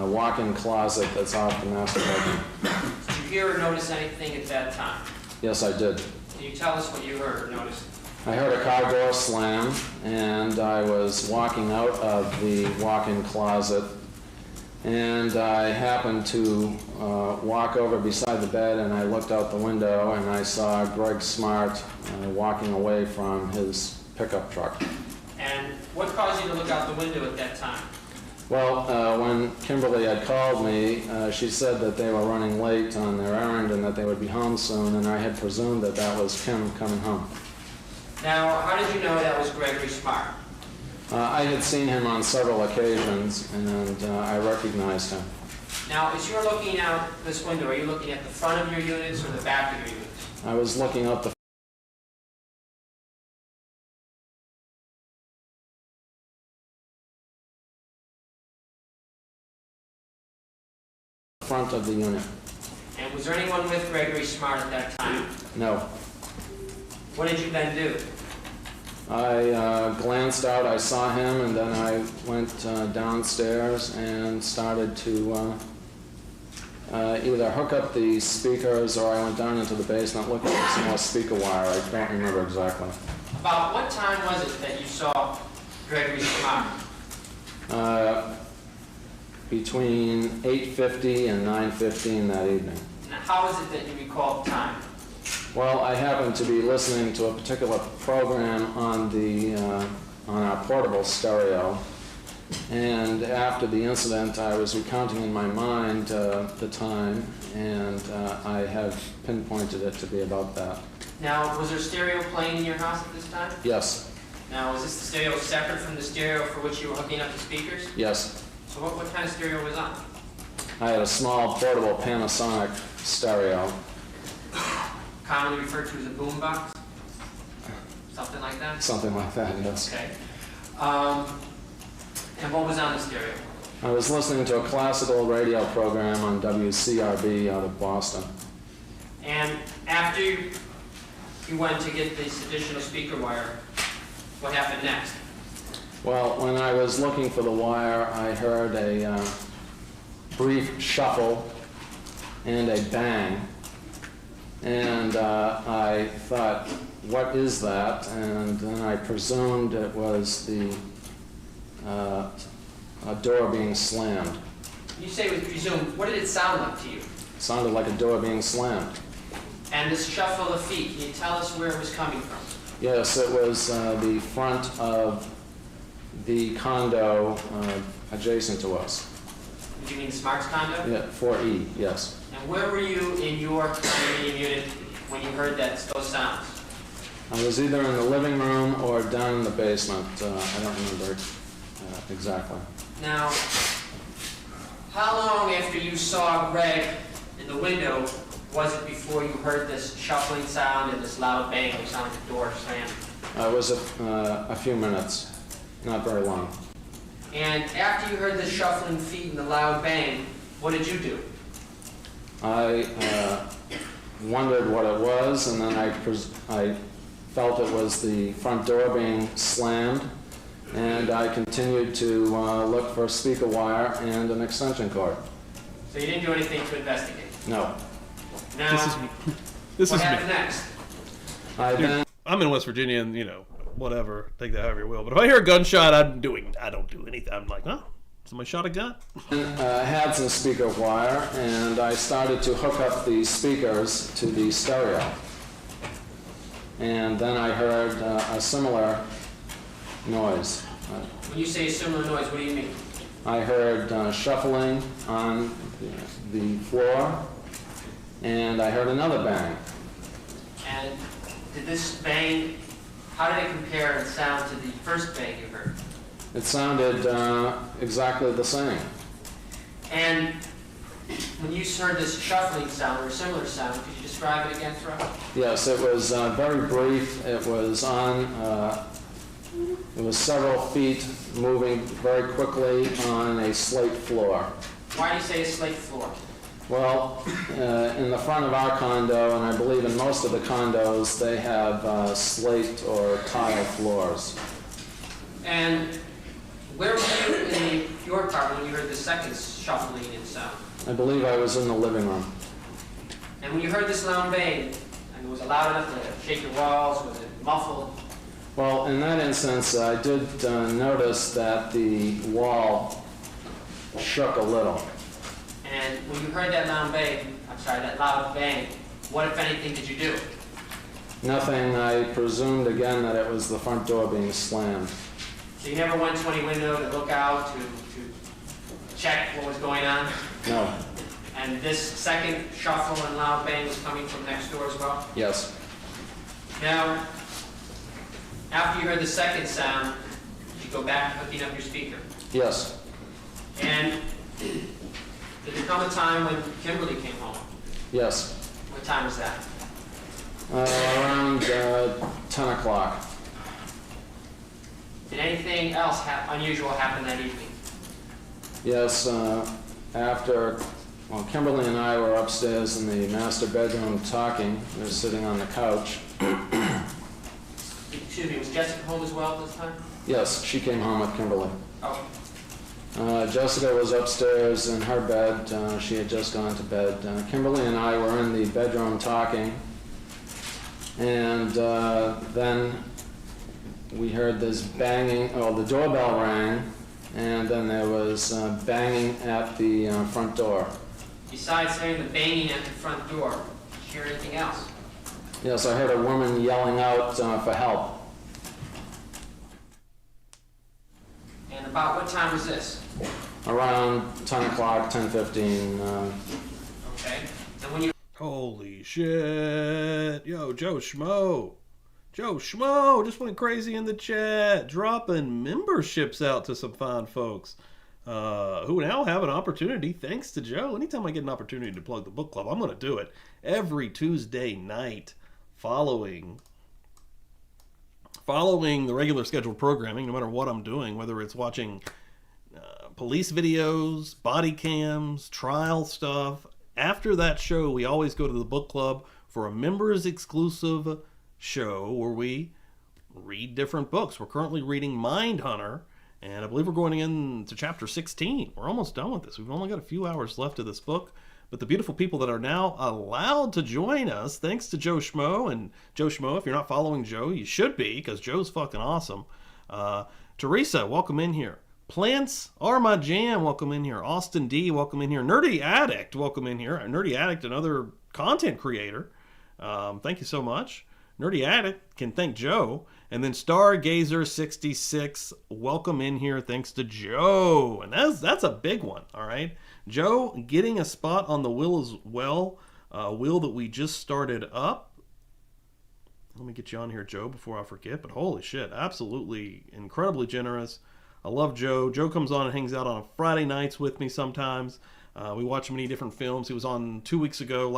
walk-in closet that's off the master bedroom. Did you hear or notice anything at that time? Yes, I did. Can you tell us what you heard or noticed? I heard a car door slam, and I was walking out of the walk-in closet, and I happened to walk over beside the bed, and I looked out the window, and I saw Greg Smart walking away from his pickup truck. And what caused you to look out the window at that time? Well, when Kimberly had called me, she said that they were running late on their errand and that they would be home soon, and I had presumed that that was Kim coming home. Now, how did you know that was Gregory Smart? I had seen him on several occasions, and I recognized him. Now, as you're looking out this window, are you looking at the front of your units or the back of your units? I was looking out the front of the unit. And was there anyone with Gregory Smart at that time? No. What did you then do? I glanced out, I saw him, and then I went downstairs and started to either hook up the speakers, or I went down into the basement looking for some more speaker wire. I don't remember exactly. About what time was it that you saw Gregory Smart? Between 8:50 and 9:15 that evening. Now, how is it that you recall the time? Well, I happened to be listening to a particular program on our portable stereo, and after the incident, I was recounting in my mind the time, and I have pinpointed it to be about that. Now, was there stereo playing in your house at this time? Yes. Now, was this the stereo separate from the stereo for which you were hooking up the speakers? Yes. So what kind of stereo was on? I had a small portable Panasonic stereo. Commonly referred to as a boombox? Something like that? Something like that, yes. Okay. And what was on the stereo? I was listening to a classical radio program on WCRB out of Boston. And after you went to get this additional speaker wire, what happened next? Well, when I was looking for the wire, I heard a brief shuffle and a bang. And I thought, what is that? And then I presumed it was a door being slammed. When you say it was presumed, what did it sound like to you? It sounded like a door being slammed. And this shuffle of feet, can you tell us where it was coming from? Yes, it was the front of the condo adjacent to us. Did you mean Smart's condo? Yeah, 4E, yes. And where were you in your condominium unit when you heard those sounds? I was either in the living room or down in the basement. I don't remember exactly. Now, how long after you saw Greg in the window was it before you heard this shuffling sound and this loud bang that sounded like the door slammed? It was a few minutes, not very long. And after you heard the shuffling feet and the loud bang, what did you do? I wondered what it was, and then I felt it was the front door being slammed, and I continued to look for a speaker wire and an extension cord. So you didn't do anything to investigate? No. Now, This what is happened me. next? Then I'm in West Virginia, and whatever, take that however you will. But if I hear a gunshot, I don't do anything. I'm like, oh, somebody shot a gun. had some speaker wire, and I started to hook up the speakers to the stereo. And then I heard a similar noise. When you say similar noise, what do you mean? I heard shuffling on the floor, and I heard another bang. And did this bang, how did it compare in sound to the first bang you heard? It sounded exactly the same. And when you heard this shuffling sound or a similar sound, could you describe it again for us? Yes, it was very brief. It was several feet moving very quickly on a slate floor. Why do you say a slate floor? Well, in the front of our condo, and I believe in most of the condos, they have slate or tile floors. And where were you in your apartment when you heard the second shuffling and sound? I believe I was in the living room. And when you heard this loud bang, and was it loud enough to shake your walls? Was it muffled? Well, in that instance, I did notice that the wall shook a little. And when you heard that loud bang, what, if anything, did you do? Nothing. I presumed again that it was the front door being slammed. So you never went to any window to look out, to check what was going on? No. And this second shuffle and loud bang was coming from next door as well? Yes. Now, after you heard the second sound, did you go back to hooking up your speaker? Yes. And did there come a time when Kimberly came home? Yes. What time was that? Around 10 o'clock. Did anything else unusual happen that evening? Yes, Kimberly and I were upstairs in the master bedroom talking. We were sitting on the couch. Excuse me, was Jessica home as well at this time? Yes, she came home with Kimberly. Oh, Jessica was upstairs in her bed. She had just gone to bed. Kimberly and I were in the bedroom talking. And then we heard this banging. Oh, the doorbell rang. And then there was banging at the front door. besides hearing the banging at the front door, did you hear anything else? Yes, I heard a woman yelling out for help. And about what time was this? Around 10 o'clock, 10:15. Okay. And when you Holy shit. Yo, Joe Schmo. Joe Schmo just went crazy in the chat, dropping memberships out to some fine folks who now have an opportunity, thanks to Joe. Anytime I get an opportunity to plug the book club, I'm going to do it every Tuesday night following the regular scheduled programming, no matter what I'm doing, whether it's watching police videos, body cams, trial stuff. After that show, we always go to the book club for a members exclusive show where we read different books. We're currently reading Mindhunter, and I believe we're going into chapter 16. We're almost done with this. We've only got a few hours left of this book, but the beautiful people that are now allowed to join us, thanks to Joe Schmo. And Joe Schmo, if you're not following Joe, you should be, because Joe's fucking awesome. Teresa, welcome in here. Plants are my jam, welcome in here. Austin D, welcome in here. Nerdy Addict, welcome in here. Nerdy Addict, another content creator. Thank you so much. Nerdy Addict can thank Joe. And then Stargazer66, welcome in here, thanks to Joe. And that's a big one, all right? Joe getting a spot on the wheel as well. Wheel that we just started up. Let me get you on here, Joe, before I forget. But holy shit, absolutely incredibly generous. I love Joe. Joe comes on and hangs out on Friday nights with me sometimes. We watch many different films. He was on 2 weeks ago.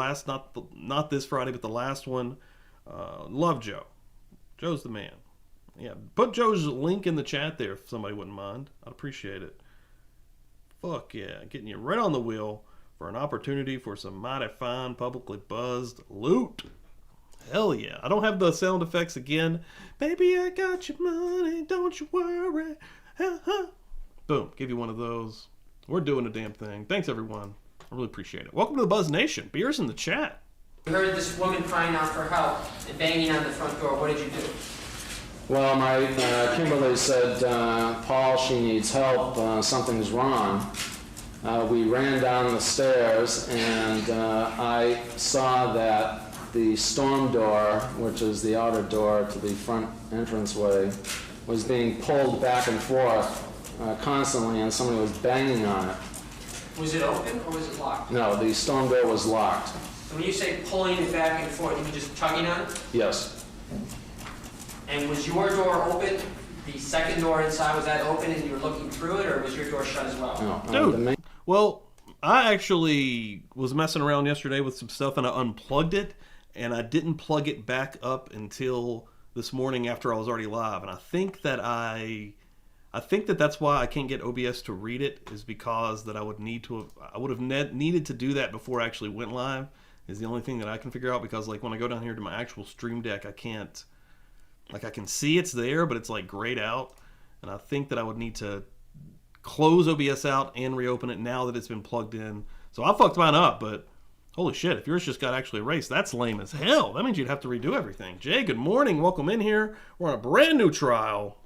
Not this Friday, but the last one. Love Joe. Joe's the man. Yeah, put Joe's link in the chat there if somebody wouldn't mind. I'd appreciate it. Fuck yeah, getting you right on the wheel for an opportunity for some mighty fine publicly buzzed loot. Hell yeah. I don't have the sound effects again. Baby, I got your money, don't you worry. Boom, give you one of those. We're doing a damn thing. Thanks everyone. I really appreciate it. Welcome to the Buzz Nation. Beer's in the chat. You heard this woman crying out for help and banging on the front door. What did you do? Well, my Kimberly said, Paul, she needs help. Something's wrong. We ran down the stairs, and I saw that the storm door, which is the outer door to the front entranceway, was being pulled back and forth constantly, and somebody was banging on it. Was it open or was it locked? No, the storm door was locked. So when you say pulling it back and forth, you mean just tugging on it? Yes. And was your door open? The second door inside, was that open and you were looking through it, or was your door shut as well? No. Dude, well, I actually was messing around yesterday with some stuff and I unplugged it, and I didn't plug it back up until this morning after I was already live. And I think that that's why I can't get OBS to read it, is because that I would have needed to do that before I actually went live, is the only thing that I can figure out, because like when I go down here to my actual stream deck, I can't, like I can see it's there, but it's like grayed out. And I think that I would need to close OBS out and reopen it now that it's been plugged in. So I fucked mine up, but holy shit, if yours just got actually erased, that's lame as hell. That means you'd have to redo everything. Jay, good morning. Welcome in here. We're on a brand new trial.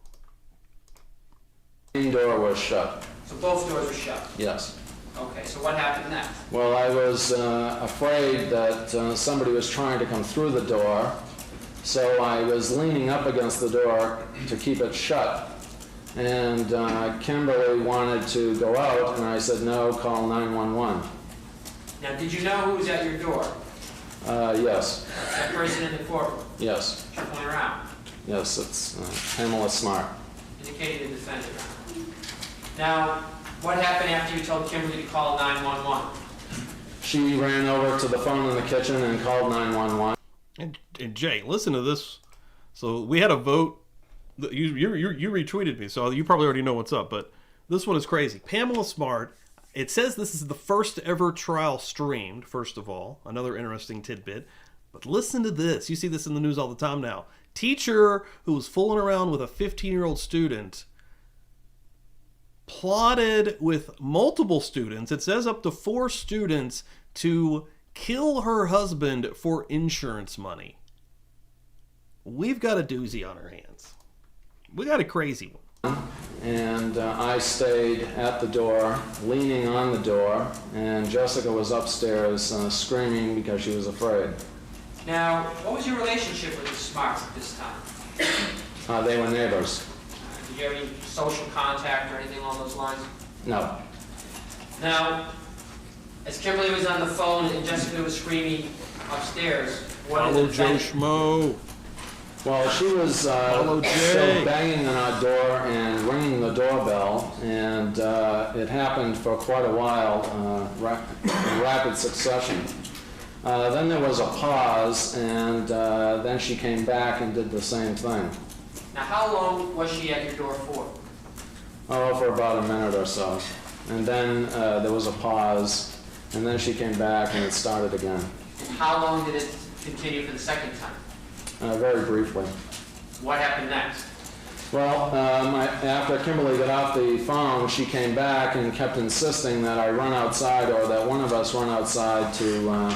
The door was shut. So both doors were shut? Yes. Okay, so what happened next? Well, I was afraid that somebody was trying to come through the door, so I was leaning up against the door to keep it shut. And Kimberly wanted to go out, and I said, no, call 911. Now, did you know who was at your door? Yes. That person in the courtroom? Yes. Shuffling around? Yes, it's Pamela Smart. Indicated the defendant. Now, what happened after you told Kimberly to call 911? She ran over to the phone in the kitchen and called 911. And Jay, listen to this. So we had a vote. You retweeted me, so you probably already know what's up, but this one is crazy. Pamela Smart, it says this is the first ever trial streamed, first of all. Another interesting tidbit. But listen to this. You see this in the news all the time now. Teacher who was fooling around with a 15-year-old student plotted with multiple students, it says up to 4 students, to kill her husband for insurance money. We've got a doozy on our hands. We got a crazy one. And I stayed at the door, leaning on the door, and Jessica was upstairs screaming because she was afraid. Now, what was your relationship with the Smarts at this time? They were neighbors. Did you have any social contact or anything along those lines? No. Now, as Kimberly was on the phone and Jessica was screaming upstairs, what did the Hello, Joe defendant... Schmo. Well, she was still banging on our door and ringing the doorbell, and it happened for quite a while, in rapid succession. Then there was a pause, and then she came back and did the same thing. Now, how long was she at your door for? Oh, for about a minute or so. And then there was a pause, and then she came back and it started again. How long did it continue for the second time? Very briefly. What happened next? Well, after Kimberly got off the phone, she came back and kept insisting that I run outside, or that one of us run outside to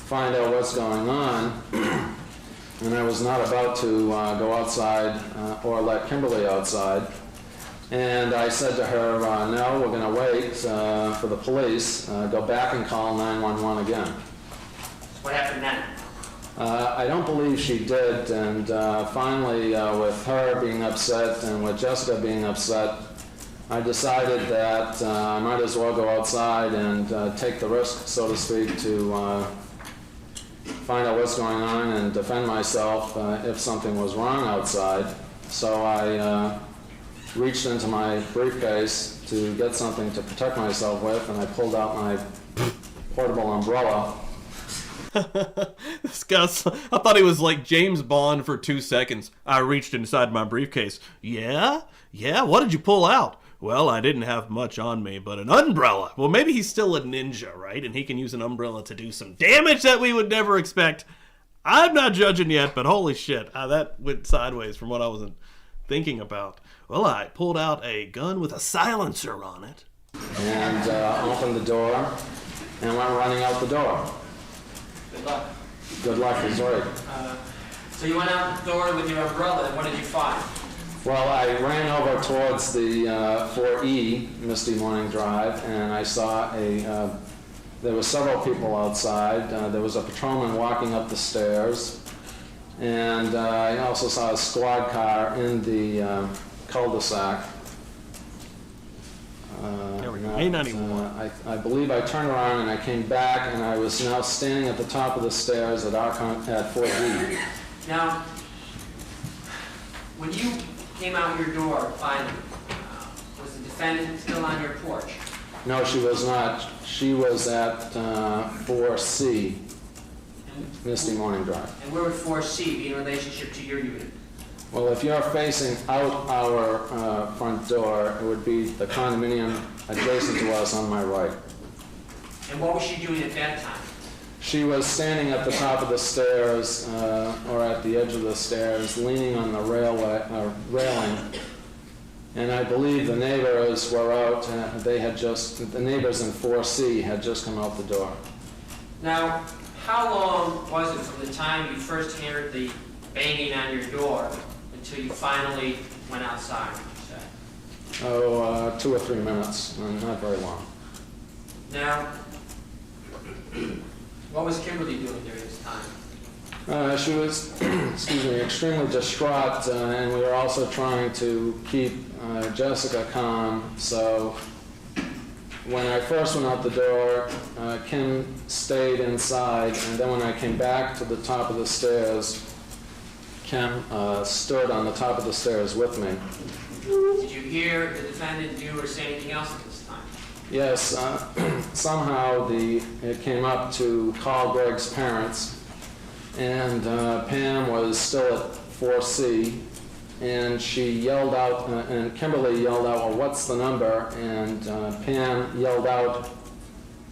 find out what's going on. And I was not about to go outside or let Kimberly outside. And I said to her, no, we're going to wait for the police. Go back and call 911 again. What happened then? I don't believe she did, and finally, with her being upset and with Jessica being upset, I decided that I might as well go outside and take the risk, so to speak, to find out what's going on and defend myself if something was wrong outside. So I reached into my briefcase to get something to protect myself with, and I pulled out my portable umbrella. This guy, I thought he was like James Bond for 2 seconds. I reached inside my briefcase. Yeah? What did you pull out? Well, I didn't have much on me, but an umbrella. Well, maybe he's still a ninja, right? And he can use an umbrella to do some damage that we would never expect. I'm not judging yet, but holy shit, that went sideways from what I was thinking about. Well, I pulled out a gun with a silencer on it. And opened the door and went running out the door. Good luck. Good luck is right. So you went out the door with your umbrella, and what did you find? Well, I ran over towards the 4E Misty Morning Drive, and I saw there were several people outside. There was a patrolman walking up the stairs, and I also saw a squad car in the cul-de-sac. There we go. A91. I believe I turned around and I came back, and I was now standing at the top of the stairs at 4E. Now, when you came out your door finally, was the defendant still on your porch? No, she was not. She was at 4C, Misty Morning Drive. And where would 4C be in relationship to your unit? Well, if you're facing out our front door, it would be the condominium adjacent to us on my right. And what was she doing at that time? She was standing at the top of the stairs, or at the edge of the stairs, leaning on the railing. And I believe the neighbors were out. The neighbors in 4C had just come out the door. Now, how long was it from the time you first heard the banging on your door until you finally went outside, would you say? Oh, 2 or 3 minutes, not very long. Now, what was Kimberly doing during this time? She was, excuse me, extremely distraught, and we were also trying to keep Jessica calm. So when I first went out the door, Kim stayed inside, and then when I came back to the top of the stairs, Kim stood on the top of the stairs with me. Did you hear the defendant do or say anything else at this time? Yes, somehow it came up to call Greg's parents, and Pam was still at 4C, and she yelled out, and Kimberly yelled out, well, what's the number? And Pam yelled out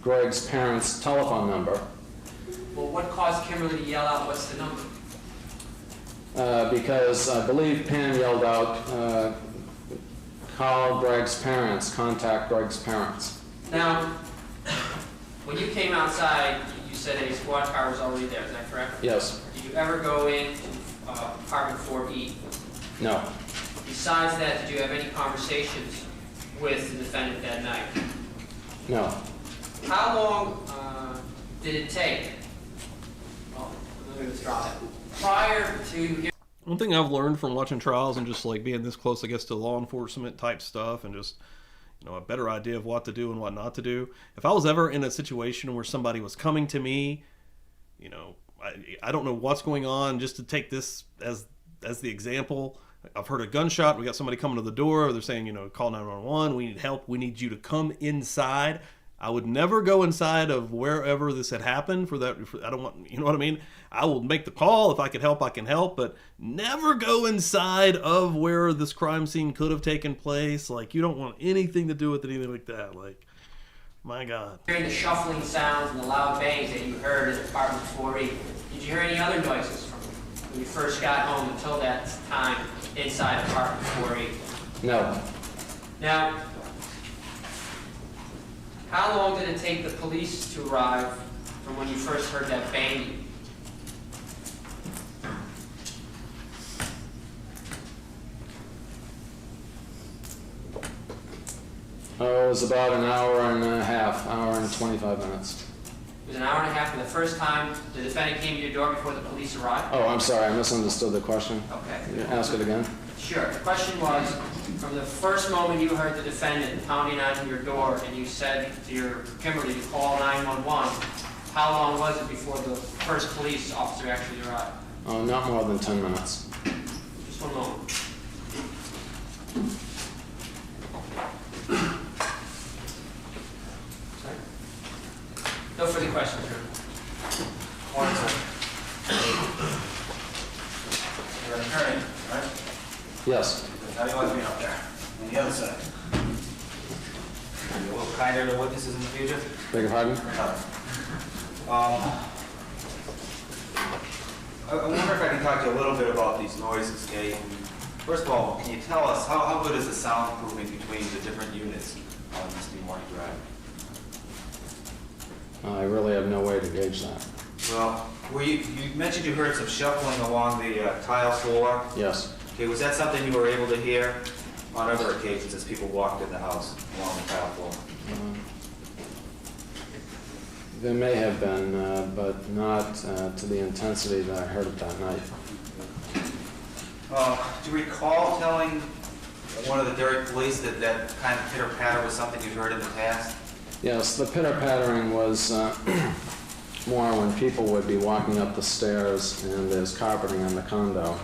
Greg's parents' telephone number. Well, what caused Kimberly to yell out, what's the number? Because I believe Pam yelled out, call Greg's parents, contact Greg's parents. Now, when you came outside, you said a squad car was already there, is that correct? Yes. Did you ever go into apartment 4E? No. Besides that, did you have any conversations with the defendant that night? No. How long did it take? Oh, let me withdraw that. Prior to... One thing I've learned from watching trials and just like being this close, I guess, to law enforcement type stuff and just, a better idea of what to do and what not to do. If I was ever in a situation where somebody was coming to me, I don't know what's going on, just to take this as the example. I've heard a gunshot. We got somebody coming to the door. They're saying, call 911. We need help. We need you to come inside. I would never go inside of wherever this had happened I don't want, you know what I mean? I will make the call. If I can help, I can help, but never go inside of where this crime scene could have taken place. Like, you don't want anything to do with anything like that. Like, my God. Hearing the shuffling sounds and the loud bangs that you heard in apartment 4E, did you hear any other noises from when you first got home until that time inside apartment 4E? No. Now, how long did it take the police to arrive from when you first heard that banging? Oh, it was about an hour and a half, hour and 25 minutes. It was an hour and a half from the first time the defendant came to your door before the police arrived? Oh, I'm sorry, I misunderstood the question. Okay. Can you ask it again? Sure. The question was, from the first moment you heard the defendant pounding on your door and you said to your Kimberly to call 911, how long was it before the first police officer actually arrived? Oh, not more than 10 minutes. Just 1 moment. Sorry? No further questions, sir. One second. You're an attorney, right? Yes. How do you like being up there? On the other side. Be a little kinder to witnesses in the future? Beg your pardon? I wonder if I can talk to you a little bit about these noises, Kate. First of all, can you tell us how good is the soundproofing between the different units on Misty Morning Drive? I really have no way to gauge that. Well, you mentioned you heard some shuffling along the tile floor. Yes. Okay, was that something you were able to hear on other occasions as people walked in the house along the tile floor? There may have been, but not to the intensity that I heard it that night. Do you recall telling one of the Derry police that that kind of pitter-patter was something you'd heard in the past? Yes, the pitter-pattering was more when people would be walking up the stairs and there's carpeting on the condo.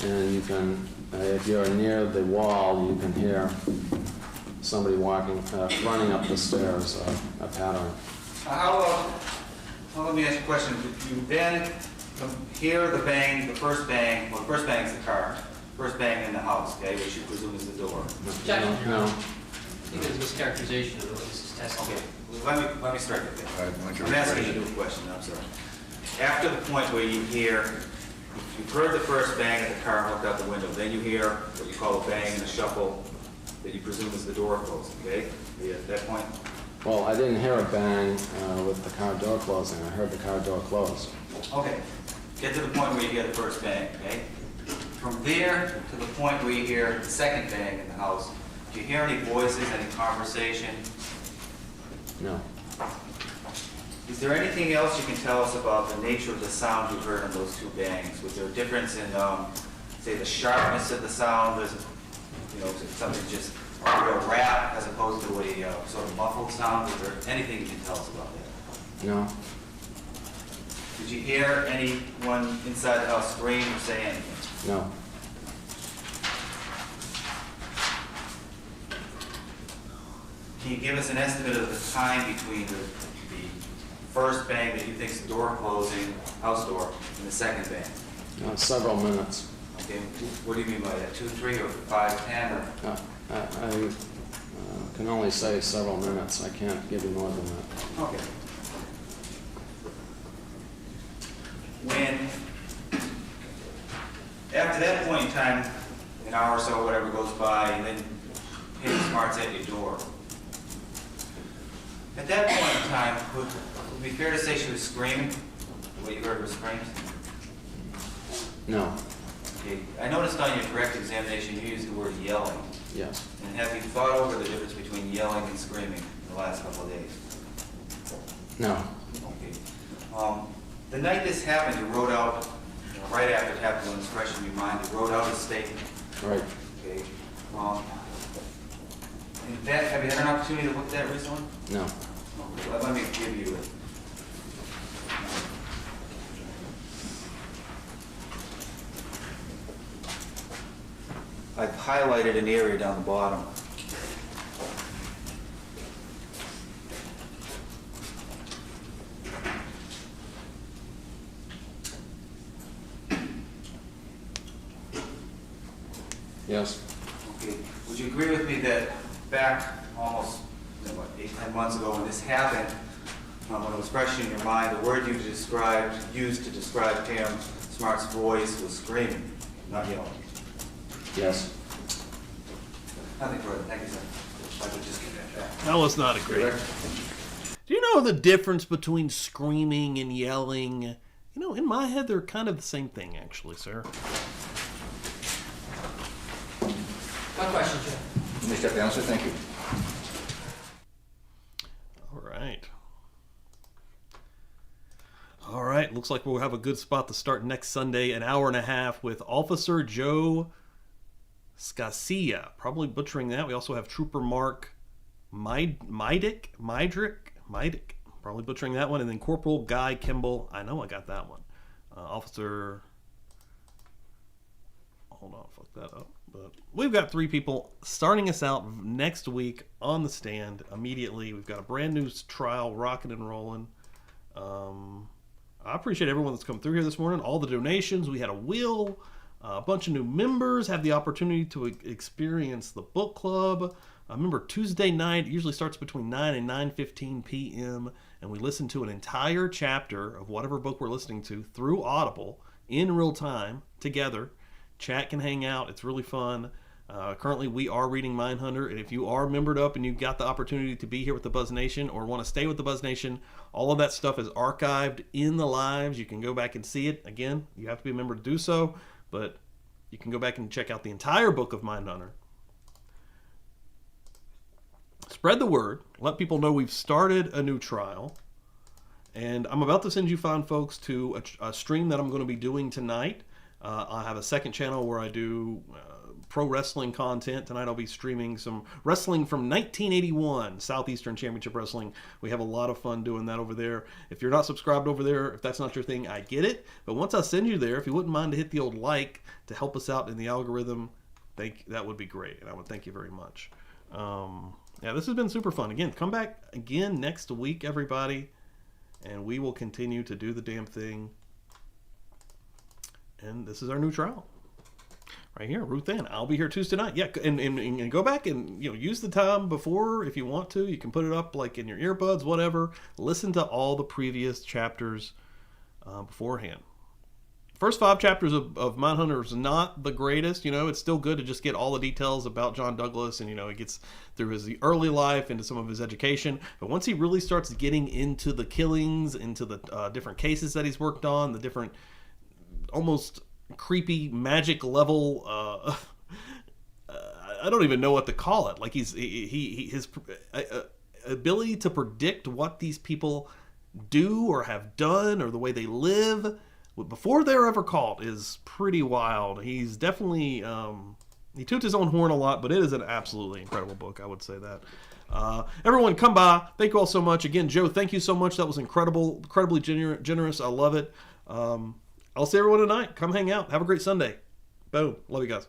And you can, if you're near the wall, you can hear somebody running up the stairs, a pattern. How about, well, let me ask you a question. You then hear the bang, the first bang, well, the first bang is the car, first bang in the house, okay, which you presume is the door. Objection, Your No. Honor. I think it was mischaracterization of the witness's testimony. Okay, well, let me strike it All right, why don't you I'm asking rephrase you it? a new question, I'm sorry. After the point where you hear, you've heard the first bang of the car and looked out the window, then you hear what you call a bang and a shuffle that you presume is the door closing, okay? Are you at that point? Well, I didn't hear a bang with the car door closing. I heard the car door close. Okay, get to the point where you hear the first bang, okay? From there to the point where you hear the second bang in the house, do you hear any voices, any conversation? No. Is there anything else you can tell us about the nature of the sound you heard in those two bangs? Was there a difference in, say, the sharpness of the sound? Was it, was it something just a real rap as opposed to a sort of muffled sound? Is there anything you can tell us about that? No. Did you hear anyone inside the house scream or say anything? No. Can you give us an estimate of the time between the first bang that you think is the door closing, house door, and the second bang? Several minutes. Okay, what do you mean by that? 2, 3, or 5, 10? Or? I can only say several minutes. I can't give you more than that. Okay. When, after that point in time, an hour or so, whatever goes by, and then Pamela Smart's at your door. At that point in time, would it be fair to say she was screaming? What you heard was screams? No. Okay. I noticed on your direct examination you used the word yelling. Yes. And have you thought over the difference between yelling and screaming in the last couple of days? No. Okay. The night this happened, you wrote out, right after it happened, when it's fresh in your mind, you wrote out a statement. Right. Okay. And that, have you had an opportunity to look at that recently? No. Okay, let me give you it. I've highlighted an area down the bottom. Yes. Okay. Would you agree with me that back almost 8, 10 months ago when this happened, when it was fresh in your mind, the word you used to describe Pam Smart's voice was screaming, not yelling? Yes. Nothing further. Thank you, sir. If I could just get that back. That was not a great. Do you know the difference between screaming and yelling? In my head, they're kind of the same thing, actually, sir. One question, Chair. Let me step down, sir. Thank you. All right. Looks like we'll have a good spot to start next Sunday, an hour and a half with Officer Joe Scasia. Probably butchering that. We also have Trooper Mark Mydrick. Probably butchering that one. And then Corporal Guy Kimball. I know I got that one. Officer... Hold on, fuck that up. But we've got 3 people starting us out next week on the stand immediately. We've got a brand new trial rocking and rolling. I appreciate everyone that's come through here this morning. All the donations. We had a wheel. A bunch of new members have the opportunity to experience the book club. Remember, Tuesday night usually starts between 9 and 9:15 p.m. And we listen to an entire chapter of whatever book we're listening to through Audible in real time together. Chat can hang out. It's really fun. Currently, we are reading Mindhunter, and if you are membered up and you've got the opportunity to be here with the Buzz Nation or want to stay with the Buzz Nation, all of that stuff is archived in the lives. You can go back and see it. Again, you have to be a member to do so, but you can go back and check out the entire book of Mindhunter. Spread the word. Let people know we've started a new trial. And I'm about to send you fine folks to a stream that I'm going to be doing tonight. I have a second channel where I do pro wrestling content. Tonight I'll be streaming some wrestling from 1981, Southeastern Championship Wrestling. We have a lot of fun doing that over there. If you're not subscribed over there, if that's not your thing, I get it. But once I send you there, if you wouldn't mind to hit the old like to help us out in the algorithm, that would be great. And I would thank you very much. Yeah, this has been super fun. Again, come back again next week, everybody, and we will continue to do the damn thing. And this is our new trial. Right here, Ruth Ann. I'll be here Tuesday night. Yeah, and go back and use the time before if you want to. You can put it up like in your earbuds, whatever. Listen to all the previous chapters beforehand. First 5 chapters of Mindhunter is not the greatest. It's still good to just get all the details about John Douglas, and he gets through his early life, into some of his education. But once he really starts getting into the killings, into the different cases that he's worked on, the different almost creepy magic level, I don't even know what to call it. Like his ability to predict what these people do or have done, or the way they live before they're ever caught, is pretty wild. He's definitely he toots his own horn a lot, but it is an absolutely incredible book. I would say that. Everyone, come by. Thank you all so much. Again, Joe, thank you so much. That was incredibly generous. I love it. I'll see everyone tonight. Come hang out. Have a great Sunday. Boom. Love you guys.